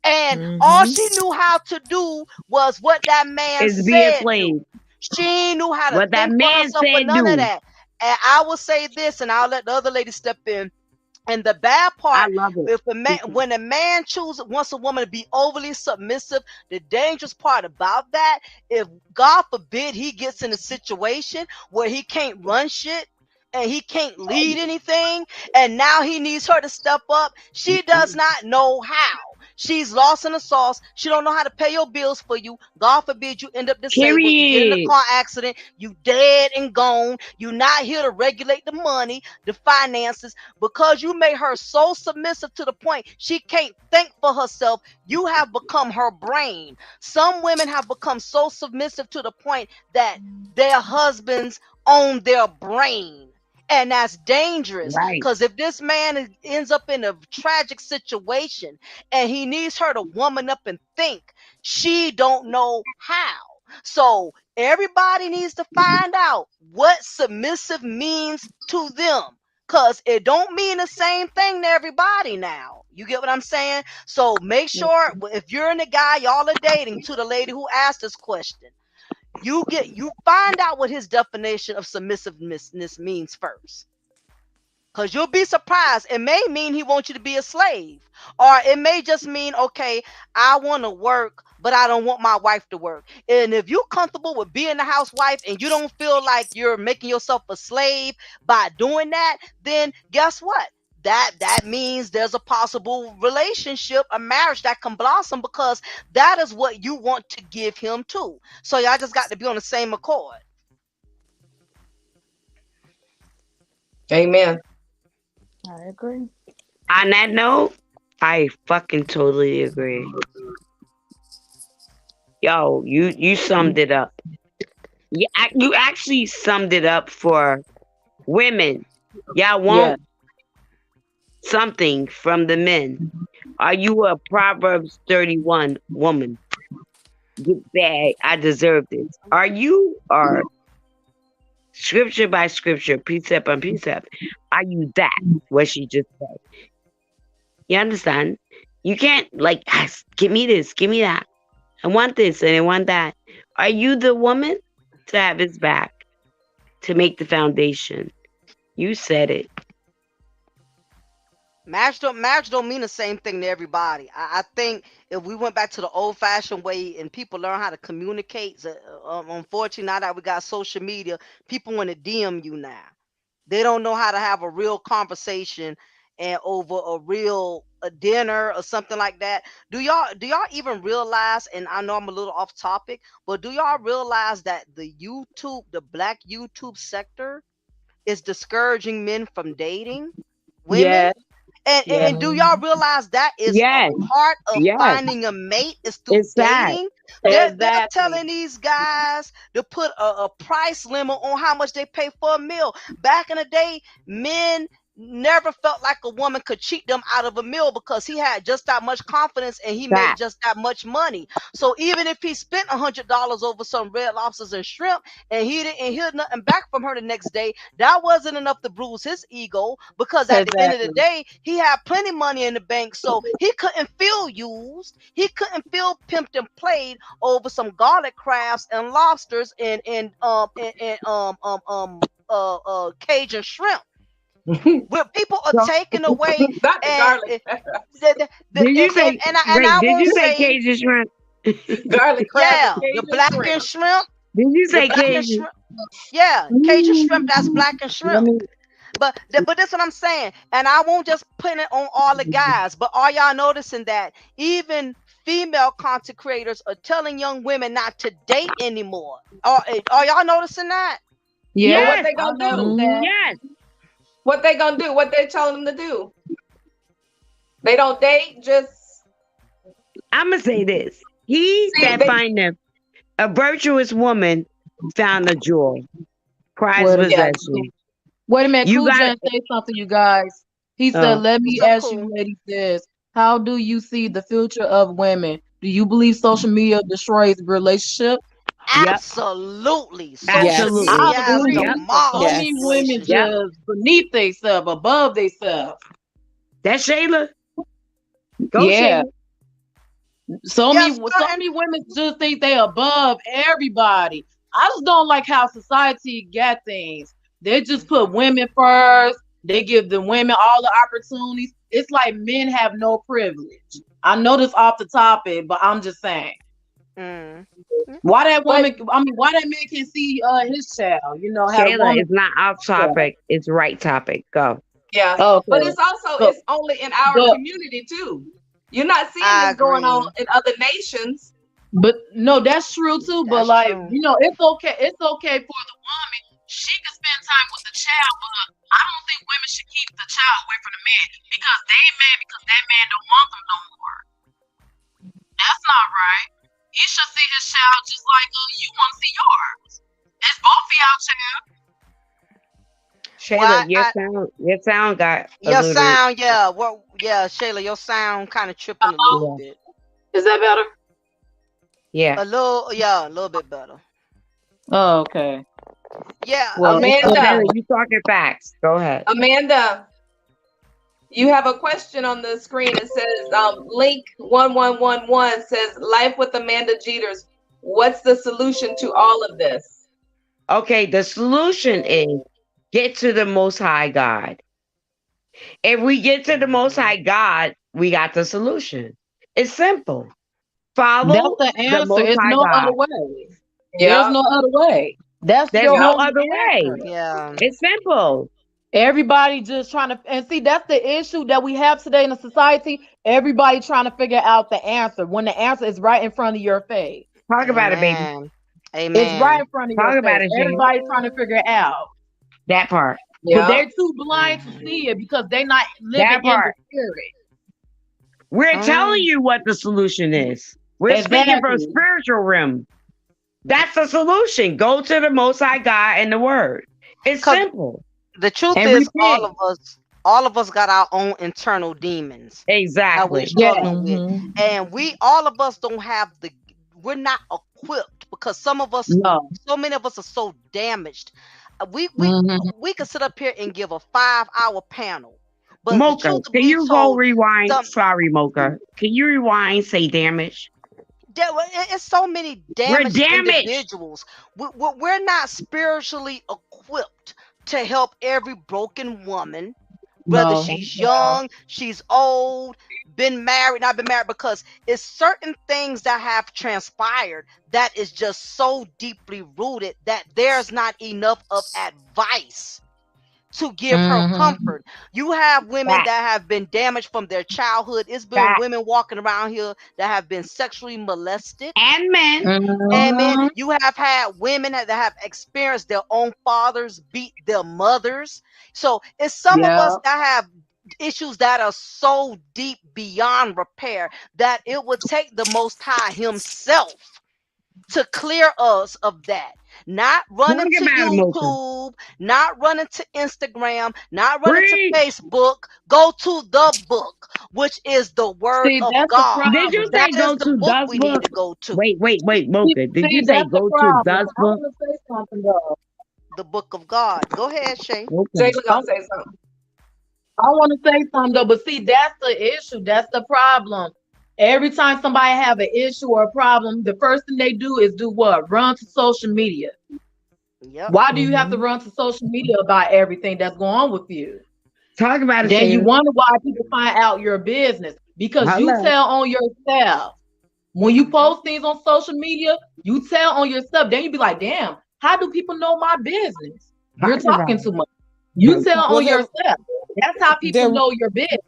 And all she knew how to do was what that man said. She knew how to think for herself, but none of that. And I will say this, and I'll let the other lady step in. And the bad part, when a man wants a woman to be overly submissive, the dangerous part about that, if God forbid he gets in a situation where he can't run shit and he can't lead anything, and now he needs her to step up, she does not know how. She's lost in the sauce. She don't know how to pay your bills for you. God forbid you end up disabled. You get in a car accident. You dead and gone. You're not here to regulate the money, the finances, because you made her so submissive to the point she can't think for herself. You have become her brain. Some women have become so submissive to the point that their husbands own their brain. And that's dangerous, because if this man ends up in a tragic situation and he needs her to woman up and think, She don't know how. So everybody needs to find out what submissive means to them. Cause it don't mean the same thing to everybody now. You get what I'm saying? So make sure if you're in the guy y'all are dating, to the lady who asked this question, you find out what his definition of submissiveness means first. Because you'll be surprised. It may mean he wants you to be a slave. Or it may just mean, okay, I want to work, but I don't want my wife to work. And if you're comfortable with being a housewife and you don't feel like you're making yourself a slave by doing that, then guess what? That means there's a possible relationship, a marriage that can blossom, because that is what you want to give him too. So y'all just got to be on the same accord. Amen. I agree. On that note, I fucking totally agree. Yo, you summed it up. You actually summed it up for women. Y'all want something from the men. Are you a Proverbs 31 woman? Get back. I deserve this. Are you, or scripture by scripture, precept on precept, are you that? What she just said. You understand? You can't like ask, give me this, give me that. I want this and I want that. Are you the woman to have his back, to make the foundation? You said it. Marriage don't mean the same thing to everybody. I think if we went back to the old fashioned way and people learn how to communicate, unfortunately now that we got social media, people want to DM you now. They don't know how to have a real conversation and over a dinner or something like that. Do y'all even realize, and I know I'm a little off topic, but do y'all realize that the black YouTube sector is discouraging men from dating women? Yes. And do y'all realize that is a Yes. part of Yes. finding a mate is through It's that. dating? They're Exactly. telling these guys to put a price limit on how much they pay for a meal. Back in the day, men never felt like a woman could cheat them out of a meal because he had just that much confidence and he made just that much money. So even if he spent $100 over some red lobsters and shrimp and he didn't hear nothing back from her the next day, that wasn't enough to bruise his ego, because at the end of the day, he had plenty money in the bank, so he couldn't feel used. He couldn't feel pimped and played over some garlic crabs and lobsters and Cajun shrimp. Where people are taken away, Not the garlic. Did you say Cajun shrimp? Garlic crab. Yeah, the blackened shrimp. Did you say Cajun? Yeah, Cajun shrimp. That's blackened shrimp. But that's what I'm saying. And I won't just put it on all the guys, but are y'all noticing that even female content creators are telling young women not to date anymore? Are y'all noticing that? Yeah. What they gonna do? Yes. What they gonna do? What they telling them to do? They don't date. Just I'm gonna say this: he that findeth a virtuous woman found a joy, prized possession. Wait a minute, You Cool got Jen say something, you guys. He said, "Let me ask you, ladies, this: how do you see the future of women? Do you believe social media destroys relationship?" Absolutely. Social Absolutely. media I has agree. demolished So many women just beneath themselves, above themselves. That's Shayla. Go Yeah. Shayla. So many women just think they above everybody. I just don't like how society got things. They just put women first. They give the women all the opportunities. It's like men have no privilege. I know this off the topic, but I'm just saying. Why that woman? Why that man can see his child? You know, how Shayla is not off topic. It's right topic. Go. Yeah. Okay. But it's also it's only in our community too. You're not seeing this going on in other nations. But no, that's true too. But like, you know, it's okay. It's okay for the woman. She can spend time with the child, but I don't think women should keep the child away from the man because they mad because that man don't want them no more. That's not right. He should see his child just like you want to see yours. It's both of y'all child. Shayla, your sound got a your little... sound, Shayla, your sound kind of tripping a little bit. Is that better? Yeah. Yeah, a little bit better. Oh, okay. Yeah, Well, it's still Amanda, Amanda, going. you talking facts. Go ahead. Amanda, you have a question on the screen. It says, link 1111 says, Life with Amanda Jeters. What's the solution to all of this? Okay, the solution is get to the Most High God. If we get to the Most High God, we got the solution. It's simple. That's Follow the the answer. Most It's High no other God. way. There's Yeah. no other way. That's There's your no only other way. answer. yeah. It's simple. Everybody just trying to, and see, that's the issue that we have today in the society. Everybody trying to figure out the answer when the answer is right in front of your face. Talk about it, baby. Amen. It's right Amen. in front of your Talk about face. it, James. Everybody trying to figure it out. That part. But Yeah. they're too blind to see it because they're not living That in the part. spirit. We're telling Mm. you what the solution is. We're speaking from Exactly. spiritual realm. That's the solution. Go to the Most High God and the Word. It's 'Cause simple. the truth And is, repent. all of us got our own internal demons that we're Exactly. Yeah. struggling with, and all of us don't have we're not equipped because No. so many of us are so damaged. We we Hmm. we could sit up here and give a 5-hour panel, but the Mocha, truth can be you go told, rewind? some Sorry, Mocha. Can you rewind? Say damage. it's so many We're damaged damaged. individuals. We're not spiritually equipped to help every broken woman, whether No. she's young, she's old, been married, not been married, because it's certain things that have transpired that is just so deeply rooted that there's not enough of advice to give her Hmm. comfort. You have women Fact. that have been damaged from their childhood. It's been Fact. women walking around here that have been sexually molested. And men. And man, Hmm. you have had women that have experienced their own fathers beat their mothers. So it's some of Yeah. us that have issues that are so deep beyond repair that it would take the Most High Himself to clear us of that. Not Talk running to about it, Mocha. YouTube, not running to Instagram, not running to Preach. Facebook. Go to the book, which is the Word See, of that's the God. Did you problem. That say is go the to book Thus we need book? to go to. Wait, See, Mocha. Did you see, say that's the go to problem. Thus I book? want to say something though. The book of God. Go ahead, Shay. Okay. Jayla I, gonna say something. I want to say something though, but see, that's the issue. That's the problem. Every time somebody have an issue or a problem, the first thing they do is do what? Run to social media. Yep. Why do you have to run to social media about everything that's going on with you? Talk about it, Then you Shay. wonder why people find out your business because you Hello. tell on yourself. When you Mhm. post things on social media, you tell on yourself. Then you be like, damn, how do people know my business? You're Talk about talking too it. much. You tell Well, on yourself. That's how people they're know your business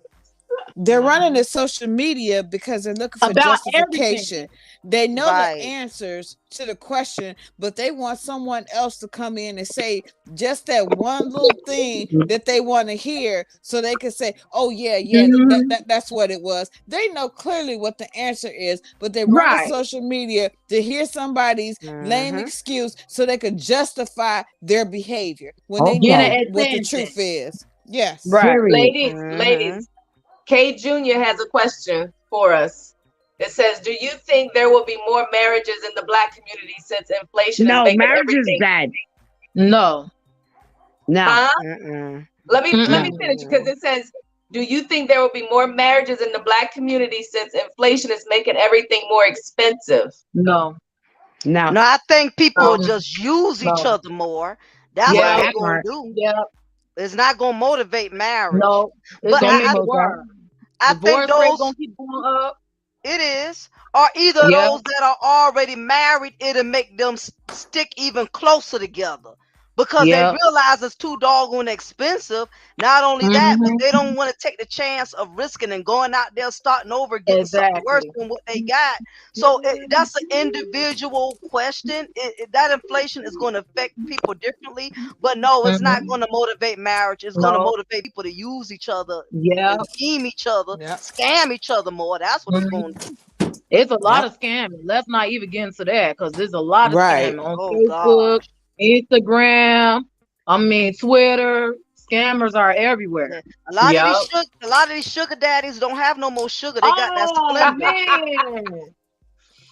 they're running the social media because they're looking for about everything. justification. They know the Right. answers to the question, but they want someone else to come in and say just that one little thing that they want to hear so they can say, oh yeah, Mhm. that's what it was. They know clearly what the answer is, but they run the Right. social media to hear somebody's lame Mhm. excuse so they could justify their behavior when they Get know Okay. an what the attention. truth is. Yes. Right. Period. Mhm. Ladies, Kay Jr. has a question for us. It says, do you think there will be more marriages in the Black community since inflation is No, making marriage is everything? dead. No. No. Huh? Mm-mm. Let me Mm-mm. finish because it says, do you think there will be more marriages in the Black community since inflation is making everything more expensive? No. No. No, I think people will Um, just use each no. other more. That's what Yeah. they're That gonna part. do. Yeah. It's not gonna motivate marriage. No. It's But gonna Say make it, it Mocha. worse. I think Divorce rate gonna those keep going up. it is, or either Yeah. those that are already married, it'll make them stick even closer together because they Yeah. realize it's too doggone expensive. Not only that, but Hmm. they don't want to take the chance of risking and going out there starting over, getting something worse Exactly. than what they got. So that's an individual question. That inflation is going to affect people differently, but no, it's not Hmm. going to motivate marriage. It's going to No. motivate people to use each other Yeah. and scheme each other, Yep. scam each other more. That's what it's going Mhm. to do. It's a lot Yep. of scamming. Let's not even get into that because there's a lot of Right. scamming on Oh Facebook, gosh. Instagram. I mean, Twitter. Scammers are everywhere. Yeah. Yep. A lot of these sugar daddies don't have no more sugar. They got that Oh Splenda. man.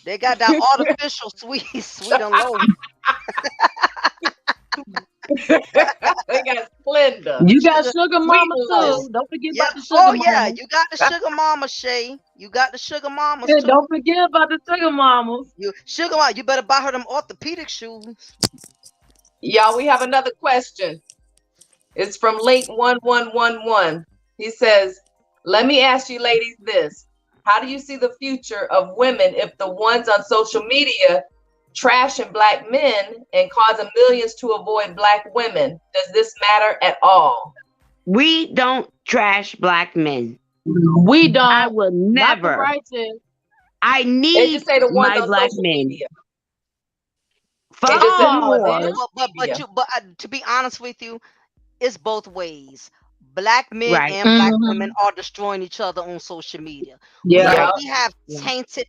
They got that artificial sweet, sweet and low. They got Splenda. You got Sugar, sugar Sweet mama and low. too. Don't forget yeah. about the sugar Oh yeah, mama. you got the sugar mama, Shay. You got the sugar mamas Hey, too. don't forget about the sugar mamas. You sugar mama, you better buy her them orthopedic shoes. Y'all, we have another question. It's from Link 1111. He says, let me ask you ladies this. How do you see the future of women if the ones on social media trashing black men and causing millions to avoid black women? Does this matter at all? We don't trash black men. We I don't. will Not the never. righteous. I They just need say the ones my on black social men. media. They Fuck just said them the Oh, ones on then. whores. social media. To be honest with you, it's both ways. Black men Right, and black women Mm-hmm. are destroying each other on social media. Yeah. Yep. We have yeah, tainted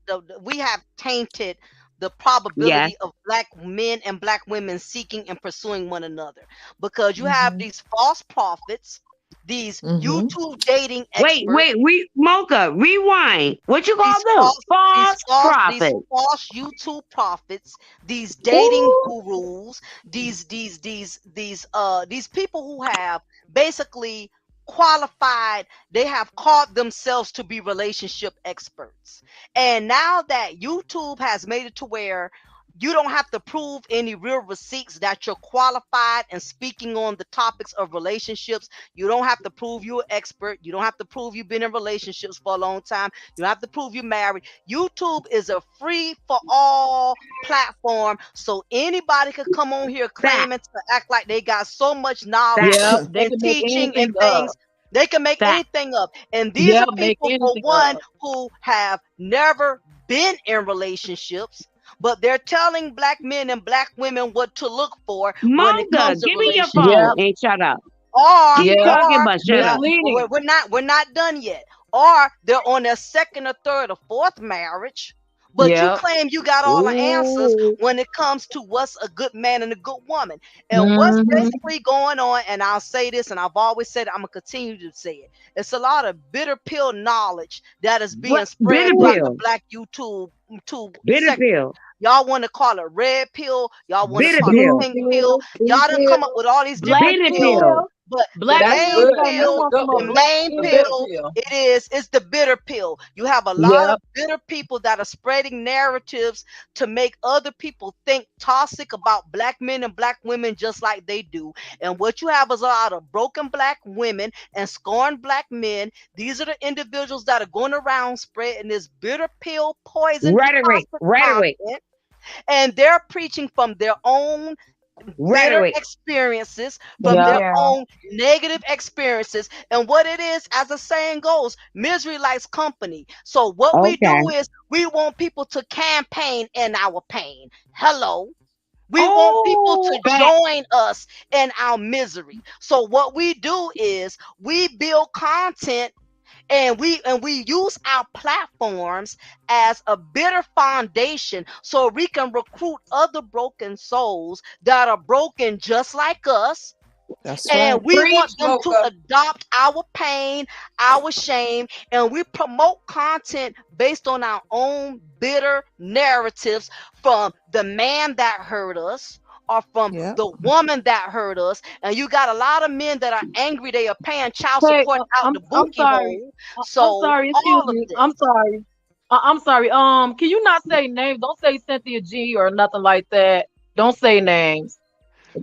the yes. probability of black men and black women seeking and pursuing one another, because you have Mm-hmm. these false prophets, these Mm-hmm. YouTube dating Wait, experts, wait, Mocha, rewind. What you these call them? false these False false these prophet. false YouTube prophets, these dating Ooh, gurus, these people who have basically qualified, they have called themselves to be relationship experts. And now that YouTube has made it to where you don't have to prove any real receipts that you're qualified and speaking on the topics of relationships. You don't have to prove you're an expert. You don't have to prove you've been in relationships for a long time. You don't have to prove you're married. YouTube is a free for all platform. So anybody could come on here fact, claiming to act like they got so much knowledge fact, Yep. They and can make teaching anything and up. things. They can make fact. anything up. And these Yep. are Make people, for anything one, up. who have never been in relationships, but they're telling black men and black women what to look for when it Mocha, comes to give me your phone Yep. relationships. and shut up. Or, Keep Yep. talking, or but shut up. Misleading. we're not done yet. Or they're on their second or third or fourth marriage, but you Yep. claim you got all the answers Ooh, when it comes to what's a good man and a good woman. And what's Mm-hmm. basically going on, and I'll say this, and I've always said it, I'm gonna continue to say it. It's a lot of bitter pill knowledge that is being what? spread Bitter throughout the pill. black YouTube Bitter sector. pill. Y'all want to call it red pill. Y'all want to Bitter call it Blue pill. pink pill. pill, blue Y'all done come up pill, with all these black different Bitter pills. pill. pill, But the black That's main pill. good. Say you That's a pill, want good some more the one. black main The pill. bitter pill, pill. it's the bitter pill. You have a lot of Yep. bitter people that are spreading narratives to make other people think toxic about black men and black women just like they do. And what you have is a lot of broken black women and scorned black men. These are the individuals that are going around spreading this bitter pill, poison, Rhetoric. toxic Rhetoric. content, and they're preaching from their own bitter Rhetoric. experiences, from Yep. their Yeah. own negative experiences. And what it is, as the saying goes, misery likes company. So what we Okay. do is we want people to campaign in our pain. Hello. We want people Oh, to Fact. join us in our misery. So what we do is we build content, and we use our platforms as a bitter foundation so we can recruit other broken souls that are broken just like us, That's and right. we want Preach, them to Mocha. adopt our pain, our shame, and we promote content based on our own bitter narratives from the man that hurt us or from Yep. the woman that hurt us. And you got a lot of men that are angry they are paying child Hey, support out I'm the I'm bookie sorry. hole. I'm So sorry. Excuse all of me. I'm this. sorry. I'm sorry. Can you not say names? Don't say Cynthia G or nothing like that. Don't say names.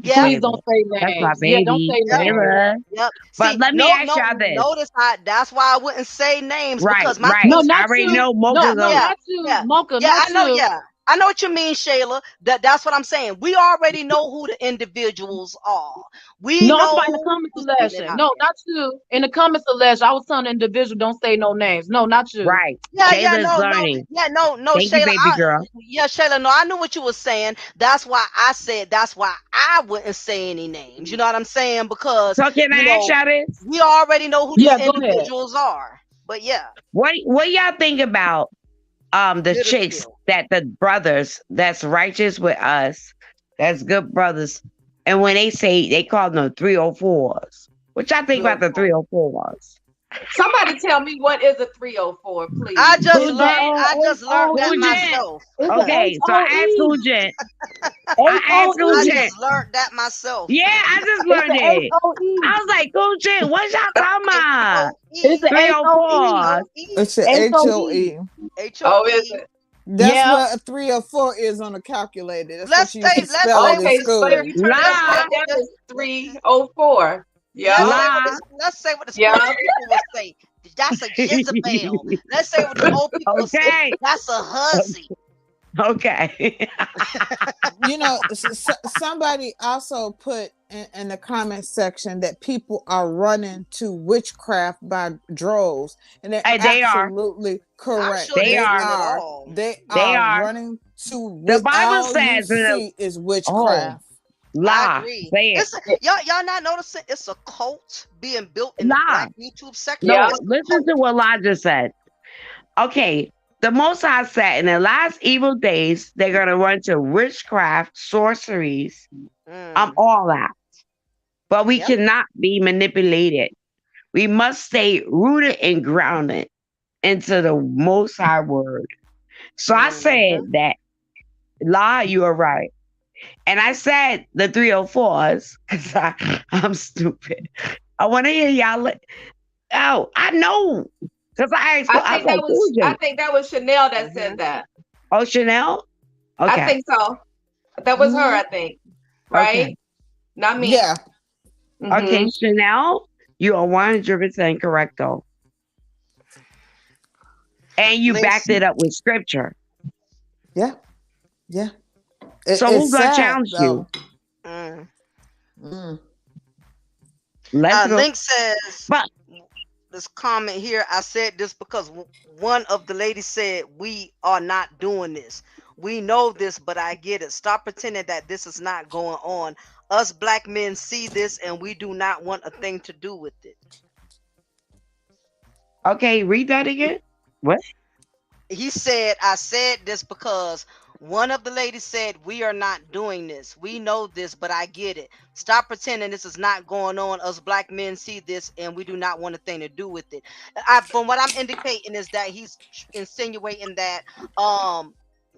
Yep. Please Shayla. don't say That's my names. Yeah, don't baby. say Yep. names. Shayla. Yep. But See, let me no, ask no, y'all this. notice that's why I wouldn't say names, Right, because my right. No, things, I not already you. know No, Mocha no, go. yeah, not you, yeah, Mocha, yeah, not I know, you. yeah. I know what you mean, Shayla. That's what I'm saying. We already know who the individuals are. We No, I'm talking in the know comment who's putting it selection. out No, there. not you. In the comment selection, I was telling the individual, don't say no names. No, not you. Right. Yeah, yeah, Shayla's no, no, learning. yeah, no, no, Thank you, Shayla. baby girl. Yeah, Shayla, no, I knew what you were saying. That's why I said that's why I wouldn't say any names. You know what I'm saying? Because, So can I ask y'all this? we already know who these Yeah, go ahead. individuals are. But yeah, What y'all think about the bitter chicks pill. that the brothers that's righteous with us, that's good brothers, and when they say they call them 304s. What y'all think about the 304. 304s? Somebody tell me what is a 304, I please. just Cool learned. Jet. I just learned that Cool Jet. myself. It's a Okay, so I asked HOE. Cool Jet. I asked Cool I HOE. Jet. just learned that myself. Yeah, I just It's learned the it. HOE. I was like, Cool Jet, what y'all talking about? It's HOE. the HOE. 304. HOE. It's a HOE. HOE. Oh, is HOE. it? That's Yeah. what a 304 is on a calculator. That's what Let's you used say to let's spell say it in what Okay, the but if school. you turn it upside La, down, it's 304. let's say Yep. what la. the let's say what the spiritual Yep. people would say. That's a Jezebel. Let's say what the old people would say. Okay. That's a hussy. Okay. Somebody also put in the comment section that people are running to witchcraft by droves, and they're And they are. absolutely I'm correct. sure They they're They are. doing it are. all. They They are are. running to The with Bible all you says, see is oh, witchcraft. I la. agree. Say it. It's y'all not noticing it's a cult being built in the La. black YouTube section. Yeah. No, It's a listen cult. to what Elijah said. Okay. The Most High said in the last evil days, they're going to run to witchcraft, sorceries, Mm. all that. But we Yep. cannot be manipulated. We must stay rooted and grounded into the Most High word. So I said Mm-hmm. that, La, you are right. And I said the 304s because I'm stupid. I want to hear y'all. Oh, I know. Because I asked, I was like, who's I it? think that was Chanel that Mm-hmm. said that. Oh, Chanel? I Okay. think so. That was her, Hmm. I think. Okay. Right? Not me. Yeah. Mm-hmm. Okay, Chanel, you are 100% correct, though. And you backed Links. it up with scripture. Yeah. Yeah. So It's who's going to sad challenge you? though. Mm. Mm. Let's go. Link says But this comment here. I said this because one of the ladies said we are not doing this. We know this, but I get it. Stop pretending that this is not going on. Us black men see this, and we do not want a thing to do with it. okay, read that again. What? He said, I said this because one of the ladies said, we are not doing this. We know this, but I get it. Stop pretending this is not going on. Us black men see this and we do not want a thing to do with it. From what I'm indicating is that he's insinuating that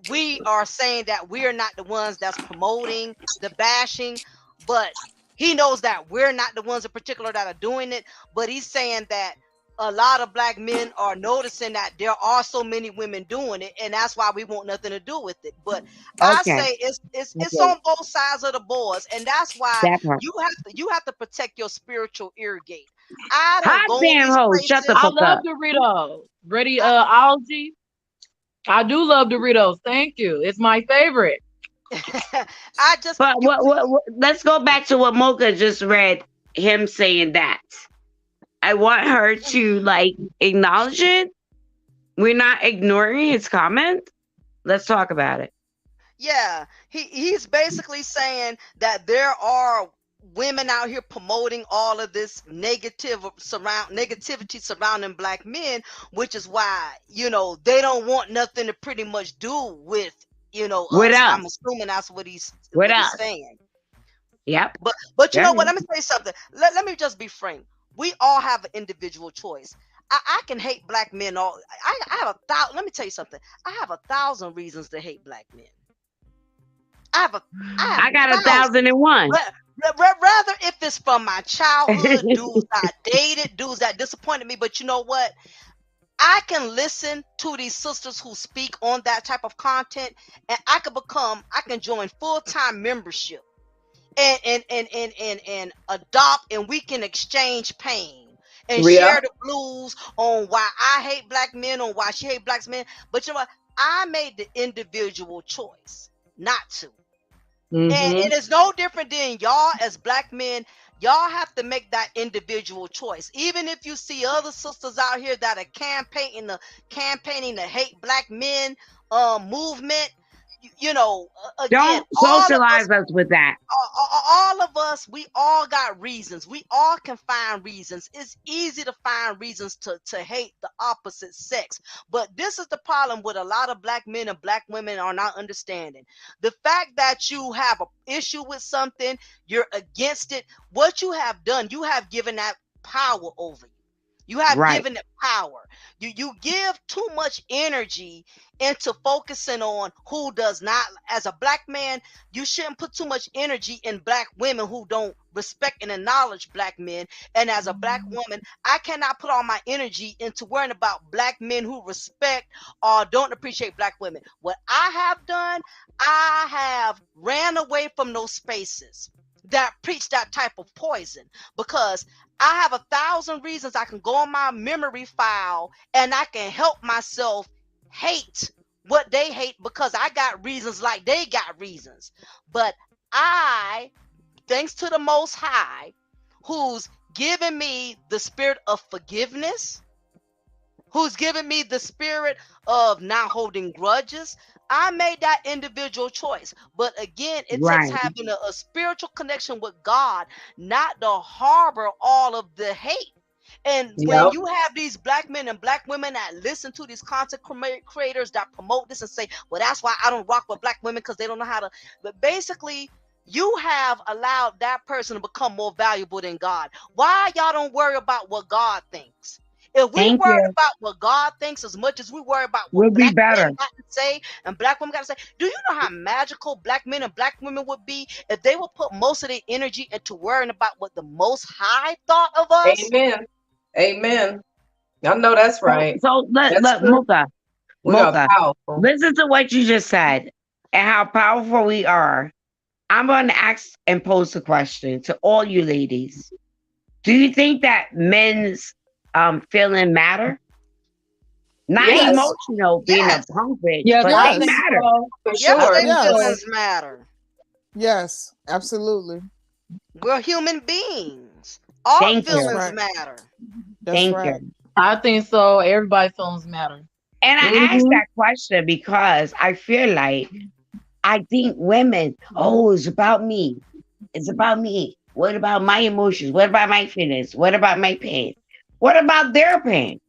we are saying that we're not the ones that's promoting the bashing, but he knows that we're not the ones in particular that are doing it. But he's saying that a lot of black men are noticing that there are so many women doing it, and that's why we want nothing to do with it. But I Okay. say it's Okay. on both sides of the boards, and that's why That part. you have to protect your spiritual ear gate. I don't Hot go in damn these hoe, shut the I places. fuck love up. Doritos. Ready, Algie? I do love Doritos. Thank you. It's my favorite. I just But what, let's go back to what Mocha just read, him saying that. I want her to like acknowledge it. We're not ignoring his comment. Let's talk about it. yeah, he's basically saying that there are women out here promoting all of this negativity surrounding black men, which is why they don't want nothing to pretty much do with With us. us. I'm assuming that's what he's With us. saying. Yep. But you Yeah. know what? Let me tell you something. Let me just be frank. We all have an individual choice. I can hate black men all. I have a thousand. Let me tell you something. I have 1,000 reasons to hate black men. I have I got 1,000. 1,001. Rather if it's from my childhood, dudes I dated, dudes that disappointed me. But you know what? I can listen to these sisters who speak on that type of content, and I can join full-time membership and adopt, and we can exchange pain and Yeah. share the blues on why I hate black men, on why she hates black men. But you know what? I made the individual choice not to. Mm-hmm. And it's no different than y'all as black men. Y'all have to make that individual choice. Even if you see other sisters out here that are campaigning the hate black men movement, again, Don't socialize us with that. all of us, we all got reasons. We all can find reasons. It's easy to find reasons to hate the opposite sex. But this is the problem with a lot of black men and black women are not understanding. The fact that you have an issue with something, you're against it, what you have done, you have given that power over you. You have Right. given it power. You give too much energy into focusing on who does not. As a black man, you shouldn't put too much energy in black women who don't respect and acknowledge black men. And as a black woman, I cannot put all my energy into worrying about black men who respect or don't appreciate black women. What I have done, I have ran away from those spaces that preach that type of poison, because I have 1,000 reasons I can go on my memory file and I can help myself hate what they hate, because I got reasons like they got reasons. But I, thanks to the Most High, who's given me the spirit of forgiveness, who's given me the spirit of not holding grudges, I made that individual choice. But again, it takes Right. having a spiritual connection with God, not to harbor all of the hate. And when Yep. you have these black men and black women that listen to these content creators that promote this and say, well, that's why I don't rock with black women, because they don't know how to. But basically, you have allowed that person to become more valuable than God. Why y'all don't worry about what God thinks? If we Thank worried you. about what God thinks as much as we worry about We'll what be black men better. got to say and black women got to say, do you know how magical black men and black women would be if they would put most of their energy into worrying about what the Most High thought of us? Amen. Amen. I know that's right. So That's look, true. We are Mocha, powerful. listen to what you just said and how powerful we are. I'm going to ask and pose a question to all you ladies. Do you think that men's feeling matter? Not Yes. emotional, being a Yes. punk bitch, Yes, but I they think Yes. matter. so. For Yes, I sure. their think so. Yes. feelings matter. Yes. Absolutely. We're human beings. Our Thank That's you. feelings right. matter. That's Thank right. you. I think so. Everybody's feelings matter. And I asked Hmm. that question because I feel like I think women, oh, it's about me. It's about me. What about my emotions? What about my feelings? What about my pain? What about their pain?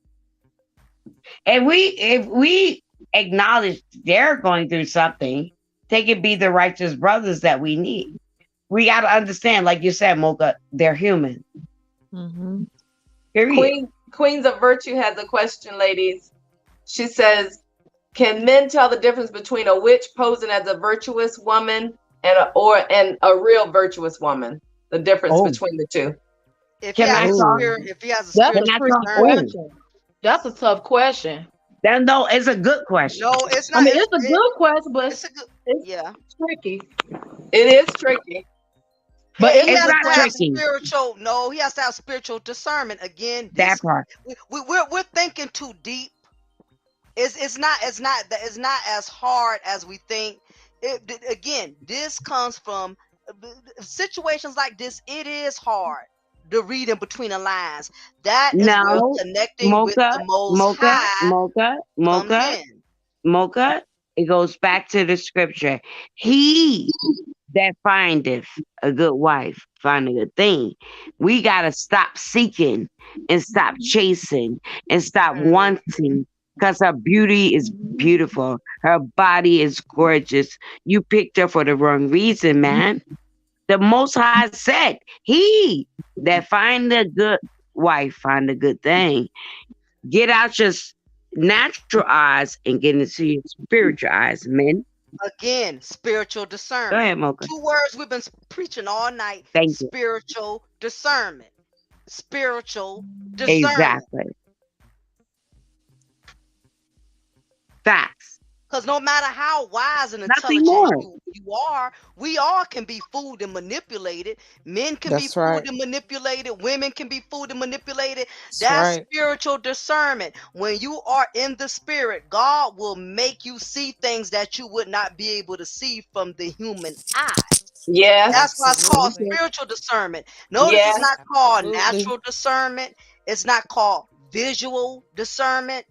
If we acknowledge they're going through something, they could be the righteous brothers that we need. We got to understand, like you said, Mocha, they're human. Mm-hmm. Period. Queens of Virtue has a question, ladies. She says, can men tell the difference between a witch posing as a virtuous woman and a real virtuous woman? The difference Oh, between the two. If he can has I a talk? Ooh. spirit, if he has a That's Can a spiritual I tricky talk? discernment, Oh, question. That's a tough question. then no, it's a good question. no, it's I not. mean, it's a good question, but It's a good. it's Yeah. tricky. It is tricky. But He it's a It's has good not to have question. tricky. spiritual. No, he has to have spiritual discernment. Again, That this part. we're thinking too deep. It's not as hard as we think. Again, this comes from situations like this. It is hard to read in between the lines. That is where No, connecting with Mocha, the Most Mocha, High Mocha, comes Mocha, in. Mocha. It goes back to the scripture. He that findeth a good wife find a good thing. We gotta stop seeking and stop chasing and stop Mhm. wanting, because her beauty is beautiful. Her body is gorgeous. You picked her for the wrong reason, man. The Most High said, "He that find a good wife find a good thing." Get out your natural eyes and get into your spiritual eyes, men. Again, spiritual Go discernment. ahead, Mocha. 2 words we've been preaching all night. Thank you. Spiritual discernment. Spiritual discernment. Exactly. Facts. Because no matter how wise and Nothing intelligent more. you are, we all can be fooled and manipulated. Men can be That's fooled right. and manipulated. Women can be fooled and manipulated. That's That's right. spiritual discernment. When you are in the spirit, God will make you see things that you would not be able to see from the human eye. That's Yes. why it's called Thank Absolutely. you. spiritual discernment. Notice it's Yes. not called Absolutely. natural discernment. It's not called visual discernment.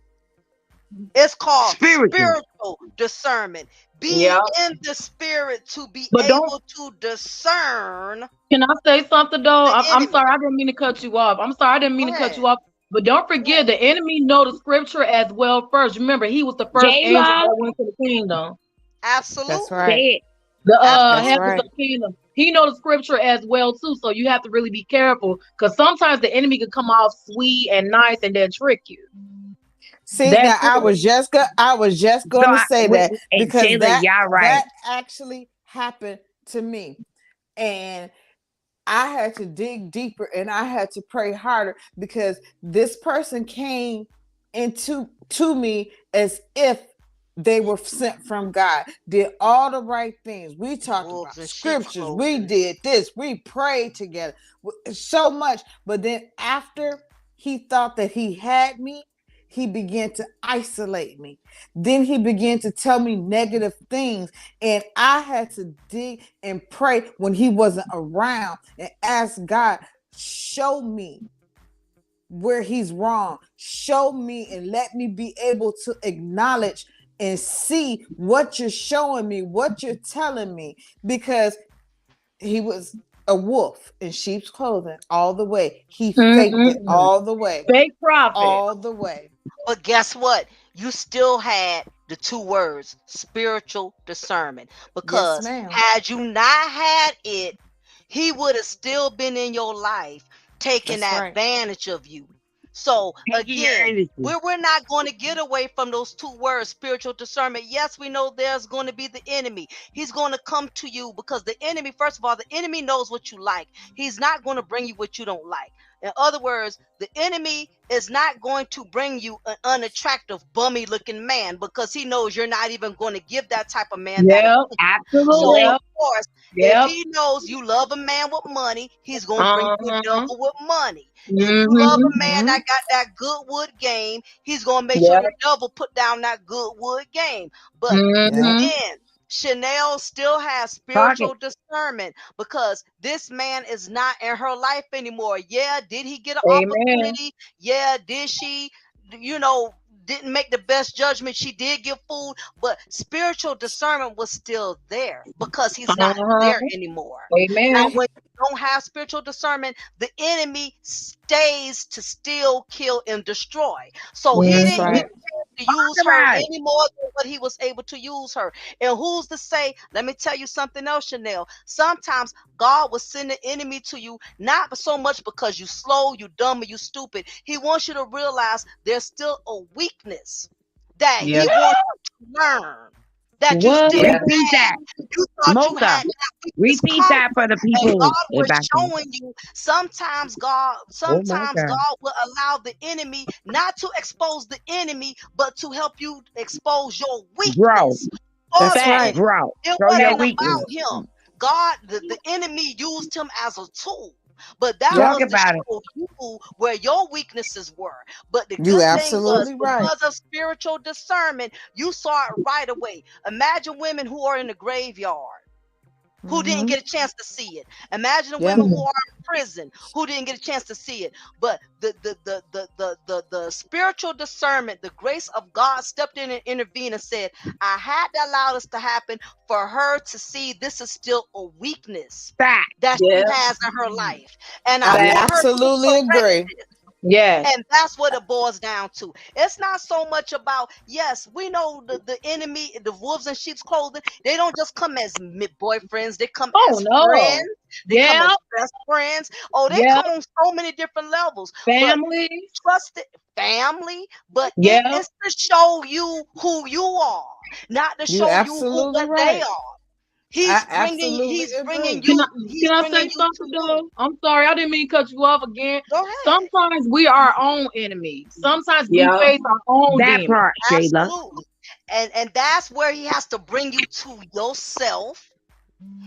It's called Spiritual. spiritual discernment. Being Yep. in the spirit to be But don't. able to discern Can I say something though? the I'm enemy. sorry, I didn't mean to cut you off. I'm sorry, I didn't Go mean to cut ahead. you off. But don't Go forget, ahead. the enemy know the scripture as well first. Remember, he was the first J angel Lo, that went to the kingdom. That's Absolutely. right. say it. The That's heavens Absolutely. of right. kingdom. he know the scripture as well too. So you have to really be careful because sometimes the enemy can come off sweet and nice and then trick you. See, That's now I was just So going to say that and because Taylor, y'all right. that actually happened to me. And I had to dig deeper and I had to pray harder because this person came into to me as if they were sent from God, did all the right things. We talked Wolves about in sheep's scriptures. We clothing. did this. We prayed together so much. But then after he thought that he had me, he began to isolate me. Then he began to tell me negative things. And I had to dig and pray when he wasn't around and ask God, show me where he's wrong. Show me and let me be able to acknowledge and see what you're showing me, what you're telling me, because he was a wolf in sheep's clothing all the way. He faked it all the way. Fake prophet. All the way. But guess what? You still had the two words, spiritual discernment. Yes, Because ma'am. had you not had it, he would have still been in your life, taking That's right. advantage of you. So Taking your again, energy. we're not going to get away from those two words, spiritual discernment. Yes, we know there's going to be the enemy. He's going to come to you because the enemy, first of all, the enemy knows what you like. He's not going to bring you what you don't like. In other words, the enemy is not going to bring you an unattractive, bummy looking man because he knows you're not even going to give that type of man that Yep. attention. So, Absolutely. of Yep. course, if Yep. he knows you love a man with money, he's going to bring you a Uh-huh. devil with money. If you love a Mm-hmm. man that got that good wood game, he's going to make sure Yep. the devil put down that good wood game. But Yeah. Mm-hmm. again, Chanel still has Target. spiritual discernment because this man is not in her life anymore. Yeah, did he get an Amen. opportunity? Yeah, did she, you know, didn't make the best judgment? She did give food, but spiritual discernment was still there because he's not Uh-huh. there anymore. Amen. And when you don't have spiritual discernment, the enemy stays to steal, kill, and destroy. So he That's didn't Mm-hmm. get right. a chance to Talk use her about it. any more than what he was able to use her. And who's to say, let me tell you something else, Chanel. Sometimes God will send the enemy to you, not so much because you slow, you dumb, or you stupid. He wants you to realize there's still a weakness that Yeah. he wants you to learn. That you What? still Yeah. Repeat had. that. You thought you Mocha. had that weakness Repeat conquered. that for the And people. God was Everybody. showing you Oh my sometimes God. God will allow the enemy not to expose the enemy, but to help you expose your Grow. weakness. God That's Fact. right. didn't, Grow. it Show your wasn't Fact. weakness. about him. God, the enemy used him as a tool. But that Yep. Talk was to about it. show you where your weaknesses were. But the You good thing was, absolutely right. because of spiritual discernment, you saw it right away. Imagine women who are in the graveyard who didn't Mm-hmm. get a chance to see it. Imagine the Yeah. women who are in prison who didn't get a chance to see it. But the spiritual discernment, the grace of God stepped in and intervened and said, I had to allow this to happen for her to see this is still a weakness Fact. that she Yeah. has in her life. And I I want Fact. her to absolutely correct agree. it. Yes. And that's what it boils down to. It's not so much about, yes, we know the enemy, the wolves in sheep's clothing, they don't just come as boyfriends, they come Oh as friends, no. they come Yep. as best friends. Oh, they Yep. come on so many different levels. But Family. trust it, family, but it Yep. is to show you who you are, not to You show you who absolutely what they right. are. I absolutely He's bringing agree. Can I you, he's can I bringing say you to something you. though? I'm sorry, I didn't mean to cut you off again. Go ahead. Sometimes we are our own enemies. Sometimes we Yeah. face our own That demons. part, Shayla. Absolutely. And that's where he has to bring you to yourself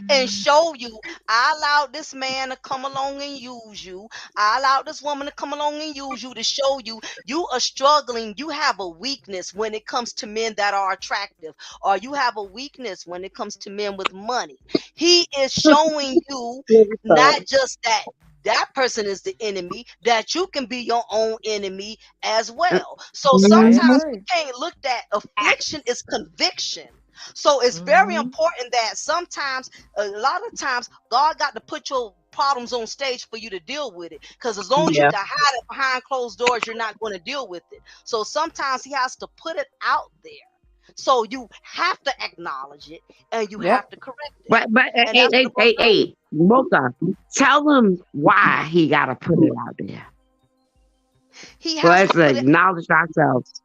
and show you, I allowed this man to come along and use you. I allowed this woman to come along and use you to show you you are struggling. You have a weakness when it comes to men that are attractive, or you have a weakness when it comes to men with money. He is showing you not just that that person is the enemy, that you can be your own enemy as well. So I Mm-hmm. sometimes we agree. can't look at affliction is conviction. So it's very Mm-hmm. important that sometimes, a lot of times, God got to put your problems on stage for you to deal with it. Because as long as you Yeah. can hide it behind closed doors, you're not going to deal with it. So sometimes He has to put it out there. So you have to acknowledge it and you Yep. have to correct it. But And that's what the most hey, Mocha, tell him why he got to put it out there. he has to Let's put it. acknowledge ourselves.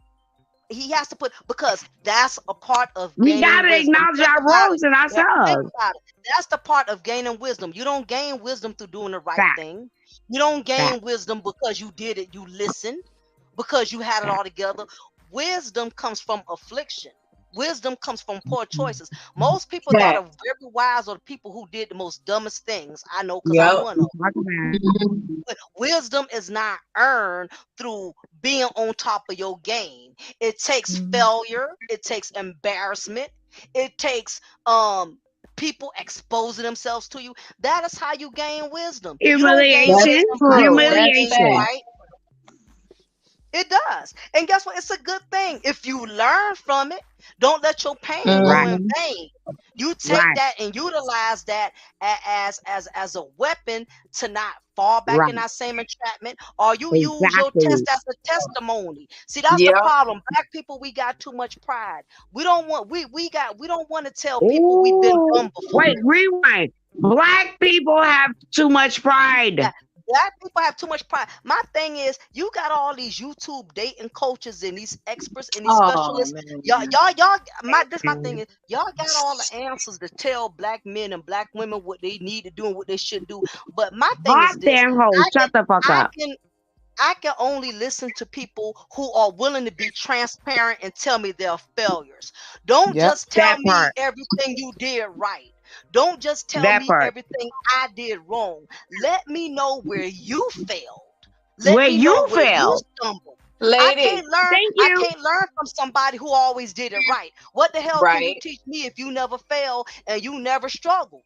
He has to put, because that's a part of We got gaining to wisdom. acknowledge Think our about it. wrongs and Yeah, think ourselves. about it. That's the part of gaining wisdom. You don't gain wisdom through doing the right Fact, thing. You don't fact, gain wisdom because you did it. You listened because you had it fact. all together. Wisdom comes from affliction. Wisdom comes from poor choices. Most people that are Facts. very wise are the people who did the most dumbest things. I know because I'm Yep. one of them. Talk about it. Mhm. But wisdom is not earned through being on top of your game. It takes Mhm. failure, it takes embarrassment, it takes people exposing themselves to you. That is how you gain wisdom. You don't gain That's Humiliation, wisdom by true. doing That's things humiliation. fact. right. It does. And guess what? It's a good thing. If you learn from it, don't let your pain go Right, in Mhm. vain. You take right, that and utilize that as a weapon to not fall back in right. that same entrapment, or you use your test Exactly. as a testimony. See, that's the Yeah. problem. Black people, we got too much pride. We don't want to tell people we've been Ooh, dumb before. wait, rewind. Black people have too much pride. Yeah, black people have too much pride. My thing is, you got all these YouTube dating coaches and these experts and these Oh specialists. man. Y'all. My thing is, y'all got all the answers to tell black men and black women what they need to do and what they shouldn't do. But my thing Hot is this: damn hole. I can, Shut the fuck I up. can, I can only listen to people who are willing to be transparent and tell me their failures. Don't Yep. just tell That me part. everything you did right. Don't just tell That me part. everything I did wrong. Let me know where you failed. Let Where me know you where you fail. stumbled. Lady, Thank I you. can't learn from somebody who always did it right. What the hell can you right, teach me if you never fail and you never struggle?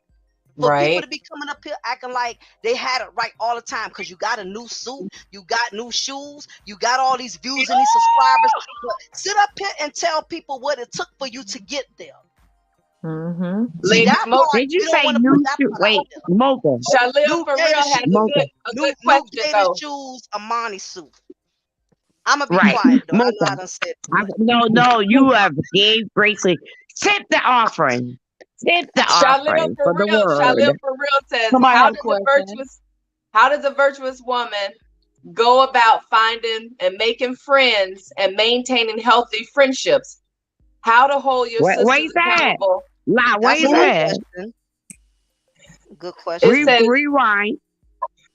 For people right. to be coming up here acting like they had it right all the time because you got a new suit, you got new shoes, you got all these views and these subscribers. But sit up here and tell people what it took for you to get there. Mhm. See Lady that Mo part, Did you we don't say want to put new that shoe? part out Wait, there. Mocha. Shalil New for real Gator has Mocha. a good New question Gator though. shoes, Amani suit. I'm gonna be Right. quiet though. I know Mocha. I done said too much. No, you have gave gracefully. Tip the offering. Tip the offering for the word. Shalil for real says, Somebody have a question. how does a virtuous woman go about finding and making friends and maintaining healthy friendships? How to hold your What sisters you said? accountable? Lie, what That's you a good said? question. Good It question. says, Rewind.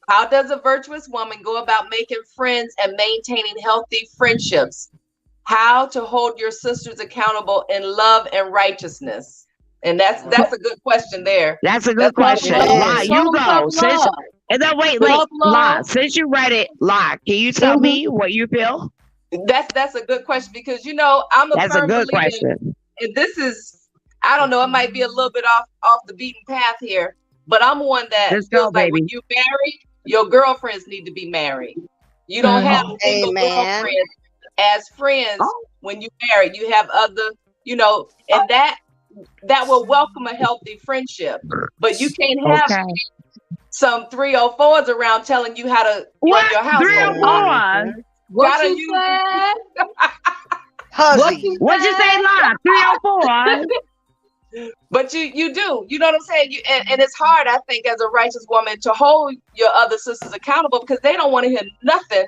how does a virtuous woman go about making friends and maintaining healthy friendships? How to hold your sisters accountable in love and righteousness? And that's a good question there. That's a good That's a Tough good question. love. Lie, Yes. Show you them tough go. love. And then wait, Tough Lie. love. Since you read it, Lie, can you tell Mhm. me what you feel? that's a good question because I'm a That's a firm good believer question. and this is, I don't know, it might be a little bit off the beaten path here, but I'm one that Let's go, feels like when baby. you marry, your girlfriends need to be married. You don't have Mhm. single Amen. girlfriends as friends Oh, when you marry. You have other, and that will welcome a healthy friendship. But you can't have okay. some 304s around telling you how to run What? your household. $304? Mhm. What Gotta you use said? What Huzzy. you What'd you say, said? Lie? 304? But you do, you know what I'm saying? And it's hard, I think, as a righteous woman to hold your other sisters accountable because they don't want to hear nothing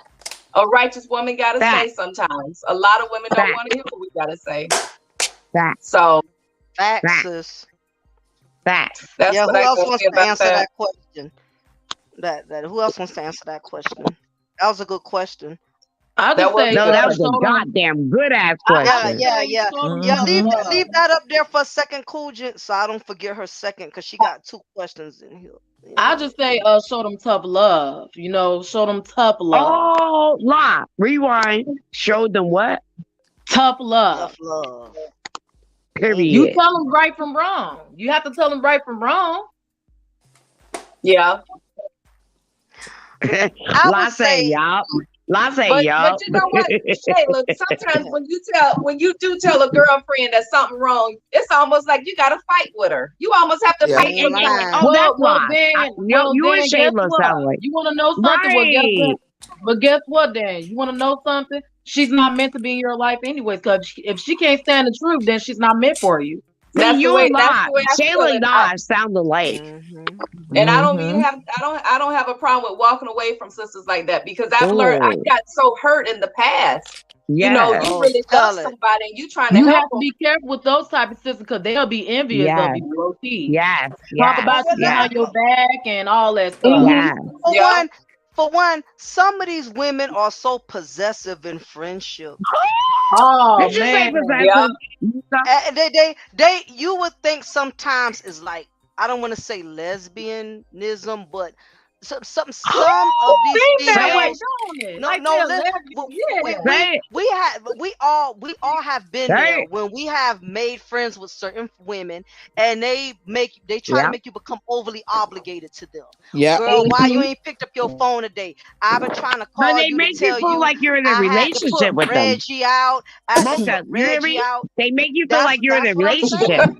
a righteous woman gotta That, say sometimes. A lot of women don't that, want to hear what we gotta say. that, So Facts, that, sis. that. that's Yeah, what who I else gotta wants say to about answer that. that question? That who else wants to answer that question? That was a good question. I That just was say a No, good that was a show question. them. goddamn good ass I Yeah, just question. yeah, say yeah. show them Yeah, tough leave Mhm. love. leave that up there for a second, cool gent, so I don't forget her second because she got two questions in here. You I know, just say show them tough love. Show them tough love. Oh, Lie. Rewind. Showed them what? Tough love. tough love. You Period. tell them right from wrong. You have to tell them right from wrong. Yeah. I Lie would say, say, yup. Lie say, But yup. you know what, Shayla, sometimes when you do tell a girlfriend that something wrong, it's almost like you gotta fight with her. You almost have to Yeah. fight you for ain't them. Oh, lying. that's Well Lie. then, You and guess Shayla what? sound like. You want to know something? Well, guess Right. what? But guess what, Dan? You want to know something? She's not meant to be in your life anyways. Because if she can't stand the truth, then she's not meant for you. See, That's the you way. and That's I, the way I feel Shayla it. and I sound alike. Mm-hmm. And I don't Mm-hmm. I don't have a problem with walking away from sisters like that because I've learned I Oh, got so hurt in the past. You know, yes, you Oh, really love tell it. somebody and you trying to You help have to them. be careful with those type of sisters because they'll be envious of yes, you, low key. yes, Talk yes, Well, about well, you let me yes, behind your back and all that stuff. Hmm. yes. for Yeah. one, some of these women are so possessive in friendships. Oh Did you say man. Yeah. possessive? Lisa? And they you would think sometimes is like, I don't want to say lesbianism, but some of these Seems that Say way, it, females. don't it? No, Like no, they're lesbian. Yeah. say it, we all have been say there it. when we have made friends with certain women, and they try to Yeah. make you become overly obligated to them. Yep. Girl, why you Hmm. ain't picked up your phone today? I've been trying to But call they you to make you tell feel you like you're in a I had to put relationship with them. Reggie out. I had to put Mocha, you hear Reggie me? out. They make you feel like you're in a That's what I'm relationship. saying.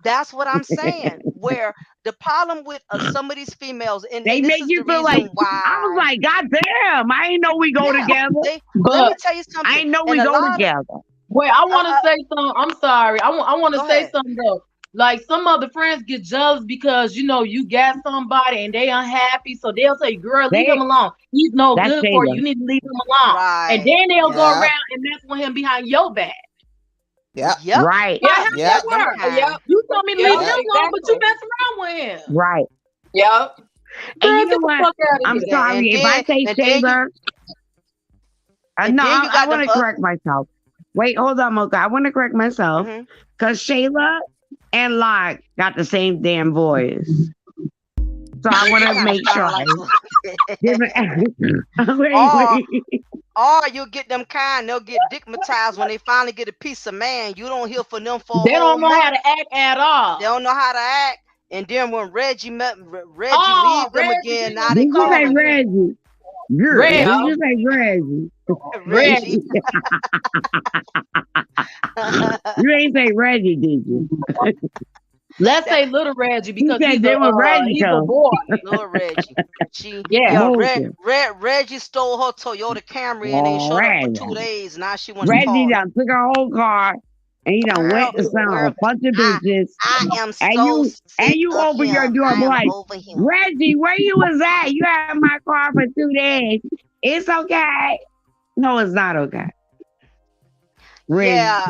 That's what I'm saying. Where the problem with some of these females, They and this make is you the feel like, reason I was why. like, God damn, I ain't know we go Yeah, together. they. Let But me tell you I something. ain't know And we a go lot. together. wait, I Uh, want to uh, say something. I'm sorry. I want to Go say ahead. something though. Like some other friends get jealous because you know you got somebody and they unhappy, so they'll say, "Girl, leave him They, alone. He's no that's good for you. Shayla. You need to leave him alone." And Right. then they'll go Yep. Yep. around and mess with him behind your back. Yep. Yep. Right, Like Yeah. how Yeah. that Yep. Them work? kind. Yep. You told me to leave Yep. him Yep. alone, but you Exactly. mess around with him. right. Yep. And Girl, you know get the what? fuck out of I'm here. And sorry if I then say and then you Shayla. No, you I got want them to other. correct myself. Wait, hold on, Mocha. I want to correct myself Hmm. because Shayla and Locke got the same damn voice. So I Yeah, want you to kind of make sure. sound like. Wait, or wait. or you'll get them kind. They'll get digmatized when they finally get a piece of man. You don't hear from them for a They whole don't know how month. to act at They all. don't know how to act. And then when Reggie Oh, leave them Reggie, again, they now gonna they Did be you say calling calling you Reggie? Girl, Reggie. did Yep. you say Reggie? Reggie. Reggie. You ain't say Reggie, did you? Let's That say little Reggie You because said then when Reggie he's a come, boy. little Reggie. Yeah. Mocha. Reggie stole her Toyota Camry and ain't All showed up for right. 2 days. Now she want to Reggie call you. done took our whole car and he done Girl, went to sell a girl, bunch of I bitches. I am And so you and sick you of open your him. door I and be am like, over him. Reggie, where you was at? You had my car for 2 days. It's okay. No, it's not okay. Yeah,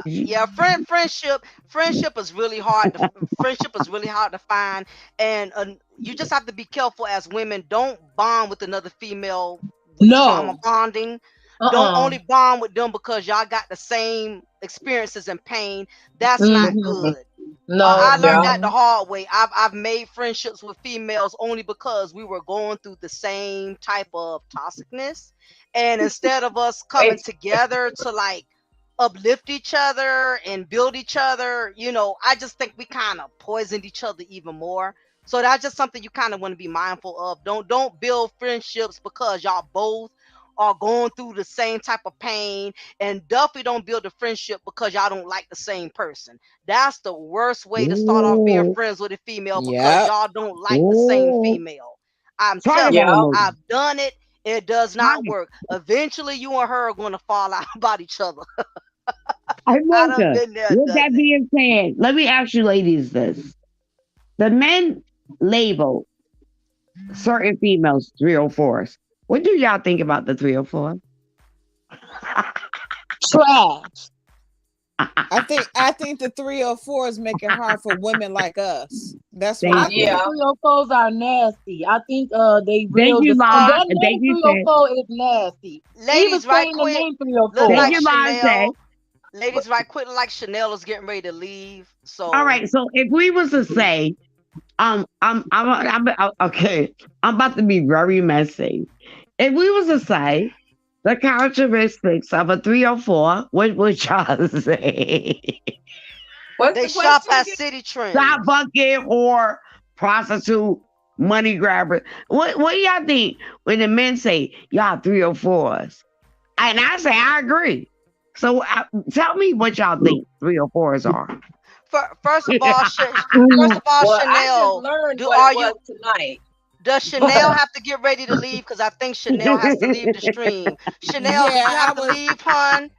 Reggie. yeah. Friendship is really hard. Friendship is really hard to find, and you just have to be careful as women. Don't bond with another female with trauma No. bonding. Don't Uh-uh. only bond with them because y'all got the same experiences and pain. That's not Hmm. good. No. I learned Yeah. that the hard way. I've made friendships with females only because we were going through the same type of toxicness, and instead of us coming Hey. together to like uplift each other and build each other, I just think we kind of poisoned each other even more. So that's just something you kind of want to be mindful of. Don't build friendships because y'all both are going through the same type of pain, and definitely don't build a friendship because y'all don't like the same person. That's the worst way to start off being Ooh, friends with a female because Yep. y'all don't like the same ooh. female. I'm Talk telling about you, it, Yep. Mocha. I've done it. It does Talk not it. work. Eventually, you and her are going to fall out about each other. Hey, I done Mocha. been there, With done that that. being said, let me ask you ladies this. The men label certain females 304s. What do y'all think about the 304? Trash. I think the 304s make it hard for women like us. That's what I Thank I think you. think. Yeah. 304s are nasty. I think they Thank real you, dis- Law. Uh, that Thank name you, Ted. 304 is nasty. Even ladies, right saying the quick. name Look 304. Thank like you, Law. Say. Chanel. Ladies, right quick. Look like Chanel is getting ready to leave. All So right. So if we was to say, okay, I'm about to be very messy. If we was to say the characteristics of a 304, what would y'all say? What's they the shop question at again? City Stop Trends. bucket or prostitute, money grabber. What do y'all think when the men say y'all 304s? And I say I agree. So tell me what y'all think 304s are. First of all, Well, I just Chanel. learned Do what it are was you tonight. Does Chanel have to get ready to leave? Because I think Chanel has to leave the stream. Chanel, do you Yeah, have to leave, hon?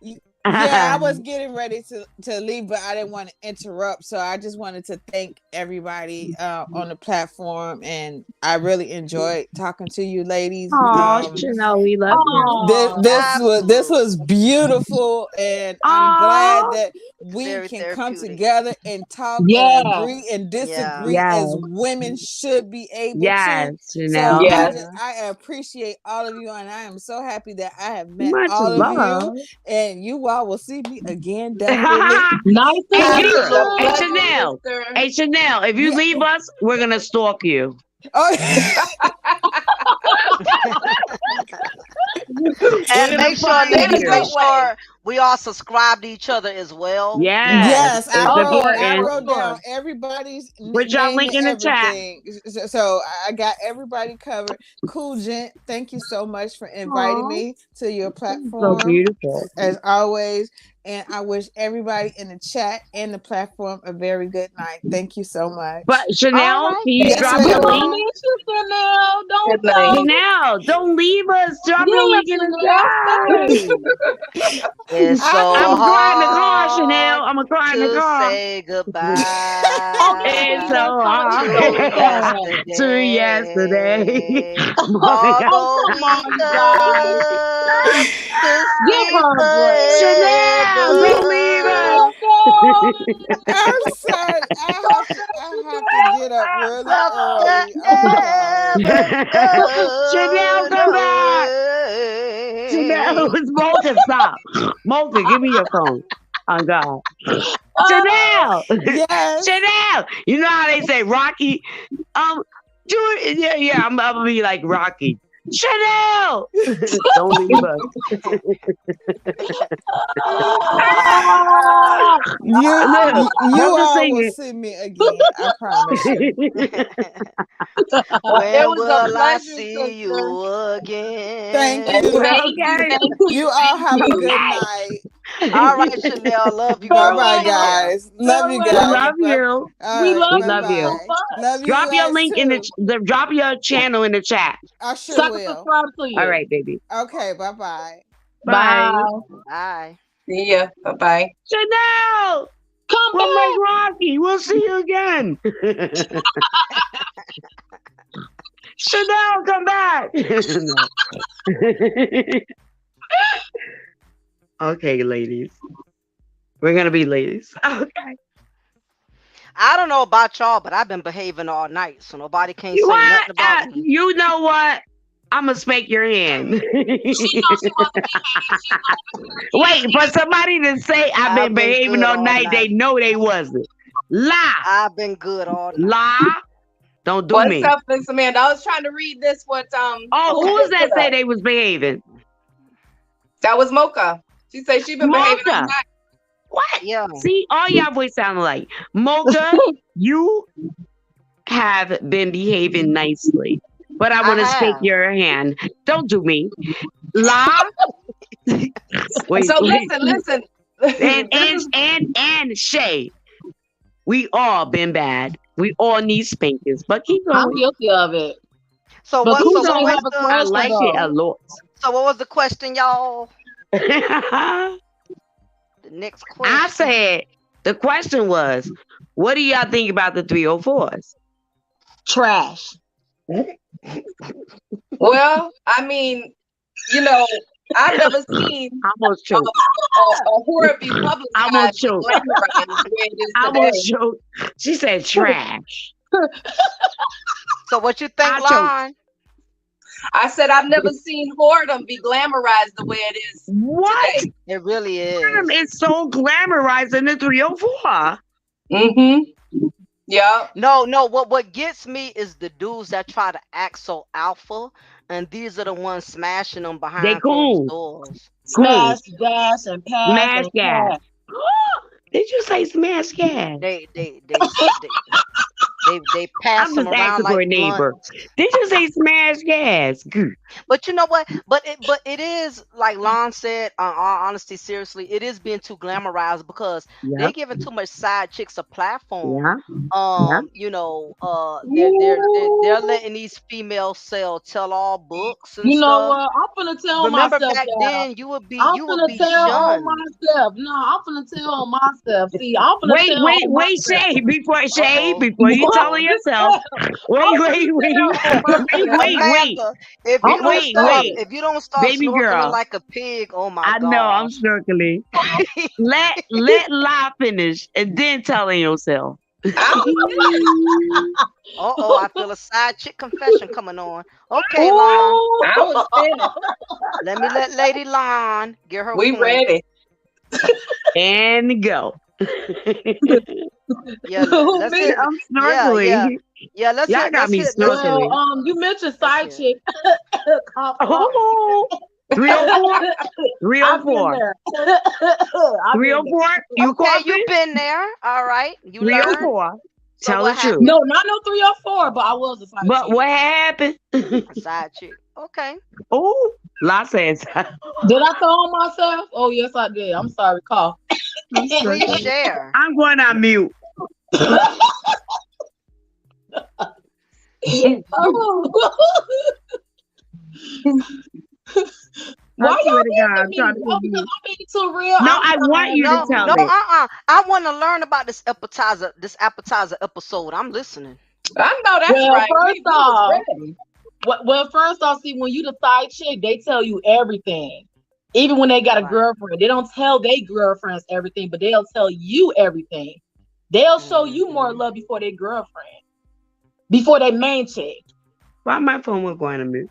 Yeah, I was getting ready to leave, but I didn't want to interrupt. So I just wanted to thank everybody on the platform, and I really enjoyed talking to you, ladies. Oh, Chanel, we love you. This Absolutely. was beautiful, and I'm glad Oh, that we Very can come therapeutic. together and talk and Yeah. agree and Yeah. disagree as yes, women should be able to. yes, So Chanel. Yes. I appreciate all of you, and I am so happy that I have met Much all of you, love. and you all will see me again definitely. Nice to Hey, meet you, The Absolutely. you. pleasure, Chanel. sister. Hey, Chanel, if you Yeah. leave us, we're going to stalk you. Oh, We're And going to make sure, find In a ladies, good make you. way. sure we all subscribe to each other as well. Yes, yes, it's I important. wrote down everybody's Put your name link and in the chat. everything. So I got everybody covered. Cool Gent, thank you so much for inviting Aw, me to your so platform beautiful. as always. And I wish everybody in the chat and the platform a very good night. Thank you so much. But All Chanel, right, can you then. Yes, drop We your ma'am. gonna link? miss you, Chanel. Good Don't night. go. Chanel, don't leave us. Drop your Yes, link in the Chanel. chat. It's I so I'm know. gonna cry in the car, Chanel. hard I'm gonna cry in the to car. say Okay, It's goodbye so sweetheart, call it hard to time. to yesterday. yesterday. Monica, Although Oh, come we on, you guys. could Give speak her a break. Chanel, don't leave us. Don't go. I'm sorry. I have to get up really forever early. I'm sorry. Chanel, gone come back. Chanel, away. it's Malta. Stop. Malta, give me your phone. Oh, God. Oh, Chanel. Yes. Chanel. You know how they say Rocky? Do it. Yeah, I'm gonna be like Rocky. Chanel. Don't leave us. Look, You don't just all sing will it. see me again. I promise you. It When was a will I pleasure, see sister. you Thank again? and you. thank you, Okay. thank you, You all thank have a you. good Okay. night. All right, Chanel. Love you, Bye girl. bye, Farewell, Take care. guys. Love you We farewell. guys. love you. All We right. love We Bye you love you. so bye. much. Love you Drop your guys link in too. drop your channel in the chat. I So sure I can will. subscribe to All you. right, baby. Okay. Bye bye. Bye. Bye. Bye. See ya. Bye bye. Chanel! Come We'll back. make Rocky. We'll see you again. Chanel, come back. No. Okay, ladies. We're gonna be ladies. Okay. I don't know about y'all, but I've been behaving all night, so nobody can't You say what? nothing about me. You know what? I'm gonna spank your hand. She knows she wasn't behaving. Wait, for somebody to say I've been I've been behaving good all all night, they night. know they wasn't. Lie. I've been good all night. Lie. Don't do What's me. up, Miss Amanda? I was trying to read this. What Oh, Cool who was Jet that put say up. they was behaving? That was Mocha. She said she been behaving all Mocha. night. What? Yeah. See, all y'all voice sound alike. Mocha, you have been behaving nicely, but I I want to spank have. your hand. Don't do me. La. Wait, So wait. listen. And This is and Shay, we all been bad. We all need spankings, but keep I'm going. guilty of it. So But what? Keep So Cool what J was going. have a the? I question like it a though. lot. So what was the question, y'all? I The next question. said the question was, what do y'all think about the 304s? Trash. well, I mean, you know, I've never seen I almost choked. a horror be I publicized almost and choked. glamorized the way it is I almost today. choked. She said trash. So what you think, I choked. Lon? I said I've never seen whoredom be glamorized the way it is What? today. It really Adam is. is so glamorized in the 304. Mm-hmm. Yeah. No. What gets me is the dudes that try to act so alpha, and these are the ones smashing them They behind closed cool. doors. Cool. Smash, dash, and pass Smash and gas. cash. Did you say smash gas? They pass I'm them just around asking for like a neighbor. blunts. Did you say smash gas? Good. But you know what? But it is like Lon said. All honesty, seriously, it is being too glamorized because Yep. they giving too much side chicks a platform. Yeah. Yeah. They're letting these females sell tell all books and You know stuff. what? I'm finna tell Remember myself back that. then, I'm you would finna be tell on shunned. myself. No, I'm finna tell on myself. See, I'm finna Wait, tell wait, on wait, myself. Shay, Uh oh. before Uh you tell oh. yourself. Wait, I'm wait, finna wait, tell on myself. wait. Amanda, if you I'm don't finna start, say Wait. it. if you don't start Baby snorkeling girl. like a pig, oh my I know I'm gosh. snorkeling. Let La finish and then telling yourself. Uh oh, I feel a side chick confession coming on. Okay, Lon. Ooh. I was finished. Let Lady Lon get her We point. ready. And go. Yeah, let's Me? hit. I'm Yeah, yeah, snorkeling. yeah. Let's Y'all hit. got Let's me hit. Let's hit. snorkeling. You mentioned Let's side hit. chick. Cough. Oh, 304? I've been 304. there. I've been there. 304? You Okay, coughing? you been there. All right, you learned. 304. So Tell what the truth. happened? No, not no 304, but I was a side But chick. what happened? A side chick. Okay. Oh, La says. Did I tell on myself? Oh yes, I did. I'm sorry, cough. Please share. I'm going on mute. Why I swear y'all to God, mad at I'm me? trying to Oh, be because mute. I'm being too real. No, I'm I want you to No, tell no. it. I want to learn about this appetizer. This appetizer episode. I'm listening. I know that's Well, right. first We was off, ready. first off, see, when you the side chick, they tell you everything. Even when they got a Right. girlfriend, they don't tell their girlfriends everything, but they'll tell you everything. They'll show you more Mhm. love before their girlfriend, before they main chick. Why my phone was going on mute?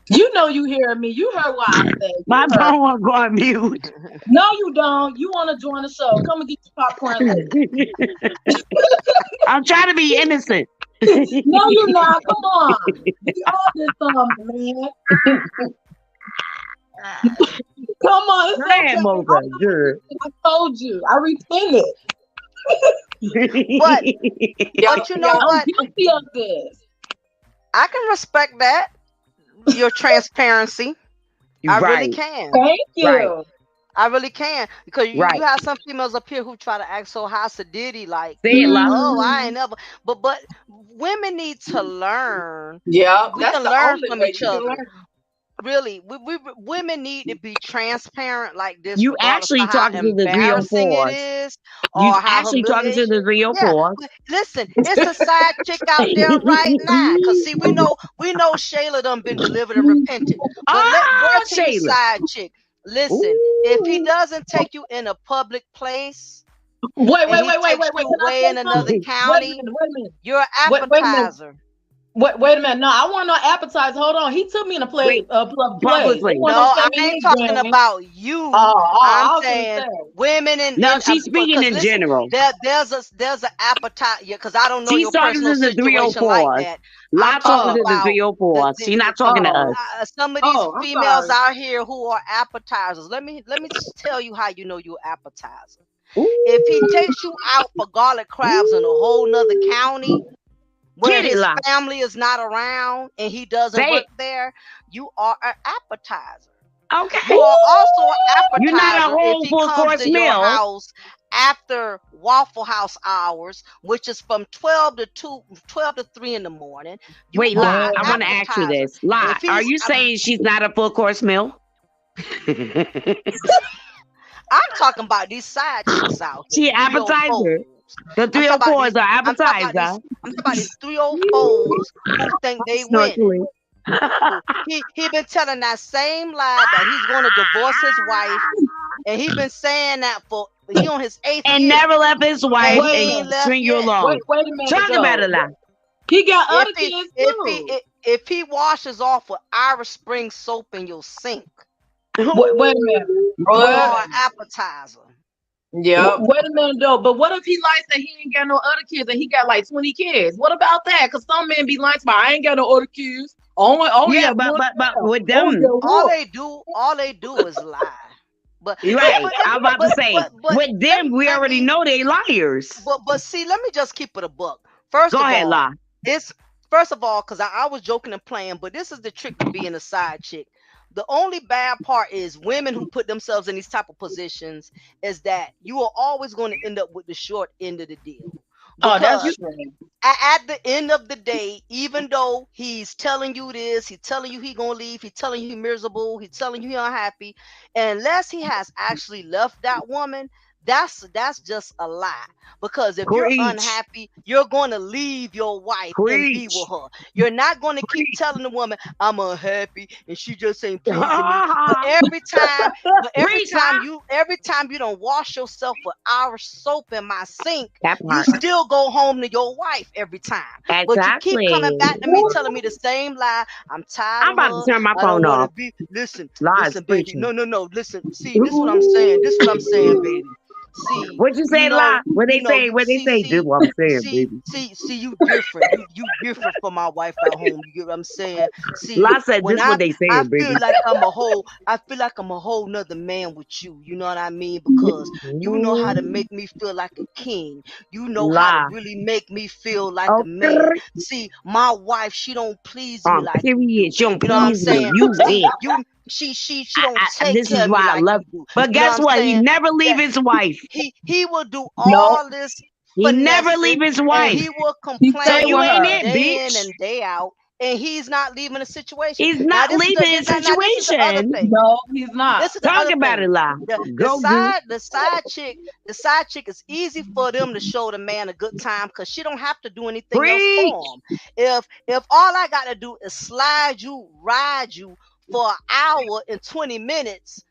You know you hearing me. You heard what I said. You My heard. phone was going on mute. No, you don't. You want to join the show. Come and get your popcorn later. I'm trying to be innocent. No, you're not. Come on. We all did something, man. Come on. It's okay. Grandmother, good. I told you. I repented. But Y'all, but you know y'all, I'm what? guilty of this. I can respect that. Your transparency. I really Right, can. Thank you. right, I really can. Because you right. have some females up here who try to act so high sedity, like, Say it, La. oh, I ain't never. But women need to learn. yeah, We that's can the learn only from way each you can other. learn. Really, women need to be transparent like this, You regardless actually of how talking to the embarrassing it 304s. is You or how actually talking to humiliation. the Yeah, 304s. but listen, it's a side chick out there right now. Cause see, we know Shayla done been delivered and repented. But Oh, word to you, Shayla. side chick. Listen, if he Ooh. doesn't take you in a public place Wait, and he wait. takes Can you I way say in another something? county, Wait a minute. you're an Wait a minute. appetizer. Wait a minute. No, I want no appetizer. Hold on. He took me in a Wait, play. They publicly. want No, to I send me ain't his talking game. about you. I'm I was gonna saying say. women No, she's speaking because in listen, general. there's an appetite. Yeah, because I don't know She's your talking personal to the situation like 304s. that. I'm Lot talking talking to the about 304s. She's not talking to us. some of these I'm females sorry. out here who are appetizers. Let me just tell you how you know you're appetizer. Ooh. If he takes you out for garlic crabs in a whole nother county where Get it, his Lot. family is not around and he doesn't Say work it. there, you are an appetizer. Okay. You are also an You're not a appetizer if whole he full comes course to your meal. house after Waffle House hours, which is from 12 to 2, 12 to 3 in the morning. You Wait, are Lot, an I want to ask you appetizer. this. Lot, If are he's, you saying she's not a full course meal? I'm talking about these side chicks out here, She the appetizer. 304s. The I'm talking about 304s these. are I'm talking about appetizer. these. I'm talking about these 304s who think they winning. Snorkeling. He been telling that same lie that he's going to divorce his wife, and he been saying that he on his 8th And year, never left his wife and Wait a he and ain't minute. left string you yet. along. Wait a minute Talk about though. it, Lot. He got If other he kids if too. he if he washes off with Irish Spring soap in your sink, Wait a minute. you Wait a are What? an appetizer. Yep. Wait a minute though. But what if he likes that he ain't got no other kids and he got like 20 kids? What about that? Because some men be like, I ain't got no other kids. Only Yeah, have one but child. with Only them, got All one. they do is lie. But right. I'm about to say, but with them, we let already me know they liars. but see, let me just keep it a buck. First Go of ahead, all, La. it's first of all, because I was joking and playing, but this is the trick to being a side chick. The only bad part is women who put themselves in these type of positions is that you are always going to end up with the short end of the deal. Oh, that's Because true. at the end of the day, even though he's telling you this, he's telling you he gonna leave, he's telling you he miserable, he's telling you he unhappy, unless he has actually left that woman, that's just a lie. Because if you're Preach. unhappy, you're gonna leave your wife and be Preach. with her. You're not gonna keep telling the woman, I'm unhappy and she just ain't pleasing me. But every Preach, time huh? you don't wash yourself with our soap in my sink, That you part. still go home to your wife every time. But you keep coming Exactly. back to me telling me the same lie. I'm tired I'm of about to her. turn my I don't phone want to off. be. Listen, Lies baby. preaching. No. Listen. See, this is what I'm saying. This is what I'm saying, baby. See, What you say, lie? What they say? you What they say? This what I'm saying, baby. see, you different. You different from my wife at home. You get what I'm saying? See, Lie said when this what they I saying, baby. feel like I feel like I'm a whole nother man with you. You know what I mean? Because you know how to make me feel like a king. You know how to Lie. really make me feel like a man. Okay. See, my wife, she don't please me like you do. Period. She don't You know what I'm please me. saying? You See, it. she don't take This is care of me why I like love. you do. But You know what guess I'm what? He saying? never leave That his wife. he will do No, all this He never leave finessing, his and wife. he will he stay So complain you with ain't her. it, day in bitch. and day out, and he's not leaving the situation. He's Now not this is leaving his this is the other situation. thing. No, he's not. This is the Talk other about it, thing. lie. The Go do. the side chick is easy for them to show the man a good time because she don't have to do anything else Preach. for him. If all I gotta do is ride you for an hour and 20 minutes,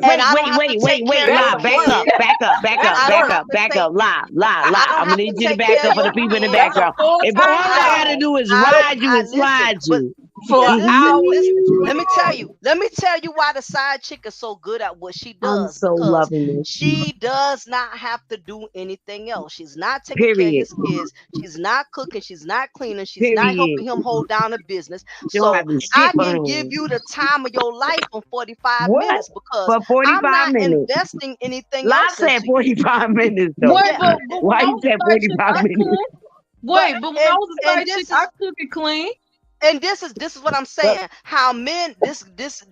and I don't have to take care of That's your Lie. some work. kids. That's I don't work. have to take Lie. I don't I'm gonna have need to you to take back care of up for the your people in the kids. That's a background. If all full-time I I job gotta do is I ride you I and listen, slide but you. for an listen, hour listen. and 20 minutes. Let me tell you why the side chick is so good at what she I'm does. so Because loving this. she does not have to do anything else. She's not taking care of Period. his kids. She's not cooking. She's not cleaning. She's not Period. helping him hold down a business. She don't So have to shit I for can give him. you the time of your life in 45 What? minutes because For I'm 45 not minutes. investing anything Lie else said into you. 45 minutes though. Wait, Yeah. but when Why I you was said a side chick, 45 I minutes? could. But Wait, but when I was a and side chick, I cook and clean. this is what I'm But saying. How men this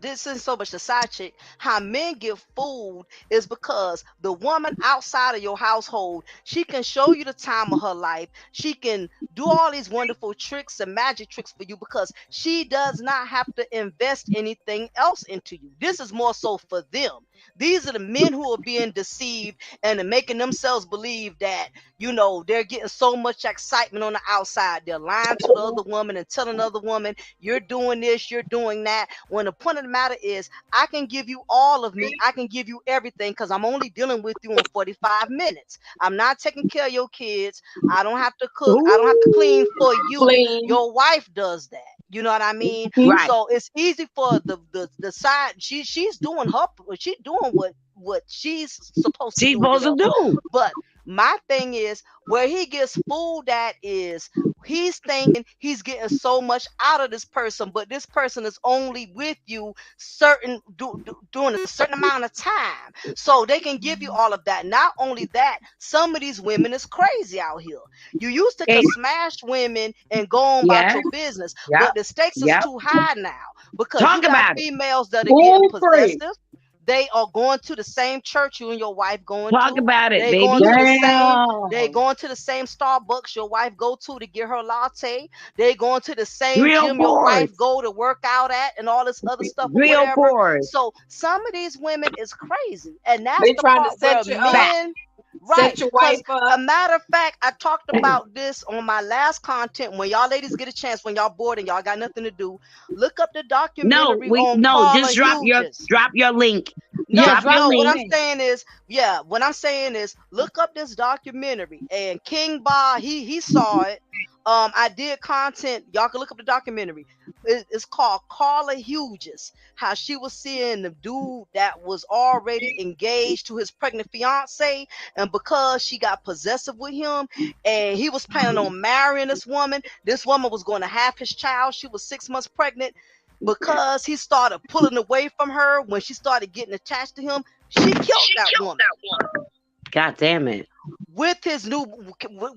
isn't so much the side chick. How men get fooled is because the woman outside of your household, she can show you the time of her life. She can do all these wonderful tricks and magic tricks for you because she does not have to invest anything else into you. This is more so for them. These are the men who are being deceived and are making themselves believe that they're getting so much excitement on the outside. They're lying to the other woman and telling the other woman, you're doing this, you're doing that. When the point of the matter is, I can give you all of me. I can give you everything because I'm only dealing with you in 45 minutes. I'm not taking care of your kids. I don't have to cook. I don't have to clean ooh, for you. Clean. Your wife does that. You know what I mean? Mhm. right. So it's easy for the side. She's doing she's doing what she's supposed to She's do or supposed to whatever. do. But my thing is where he gets fooled at is he's thinking he's getting so much out of this person, but this person is only with you during a certain amount of time. So they can give you all of that. Not only that, some of these women is crazy out here. You used to Hey, could smash women and go on about yeah, your business, yep, but the stakes is yep. too high now because you Talk got about it. females that are getting Food free. possessive. They are going to the same church you and your wife going Talk to. about it, They going baby. to the same. They Damn. going to the same Starbucks your wife go to get her latte. They going to the same Real gym your pores. wife go to work out at, and all this other stuff or Real whatever. pores. So some of these women is crazy, and that's They the trying to part where set you up, Fact. men. Right, set your because wife a up. matter of fact, I talked about this on my last content. When y'all ladies get a chance, when y'all bored and y'all got nothing to do, look up the No, documentary we on no, Carla just Hughes. drop your link. Yeah, Drop your drop No, the what link. I'm link. saying is, what I'm saying is, look up this documentary. And King Ba, he saw it. I did content. Y'all can look up the documentary. It's called Carla Hughes. How she was seeing the dude that was already engaged to his pregnant fiance, and because she got possessive with him, and he was planning on marrying this woman. This woman was going to have his child. She was 6 months pregnant. Because he started pulling away from her when she started getting attached to him, she killed that woman. God damn it. with his new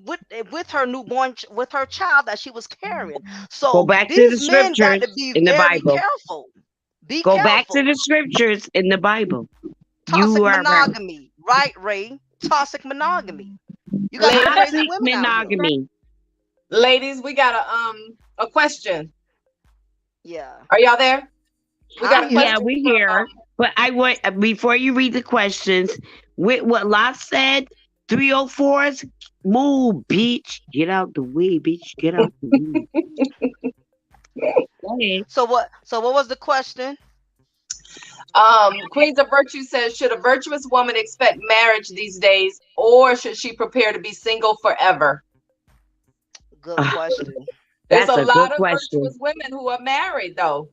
with her newborn with her child that she was carrying. Go So back to the these men got to scriptures be in the very Bible. careful. Be Go back to careful. the scriptures in the Bible. Toxic You are right. monogamy, right, Ray? Toxic monogamy. You got some Ladies, crazy Toxic women out here. monogamy. ladies, we got a question. Yeah, Are y'all there? We got I'm a here. Yeah, question we from here. But I want before you read the questions, with what Lot said, 304s, move, bitch. Get out the way, bitch. Get out the way. Go ahead. So what? So what was the question? Queens of Virtue says, should a virtuous woman expect marriage these days, or should she prepare to be single forever? Good question. There's That's a a good lot of question. virtuous women who are married, though.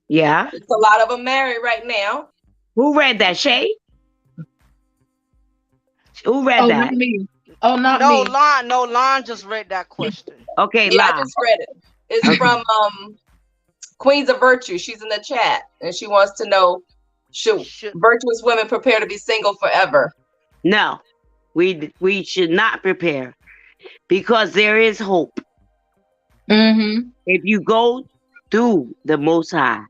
Yeah. There's a lot of them married right now. Who read that, Shay? Who read Oh, that? not me. Oh, not No, me. Lon just read that question. Okay, Yeah, I La. just read it. It's Okay. from Queens of Virtue. She's in the chat, and she wants to know, should Should virtuous women prepare to be single forever? No, we should not prepare because there is hope. Mm-hmm. If you go through the Most High,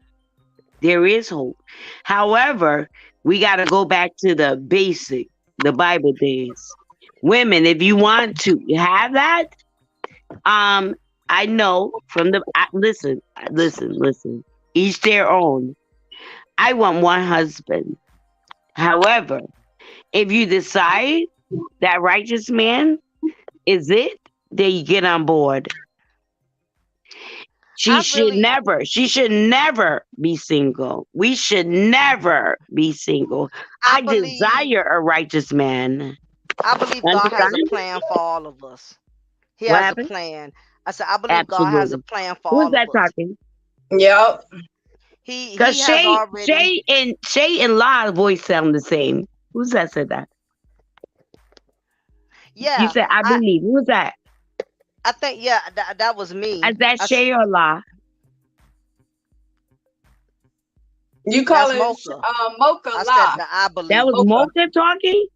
there is hope. However, we got to go back to the basic, the Bible days. Women, if you want to have that, I know from the listen. Each their own. I want one husband. However, if you decide that righteous man is it, then you get on board. She should never be single. We should never be single. I desire a righteous man. I believe God has a Understand? plan for all of us. He What has a happened? plan. I said I believe God has a Absolutely. plan for Who's all that of us. talking? Yep. Because He has already. Shay and La's voice sound the same. Who's that said that? You Yeah, said I believe. Who's that? I think that was me. Is that I, Shay or La? You call that's it Mocha. Mocha I La. said that I believe. That was Mocha. Mocha talking?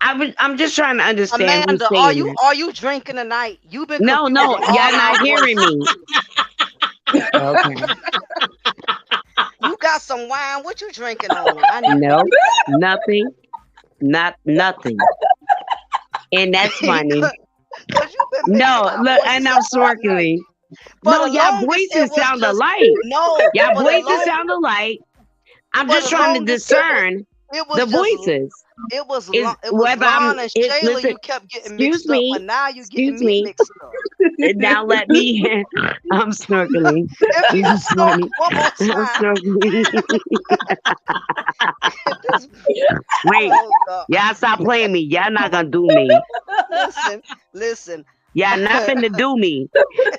I'm just trying to understand who's Amanda, saying that. are you drinking tonight? You've been No, confusing all y'all our not hearing voices. me. Okay. You got some wine. What you drinking on? I need No, nothing. Nothing. And that's funny. Because you've been mixing No, our look, and voices I'm up all night. snorkeling. For No, the y'all longest, it voices was sound just alike. no. Y'all For the voices long, sound alike. I'm for just the trying to longest, discern it the was just voices. it was Is it was whether I'm Lon and Shayla. listen, You kept getting excuse mixed up, me, but now you getting excuse me me. mixed up. Now let me I'm snorkeling. If you This is snort funny. one more I'm time, snorkeling. this, Wait, oh God, y'all stop playing me. Y'all not gonna do me. listen. Y'all not finna do me.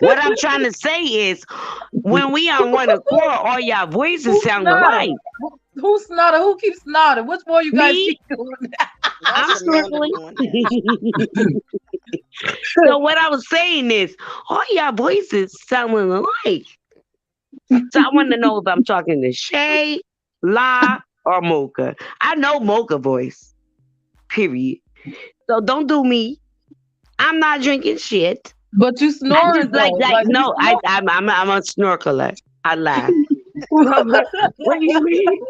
What I'm trying to say is, when we on one accord, all y'all voices Who sound snorted? alike. Who snorted? Who keeps snorting? Which one you guys Me, keep doing? I'm That's Amanda snorkeling. doing that. So what I was saying is, all y'all voices sounding alike. So I want to know if I'm talking to Shay, La, or Mocha. I know Mocha voice. Period. So don't do me. I'm not drinking shit. But you I snoring just though. like You no. I'm a snorkeler. I laugh. snore. What do you mean?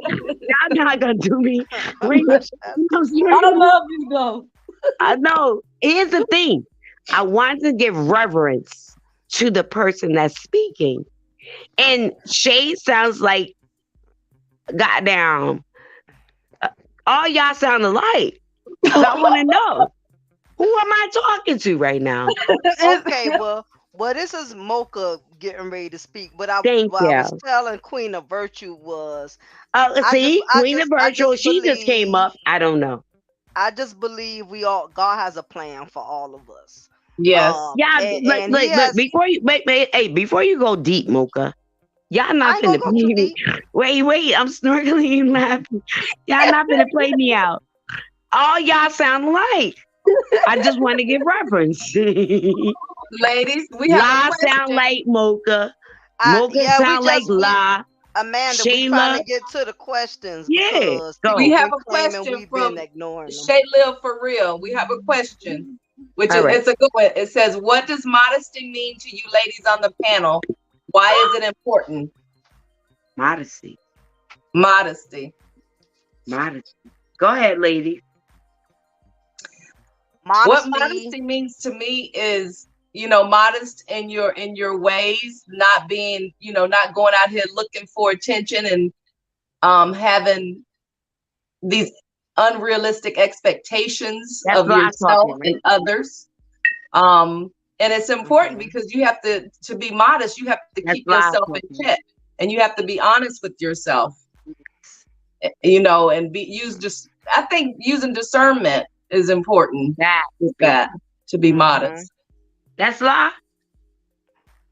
Y'all not gonna do me. Wait, That's I'm I snorkeling. love you though. I know. Here's the thing. I want to give reverence to the person that's speaking. And Shay sounds like goddamn. All y'all sound alike. So I want to know, who am I talking to right now? Okay, well, this is Mocha getting ready to speak. What I Thank was you. telling Queen of Virtue was, I See, Queen of I Virtual, just she just came up. believe, I don't know. I just believe God has a plan for all of us. Yes. Yeah, And He look, has. before you hey, before you go deep, Mocha, y'all not I ain't gonna finna go play too me. deep. Wait, I'm snorkeling and laughing. Y'all not finna play me out. All y'all sound alike. I just want to give reference. Ladies, we have a La sound question. like Mocha. Mocha Yeah, we sound like just La. Amanda, we trying Shayla, to get to the questions yeah, because We people go. have been a claiming question we've been from ignoring them. Shay Live for Real. We have a question, which All is right, it's a good one. It says, "What does modesty mean to you, ladies on the panel? Why is it important?" modesty, Modesty. modesty. Go ahead, lady. What Modesty. modesty means to me is, modest in your ways, not being, not going out here looking for attention and having these unrealistic expectations That's of what I'm yourself talking, and right? others. And it's important Hmm. because you have to be modest, you have to That's keep what I'm yourself in talking. check, and you have to be honest with yourself, and be use just I think using discernment is important That with that, to be Hmm. modest. that's law.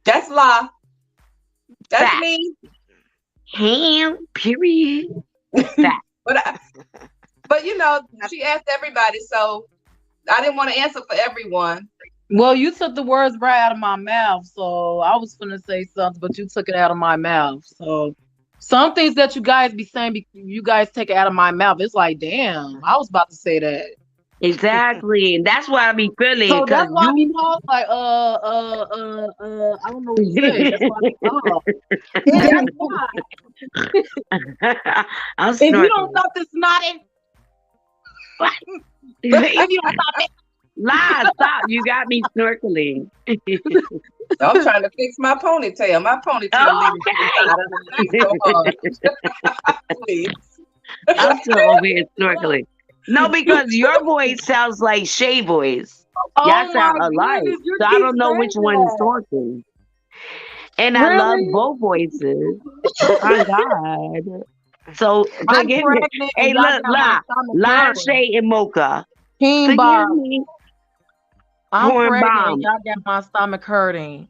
That's law. That's Fact. me. Ham. Period. Fact. but but she asked everybody, so I didn't want to answer for everyone. Well, you took the words right out of my mouth, so I was gonna say something, but you took it out of my mouth. So some things that you guys be saying, you guys take it out of my mouth. It's like, damn, I was about to say that. Exactly. And that's why I be feeling So because that's why I be you. called like, I don't know what to say. That's why I be called. That's why. I'm If you don't snorkeling. stop this snotting, What? if you don't stop it, Lie, stop. You got me snorkeling. I'm trying to fix my ponytail. My ponytail leaving to the Okay. side. I laugh so hard. Please. I'm still over here snorkeling. No, because your voice sounds like Shay voice. Y'all oh my sound alike. goodness, you So I keep don't know which saying one is that. talking. And I love Really? both voices. My God. So I'm forgive me. pregnant and Hey, y'all look, got my La. stomach La, hurting. Shay, and Mocha. King Forgive Bob, me. I'm Corn pregnant and bomb. y'all got my stomach hurting.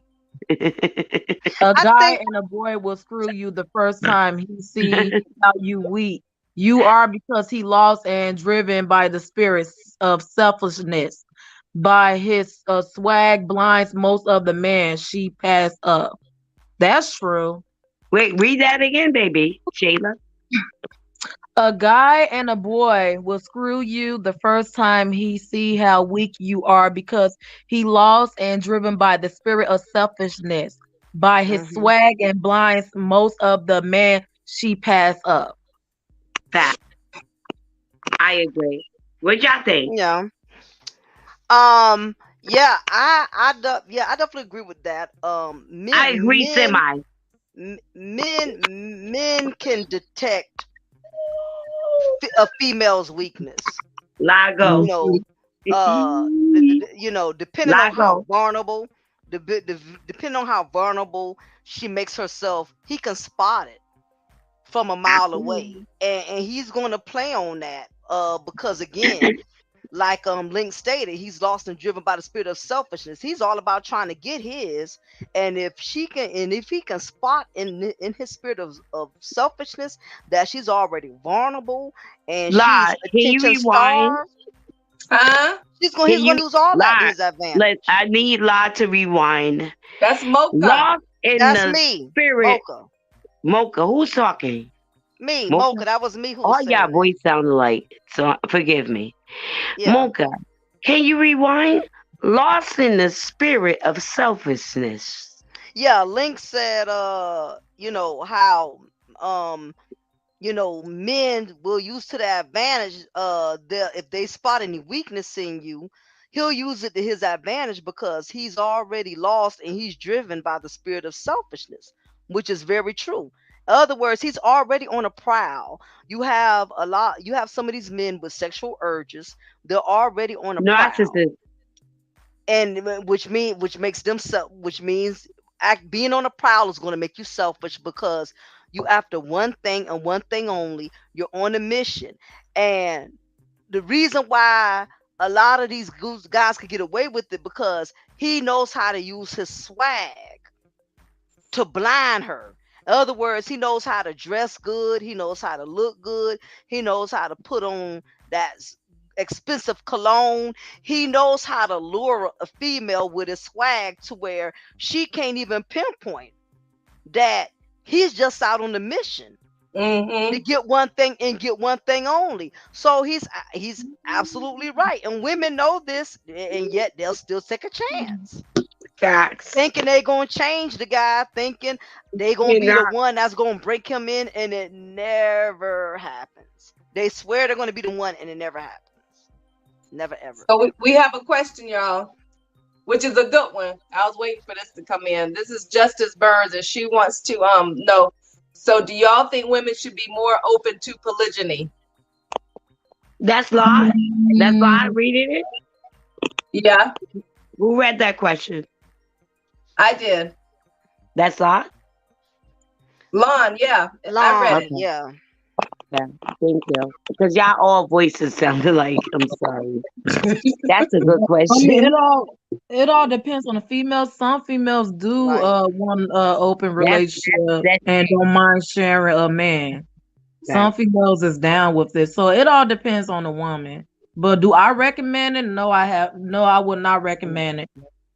A I guy think. and a boy will screw you the first time he see how you weak. You are because he lost and driven by the spirits of selfishness. By his swag blinds most of the man she passed up. That's true. Wait, read that again, baby. Shayla. A guy and a boy will screw you the first time he see how weak you are because he lost and driven by the spirit of selfishness. By his Hmm. swag and blinds most of the man she pass up. Fact. I agree. What y'all think? Yeah. Um. Yeah. I definitely agree with that. I agree semi. Men can detect a female's weakness. You Lago. know, depending on how Lago. vulnerable, depending on how vulnerable she makes herself, he can spot it from a mile away, Absolutely. and he's going to play on that. Because again, like Link stated, he's lost and driven by the spirit of selfishness. He's all about trying to get his, and if he can spot in his spirit of selfishness that she's already vulnerable and La, she's can you attention rewind? starved, Huh? Can he's you gonna use all that to La? his advantage. I need La to rewind. That's Mocha. Lost in That's the me, spirit. Mocha. Mocha, who's talking? Mocha? Mocha. That was me who All was y'all saying that. voice sound alike, so forgive me. Yeah. Mocha, can you rewind? Lost in the spirit of selfishness. Yeah, Link said, how, um, men will use to their advantage. If they spot any weakness in you, he'll use it to his advantage because he's already lost and he's driven by the spirit of selfishness, which is very true. In other words, he's already on a prowl. You have some of these men with sexual urges. They're already on a prowl, Narcissist. and which means being on a prowl is going to make you selfish because you after one thing and one thing only. You're on a mission, and the reason why a lot of these guys could get away with it because he knows how to use his swag to blind her. In other words, he knows how to dress good, he knows how to look good, he knows how to put on that expensive cologne. He knows how to lure a female with his swag to where she can't even pinpoint that He's just out on the mission Mm-hmm. to get one thing and get one thing only. So he's absolutely right. And women know this, and yet they'll still take a chance. Facts. Thinking they're going to change the guy, thinking they're going to be the one that's going to break him in, and it never happens. They swear they're going to be the one, and it never happens. Never, ever. So we have a question, y'all, which is a good one. I was waiting for this to come in. This is Justice Burns, and she wants to know. So do y'all think women should be more open to polygyny? That's Lon. That's Lon reading it? Yeah. Who read that question? I did. That's Lon? Lon, yeah. Lon, I read it. Yeah. Yeah, thank you. Because y'all all voices sounded like, I'm sorry. That's a good question. I mean, it all depends on the females. Some females do want open relationship and don't mind sharing a man. Some females is down with it. So it all depends on the woman. But do I recommend it? No, I would not recommend it.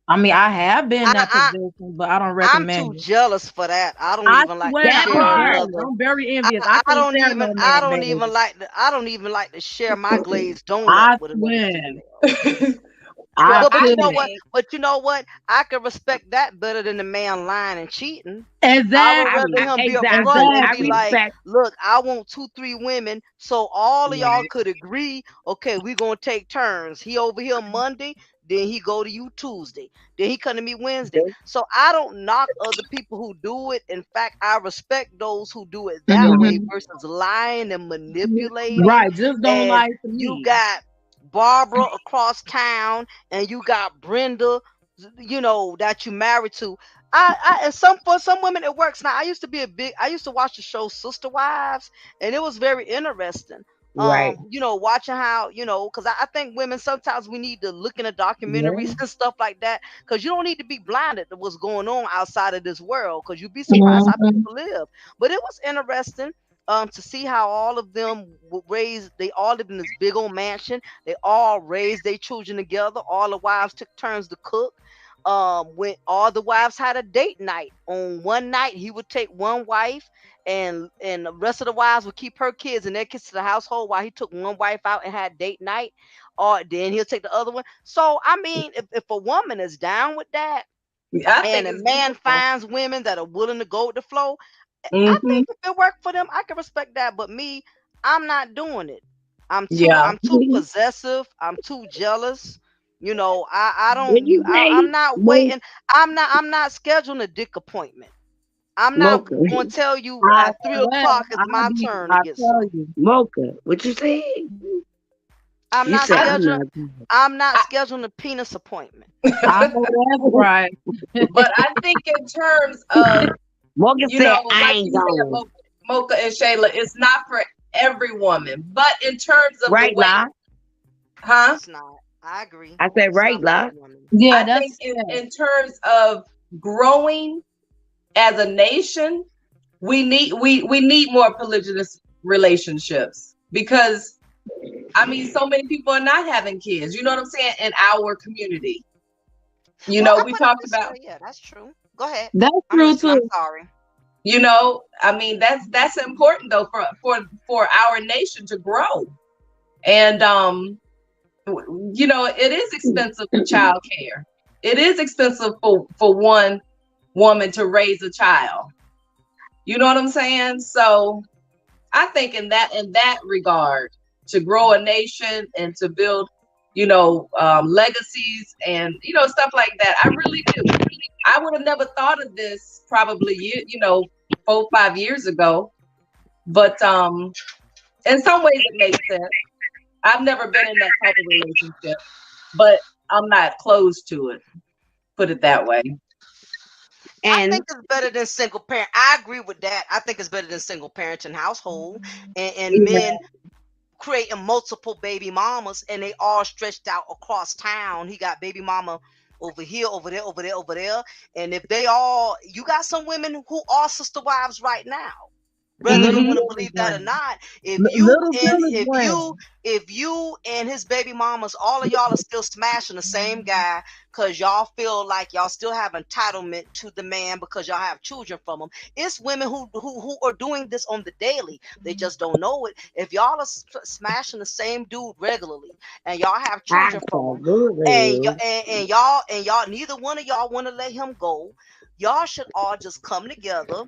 I mean, I have been in that position, but I don't recommend it. I'm too jealous for that. I don't even like to share another. I'm very envious. I don't even like to share my glazed donut with another female. But you know what? I can respect that better than the man lying and cheating. Exactly. I would rather him be upfront and be like, look, I want 2-3 women, so all of y'all could agree, okay, we're gonna take turns. He over here Monday, then he go to you Tuesday, then he come to me Wednesday. So I don't knock other people who do it. In fact, I respect those who do it that way versus lying and manipulating. Right, just don't lie to me. You got Barbara across town, and you got Brenda, that you married to. And for some women it works. Now I used to watch the show Sister Wives, and it was very interesting. Right. Watching how, because I think women, sometimes we need to look in the documentaries and stuff like that, because you don't need to be blinded to what's going on outside of this world, because you'd be surprised how people live. But it was interesting to see how all of them they all lived in this big old mansion. They all raised their children together. All the wives took turns to cook. When all the wives had a date night. On one night, he would take one wife, and the rest of the wives would keep her kids and their kids to the household while he took one wife out and had date night. Or then he'll take the other one. So I mean, if a woman is down with that, and a man finds women that are willing to go with the flow, I think if it worked for them, I can respect that. But me, I'm not doing it. I'm too possessive. I'm too jealous. I don't. I'm not waiting. I'm not scheduling a dick appointment. I'm not going to tell you at 3:00 is my turn to get some. Mocha, what you say? I'm not scheduling a penis appointment. I know that's right. But I think in terms of Mocha said, I ain't going. Mocha and Shayla, it's not for every woman. But in terms of right, the way, It's not. I agree. I said right, La. Yeah, I think in terms of growing as a nation, we need more polygynous relationships, because I mean, so many people are not having kids. You know what I'm saying? In our community, we talked about. Yeah, that's true. Go ahead. That's true too. I'm sorry. I mean, that's important though for our nation to grow, and it is expensive for childcare. It is expensive for one woman to raise a child. You know what I'm saying? So I think in that regard, to grow a nation and to build, legacies and, stuff like that, I really do. I would have never thought of this probably, 4-5 years ago. But in some ways it makes sense. I've never been in that type of relationship, but I'm not closed to it. Put it that way. And I think it's better than single parent. I agree with that. I think it's better than single parenting household and men creating multiple baby mamas, and they all stretched out across town. He got baby mama over here, over there, over there, over there. And if you got some women who are sister wives right now. whether you Little want to Village believe that or Land. not. Little Village Land. If you and his baby mamas, all of y'all are still smashing the same guy because y'all feel like y'all still have entitlement to the man because y'all have children from him. It's women who are doing this on the daily. They just don't know it. If y'all are smashing the same dude regularly and y'all have children from him, Absolutely. and y'all neither one of y'all want to let him go, y'all should all just come together,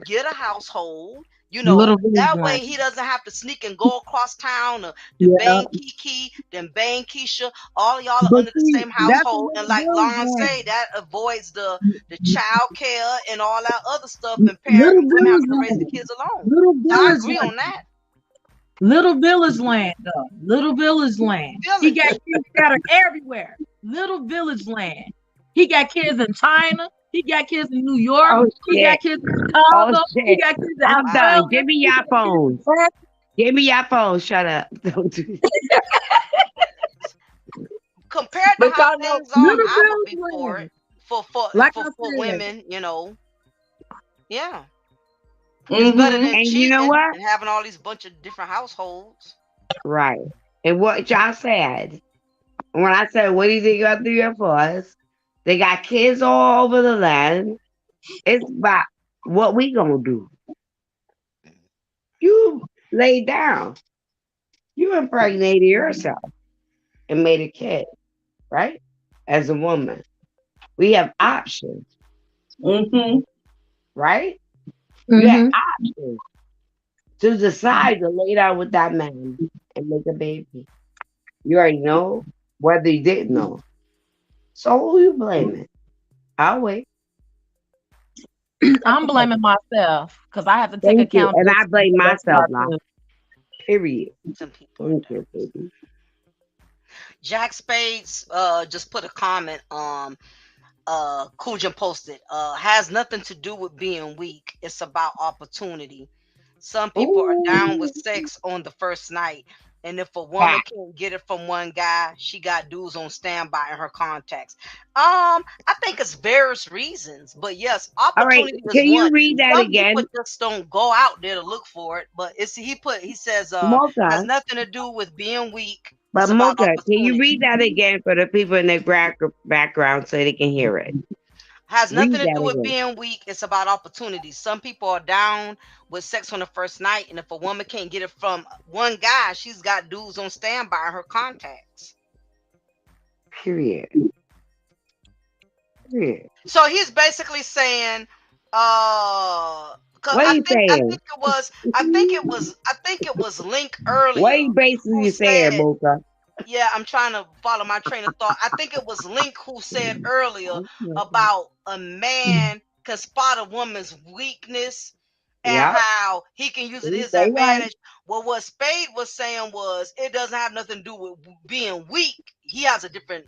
get a household. Little Village That way Land. he doesn't have to sneak and go across town to Yeah. bang Kiki, then bang Keisha. All of y'all are But under the see, same that's a household. And Little like Village Lon say, Land. that avoids the child care and all that other stuff and Little women Village having to raise the Land. kids alone. Little So I Village agree on Land. that. Little Village Land, though. Little Village Land. He Village. got kids scattered everywhere. Little Village Land. He got kids in China. He got kids in New York. Oh He shit. got kids in Oh Chicago. He shit. got kids in I'm done. Australia. Give me He your got kids in phones. France. Give me your phone. Shut up. Don't do Compared to But how y'all know, things are, Little I would Village be for it. Land. For Like I for said, women, yeah. It's better hmm than And you know cheating what? and having all these bunch of different households. Right. And what y'all said, when I said, what do you think about 3 or 4s? They got kids all over the land. It's about what we gonna do. You laid down. You impregnated yourself and made a kid, right? As a woman. We have options, hmm right? You have mm-hmm. options to decide to lay down with that man and make a baby. You already know whether you didn't know. So who you blaming? I'll wait. I'm blaming myself because I have to take Thank you. And accountability I for blame what myself I now. do. Period. Some people are Thank done. you, baby. Jack Spades just put a comment on Kujan posted. Has nothing to do with being weak. It's about opportunity. Some people are down with Ooh, sex on the first night. And if a woman fact. can't get it from one guy, she got dudes on standby in her contacts. I think it's various reasons, but yes, All right. opportunity is Can you one. read that Some people again? just don't go out there to look for it. But he says has Mocha. nothing to do with being weak. But It's about Mocha, can you opportunity. read that again for the people in the background so they can hear it? Has Read nothing to that do with again. being weak. It's about opportunities. Some people are down with sex on the first night, and if a woman can't get it from one guy, she's got dudes on standby in her contacts. Period. Period. So he's basically saying, cause What are you saying? I think it was Link What are earlier you who basically saying, said, Mocha? yeah, I'm trying to follow my train of thought. I think it was Link who said earlier about a man can spot a woman's weakness and Yep. how he can use it to You his say right. advantage. Well, what Spade was saying was it doesn't have nothing to do with being weak. He has a different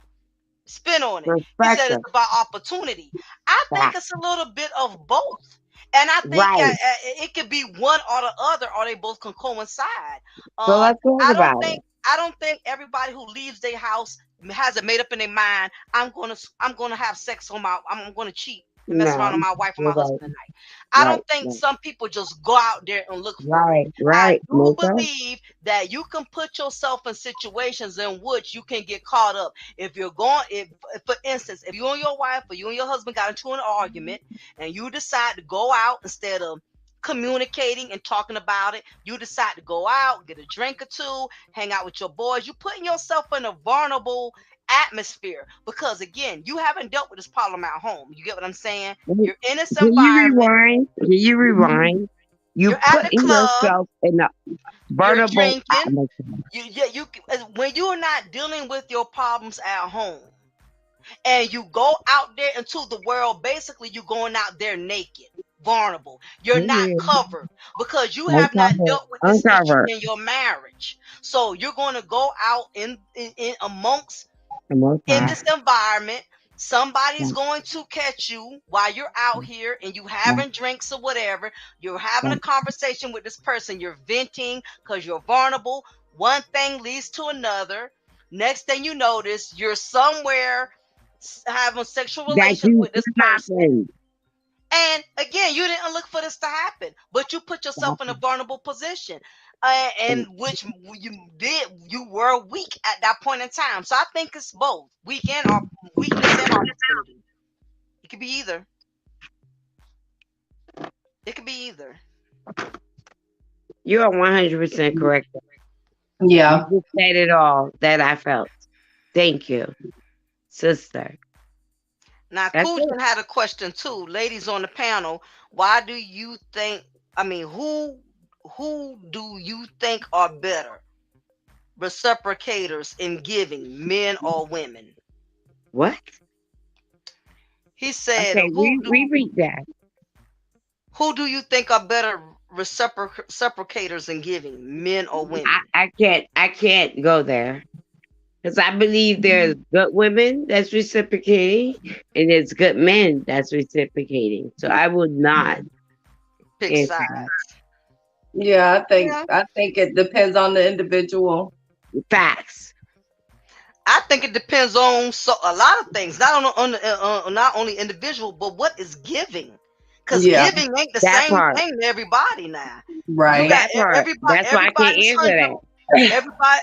spin on it. He said it's Perspective. about opportunity. I think Fact. it's a little bit of both. And I think Right. it could be one or the other, or they both can coincide. So Um, let's talk I don't about think it. I don't think everybody who leaves their house has it made up in their mind. I'm gonna have sex on my. I'm gonna cheat and mess around No. on my wife or You're my right. husband tonight. I Right. don't think Right. some people just go out there and look for it. Right. I Right. do Mocha. believe that you can put yourself in situations in which you can get caught up. If you're going, if for instance, if you and your wife or you and your husband got into an argument and you decide to go out instead of communicating and talking about it, you decide to go out, get a drink or two, hang out with your boys, you're putting yourself in a vulnerable atmosphere because again, you haven't dealt with this problem at home. You get what I'm saying? Can You're in this you environment, rewind? Can you rewind? You you're at the putting club, yourself in a you're vulnerable drinking, atmosphere. you when you're not dealing with your problems at home and you go out there into the world, basically you're going out there naked, vulnerable. You're not Period. covered because you have not Uncovered. dealt with this issue Uncovered. in your marriage. So you're going to go out in amongst in Mocha. this environment. Somebody's going to catch you while you're out here and you having drinks or whatever. You're having a conversation with this person. You're venting because you're vulnerable. One thing leads to another. Next thing you notice, you're somewhere having sexual That relations you with this person. snapping. And again, you didn't look for this to happen, but you put yourself in a vulnerable position, and which you were weak at that point in time. So I think it's both weakness and opportunity. It could be either. It could be either. You are 100% correct. Yeah. You just said it all that I felt. Thank you, sister. Now, That's it. Kujan had a question too, ladies on the panel. Why do you think? I mean, who do you think are better reciprocators in giving, men or women? What? He said, Okay, read that. who do you think are better reciprocators in giving, men or women? I can't go there. Because I believe there's good women that's reciprocating and there's good men that's reciprocating. So I would not Pick answer sides. that. Yeah, I think it depends on the individual. Facts. I think it depends on a lot of things, not only individual, but what is giving. Because giving ain't the That same part. thing to everybody now. Right. You got That part. That's why I can't answer that.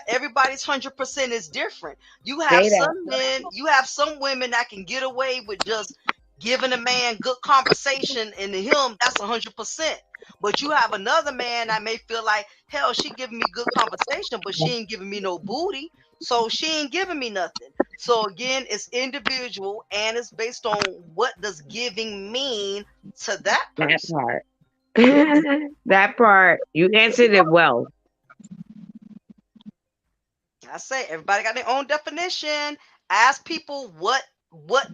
Everybody's 100% is different. You Say have that. some men, you have some women that can get away with just giving a man good conversation, and to him that's 100%. But you have another man that may feel like, hell, she giving me good conversation, but she ain't giving me no booty, so she ain't giving me nothing. So again, it's individual and it's based on what does giving mean to that person. That part. That part. You answered it well. I say everybody got their own definition. Ask people what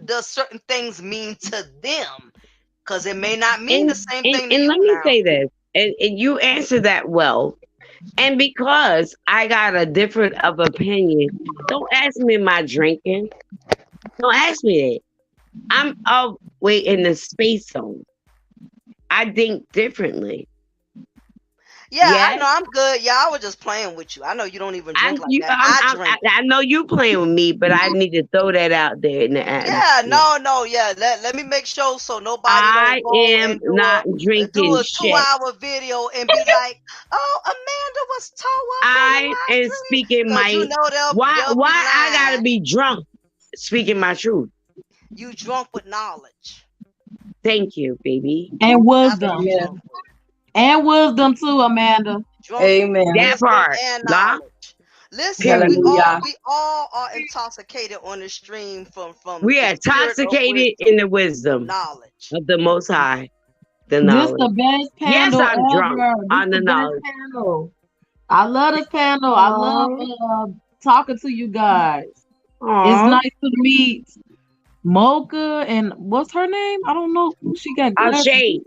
does certain things mean to them, because it may not mean the same thing to and you let me now. say this, and you answered that well. And because I got a different of opinion, don't ask me my drinking. Don't ask me that. I'm all way in the space zone. I think differently. Yeah, I know I'm good. Yeah, I was just playing with you. I know you don't even drink like that. I drink. I know you playing with me, but I need to throw that out there in the atmosphere. Yeah, no, yeah. Let me make sure so nobody I don't go am and do not drinking a shit. 2-hour video and be like, "Oh, Amanda was toe up." I am speaking my. You know they'll why be I gotta lying. be drunk speaking my truth? You drunk with knowledge. Thank you, baby. And wisdom. And wisdom too, Amanda. Amen. That part. And Nah. knowledge. Listen, we all are intoxicated on the stream from we are intoxicated in the wisdom knowledge of the Most High. The This knowledge. the best Yes, panel I'm drunk ever. on the This knowledge. best panel. I love this panel. I love talking to you guys. It's nice to meet Mocha and what's her name? I don't know. She got Shay.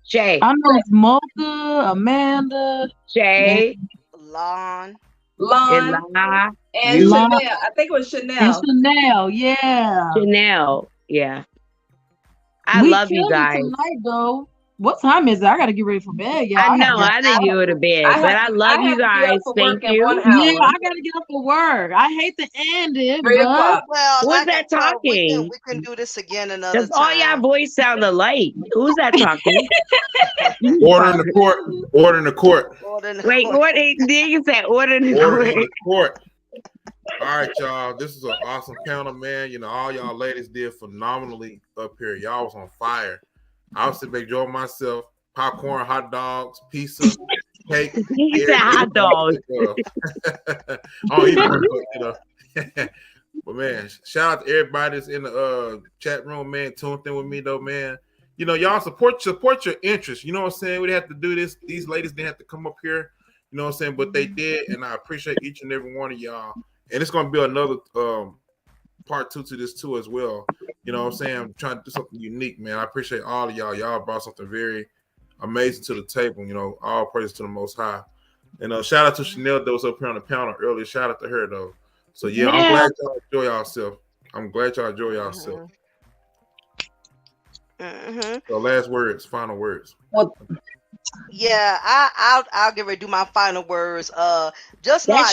Shay. I know it's Mocha, Amanda, Shay, Lon, and Chanel. I think it was Chanel. And Chanel, yeah. Chanel, yeah. I love you guys. Tonight, though. What time is it? I gotta get ready for bed, y'all. I know I didn't go to bed, but I love you guys. Thank you. Yeah, I gotta get up for work. I hate to end it, but who's that talking? We can do this again another time. All y'all voice sound alike. Who's that talking? Order in the court. Order in the court. Wait, what? Did you say order in the court? All right, y'all. This is an awesome panel, man. You know, all y'all ladies did phenomenally up here. Y'all was on fire. I was sitting back enjoying myself. Popcorn, hot dogs, pizza, cake. He said hot dogs. Oh, you know. But man, shout out to everybody that's in the chat room, man. Tuned in with me though, man. You know, y'all support your interests. You know what I'm saying? We didn't have to do this. These ladies didn't have to come up here. You know what I'm saying? But they did, and I appreciate each and every one of y'all. And it's gonna be another part 2 to this too as well. You know what I'm saying? I'm trying to do something unique, man. I appreciate all of y'all. Y'all brought something very amazing to the table. You know, all praise to the Most High. And shout out to Chanel that was up here on the panel earlier. Shout out to her though. So yeah, I'm glad y'all enjoy yourself. I'm glad y'all enjoy yourself. So last words, final words. Yeah, I'll get ready to do my final words. Just like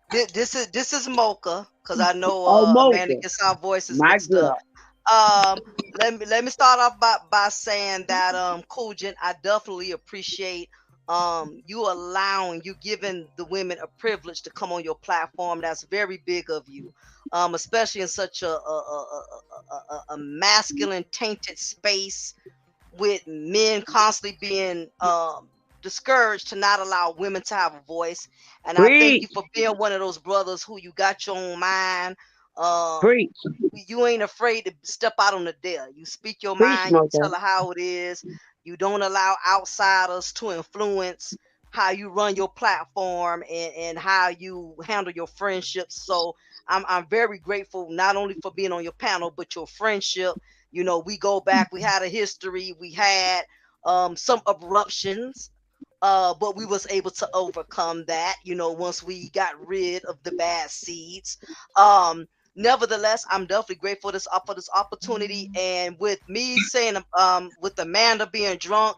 this is Mocha, because I know Amanda gets our voices mixed up. um, let me start off by saying that Kujin, I definitely appreciate you giving the women a privilege to come on your platform. That's very big of you, especially in such a masculine tainted space with men constantly being discouraged to not allow women to have a voice. And I thank you Preach, for being one of those brothers who you got your own mind. Um, preach, you ain't afraid to step out on the dare. You speak your preach, mind, you Mocha. tell her how it is. You don't allow outsiders to influence how you run your platform and how you handle your friendships. So I'm very grateful not only for being on your panel, but your friendship. You know, we go back, we had a history, we had some eruptions, but we was able to overcome that, you know, once we got rid of the bad seeds. Nevertheless, I'm definitely grateful for this opportunity. And with me saying with Amanda being drunk,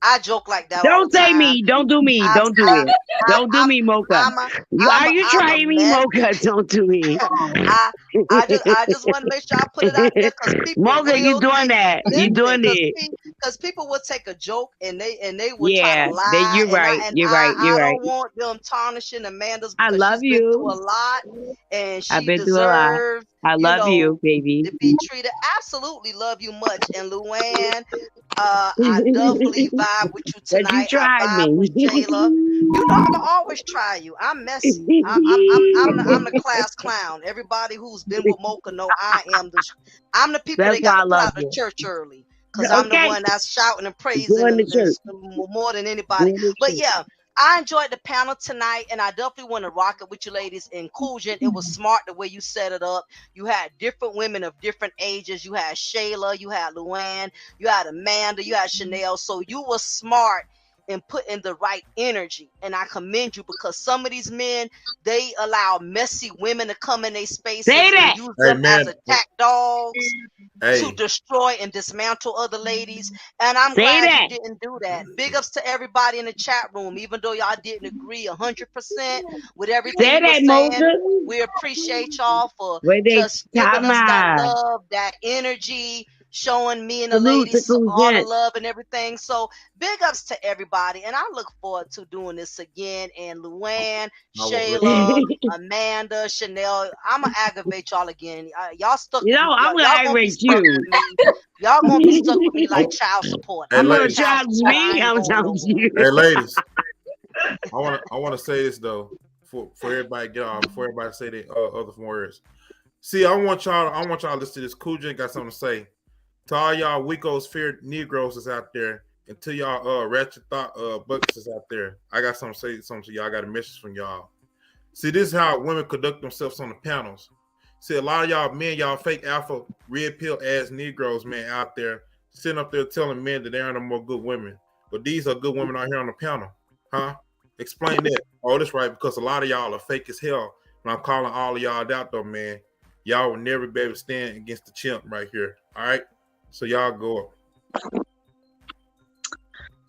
I joke like that all the Don't say time. me. Don't do me. I'm Don't do I, it. I, Don't do I'm me, Mocha. I'm a Are you I'm a trying me, mess. Mocha? Don't do me. I I just want to make sure I put it out there because people Mocha, you will doing take that. You listen doing it. because people will take a joke and they will try to Yeah, lie, you're and right. You're right. You're I right. don't want them tarnishing Amanda's I because love she's been through you. a lot and I've she been through a lot. deserves, I you love you, know, baby. to be treated. Absolutely love you much. And Luann, I definitely vibe with you But you tonight. I tried vibe with me. Shayla. You know I'ma always try you. I'm messy. I'm the class clown. Everybody who's been with Mocha know I'm the people That's they got why I to put love out of you. church early. Cause I'm the Okay. one that's shouting and praising Doing the church. more than anybody. Doing the But church. yeah, I enjoyed the panel tonight, and I definitely want to rock it with you ladies. Inclusion, it was smart the way you set it up. You had different women of different ages. You had Shayla, you had Luann, you had Amanda, you had Chanel. So you were smart and put in the right energy. And I commend you because some of these men, they allow messy women to come in their Say spaces and that. use Hey them as man, attack dogs to hey, destroy and dismantle other ladies. And I'm Say glad you that. didn't do that. Big ups to everybody in the chat room, even though y'all didn't agree 100% with everything Say we were that, saying. Mocha. We appreciate y'all for Where they just giving time us that out. love, that energy, showing me and the Salute to ladies Cool all the Gent. love and everything. So big ups to everybody. And I look forward to doing this again. And Luann, I was ready. Shayla, Amanda, Chanel, I'm going to aggravate y'all again. Y'all stuck You with know, me. I'm gonna Y'all going to be aggravate stuck you. with me. Y'all going to be stuck with me like Oh, child support. hey I'm I'm your gonna ladies, child challenge support. I me. ain't I'm going challenge nowhere. you. hey ladies. I wanna say this though, for everybody to get off, before everybody say the other words. See, I want y'all to listen to this. Cool got something to say. To all y'all Wicos feared Negroes is out there, and to y'all ratchet thought buckets is out there. I got something to say something to y'all. I got a message from y'all. See, this is how women conduct themselves on the panels. See, a lot of y'all men, y'all fake alpha, red pill ass Negroes, man, out there sitting up there telling men that there are no more good women. But these are good women out here on the panel. Huh? Explain that. Oh, that's right, because a lot of y'all are fake as hell. And I'm calling all of y'all out though, man. Y'all will never be able to stand against the chimp right here. All right? So y'all go up.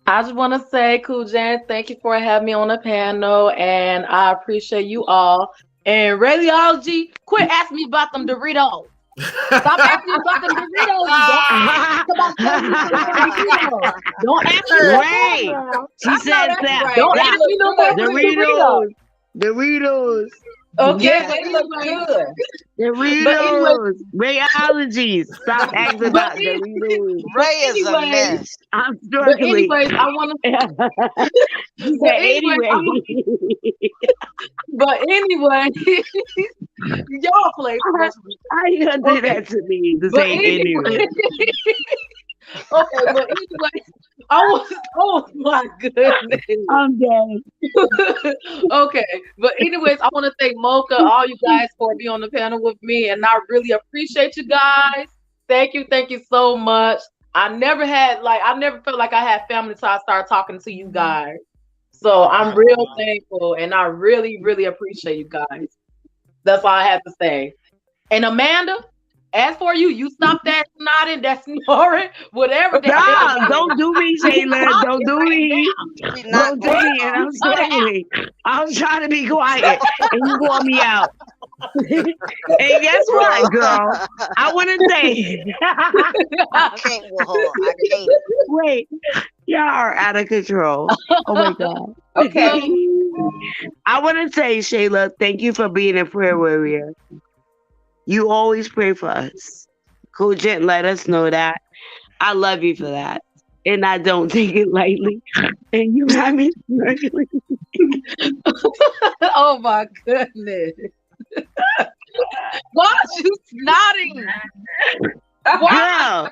I just want to say, Cool Jan, thank you for having me on the panel, and I appreciate you all. And radiology, quit asking me about them Doritos. Stop asking me about them Doritos. You don't ask me about selling me some damn Doritos. Don't ask me no more Right. now. She I know said that's that. right. Don't They ask Stop. me look no more good for them too. Doritos. Doritos. Doritos. Okay, Yeah, but they look anyway, good. but anyway, Doritos. Rayology. Stop asking but, about Doritos. but Ray is a anyway, mess. I'm but struggling. anyways, I want to. She But said anyway, anyway. but anyway, y'all play too much. How you gonna do Okay, that to me to but say anyway, anyway? okay, but anyway, I was. Oh my goodness. I'm dead. Okay, but anyways, I want to thank Mocha, all you guys for being on the panel with me, and I really appreciate you guys. Thank you so much. I never felt like I had family until I started talking to you guys. So I'm real thankful, and I really, really appreciate you guys. That's all I have to say. And Amanda, as for you, you stop that nodding, that snoring, whatever the hell No, that is. don't do me, You Shayla. stop Don't it do right me. now. She Don't knocked do me me. And out. I'm Cut it out. struggling. I'm trying to be quiet. And you call me out. And guess what, girl? I want to say, I can't with her. I can't. wait, y'all are out of control. Oh my God. Okay. I want to say, Shayla, thank you for being a prayer warrior. You always pray for us. Cool Gent let us know that. I love you for that. And I don't take it lightly. And you have me smirking. Oh my goodness. Why are you snotting? Why? Girl,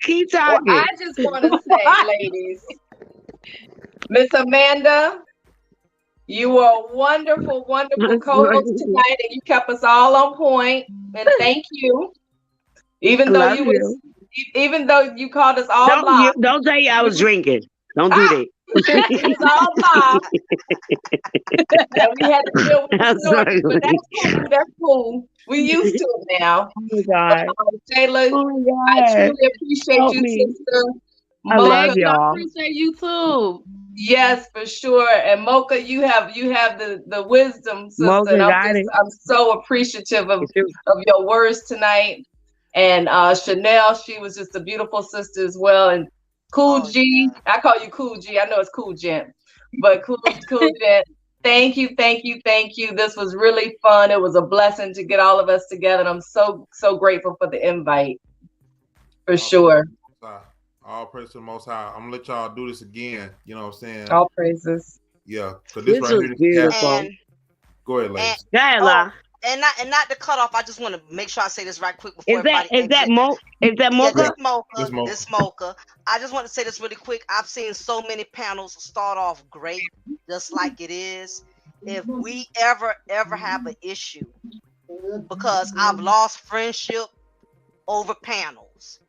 keep Well, I talking. just want to say, ladies, Miss Amanda, you were a wonderful, wonderful I'm co-host smirking. tonight, and you kept us all on point. And thank you. Even though Love you was, you. even though you called us all lies, Don't say I we was was, drinking. Don't do ah, that. it was all lies, and we had to deal with the I'm snorting. But smirking. that's cool. That's cool. We used to it now. Oh my But God. Taylor, Oh my I God. truly appreciate Help you, me. sister. I love Thank Mocha, you. I y'all. appreciate you too. yes, for sure. And Mocha, you have the wisdom, sister. And Mocha got it. I'm so appreciative It's true. of your words tonight. And Chanel, she was just a beautiful sister as well. And Cool Oh G, yeah. I call you Cool G. I know it's Cool Gent, but Cool Gent. Thank you, thank you, thank you. This was really fun. It was a blessing to get all of us together. And I'm so grateful for the invite, for All praise to sure. the Most High. All praise to the Most High. I'm gonna let y'all do this again. You know what I'm saying? All praises. Yeah, because this This right was here, this happened. beautiful. And Go ahead, and ladies. Go ahead, oh, La. and not to cut off. I just want to make sure I say this right quick before everybody exit. Is that Yeah, Yeah, Mocha? this moment. this mocha. I just want to say this really quick. I've seen so many panels start off great, just like it is. If we ever have an issue, because I've lost friendship over panels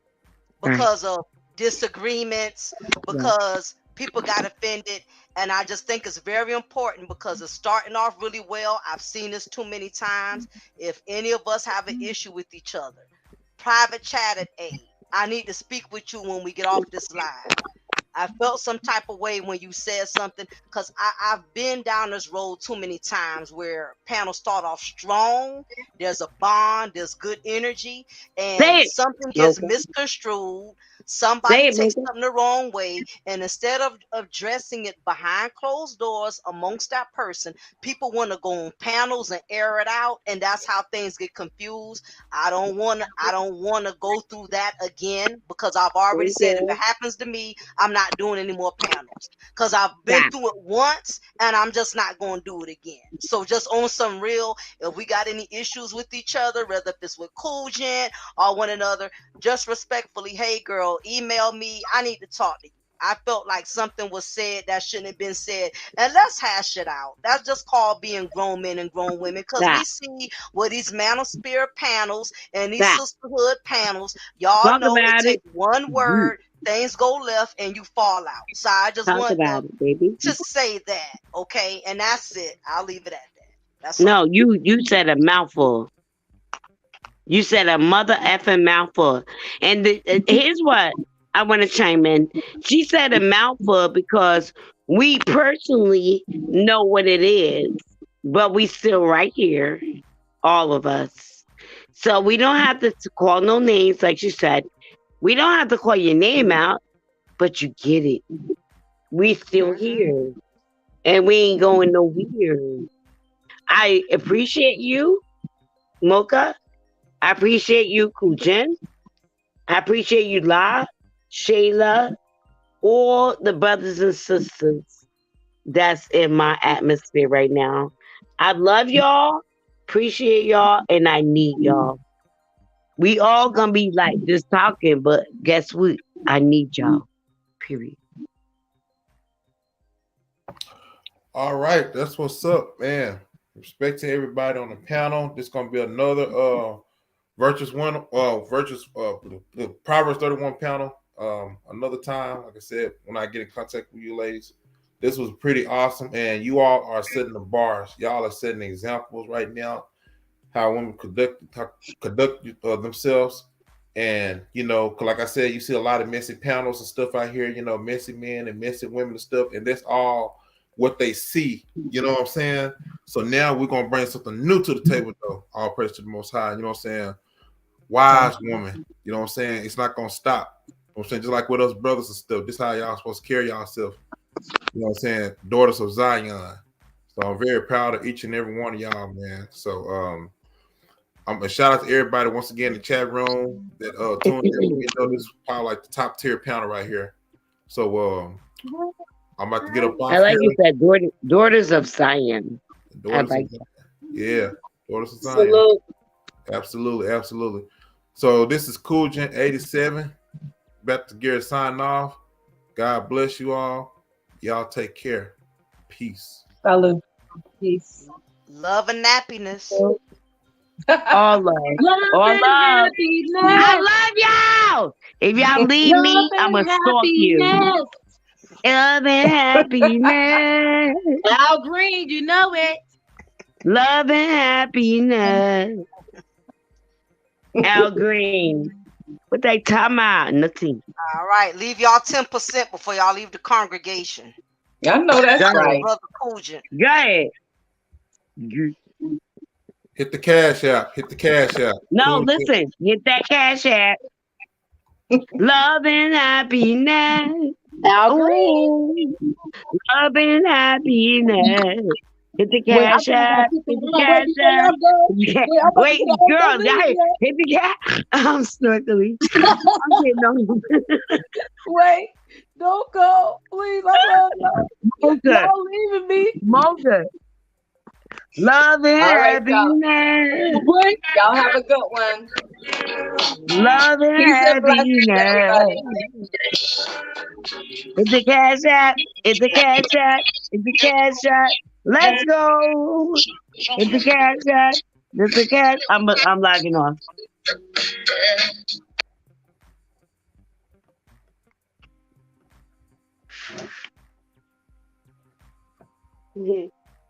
Right. because of disagreements, Right. because people got offended. And I just think it's very important because it's starting off really well. I've seen this too many times. If any of us have an issue with each other, private chat at A. I need to speak with you when we get off this live. I felt some type of way when you said something because I've been down this road too many times where panels start off strong. There's a bond, there's good energy, Say and it, something gets Mocha. misconstrued. Somebody Say it, takes Mocha. something the wrong way, and instead of addressing it behind closed doors amongst that person, people want to go on panels and air it out, and that's how things get confused. I don't want to go through that again because I've already Thank said if it you. happens to me, I'm not doing any more panels because I've been Stop. through it once and I'm just not going to do it again. So just on some real, if we got any issues with each other, whether if it's with Cool Gent or one another, just respectfully, hey girl, email me. I need to talk to you. I felt like something was said that shouldn't have been said, and let's hash it out. That's just called being grown men and grown women because we Stop. see where these manosphere panels and these Stop. sisterhood panels, y'all Talk know it about it. takes one You word, things go left and you fall out. So I just talk want about it, baby. to say that, okay? And that's it. I'll leave it at that. That's No, all. you said a mouthful. You said a mother effing mouthful. And here's what I want to chime in. She said a mouthful because we personally know what it is, but we still right here, all of us. So we don't have to call no names, like she said. We don't have to call your name out, but you get it. We still Hmm. here, and we ain't going nowhere. I appreciate you, Mocha. I appreciate you, Kujen. I appreciate you, La, Shayla, all the brothers and sisters that's in my atmosphere right now. I love y'all, appreciate y'all, and I need y'all. We all gonna be like just talking, but guess what? I need y'all. Period. All right, that's what's up, man. Respect to everybody on the panel. This gonna be another Virtuous One, Virtuous the Proverbs 31 panel. Another time, like I said, when I get in contact with you ladies, this was pretty awesome, and you all are setting the bars. Y'all are setting examples right now how women conduct themselves. And like I said, you see a lot of messy panels and stuff out here. Messy men and messy women and stuff, and that's all what they see. You know what I'm saying? So now we're gonna bring something new to the table, though. All praise to the Most High. You know what I'm saying? Wise woman. You know what I'm saying? It's not gonna stop. You know what I'm saying? Just like with us brothers and stuff. This is how y'all supposed to carry yourself. You know what I'm saying? Daughters of Zion. So I'm very proud of each and every one of y'all, man. So I'm a shout out to everybody once again in the chat room that tuned in. You know, this is probably like the top tier panel right here. So I'm about to get up off I like here. you said, daughters of Zion. Daughters I like of, yeah, Daughters of Zion. Salute. Absolutely, absolutely. So this is Cool Gent 87. About to get sign off. God bless you all. Y'all take care. Peace. Salute. Peace. Love and happiness. All love. All and love. happiness. I love y'all. If y'all leave Love me, and I'm going to stalk you. happiness. Love and happiness. Al Green, you know it. Love and happiness. Al Green. What they talking about? Nothing. All right, leave y'all 10% before y'all leave the congregation. I know that's Go right. ahead. Brother Cogent. Go ahead. Hit the cash app. Hit the cash app. No, Cool listen. Hit that cash app. Love and happiness. Al Green. Ooh. Love and happiness. Hit the Wait, cash app. Hit the cash app. Yeah. Wait, girl, hit the cash. I'm snorkeling. I'm getting on. Wait, don't go. Please, I love y'all. Mocha. Y'all leaving me. Mocha. Love and All right, y'all. happiness. Wait. Y'all have a good one. Love and Peace and blessings, everybody. happiness. It's the cash app. It's the cash app. It's the cash app. Let's go. It's the cash app. It's the cash. I'm logging off.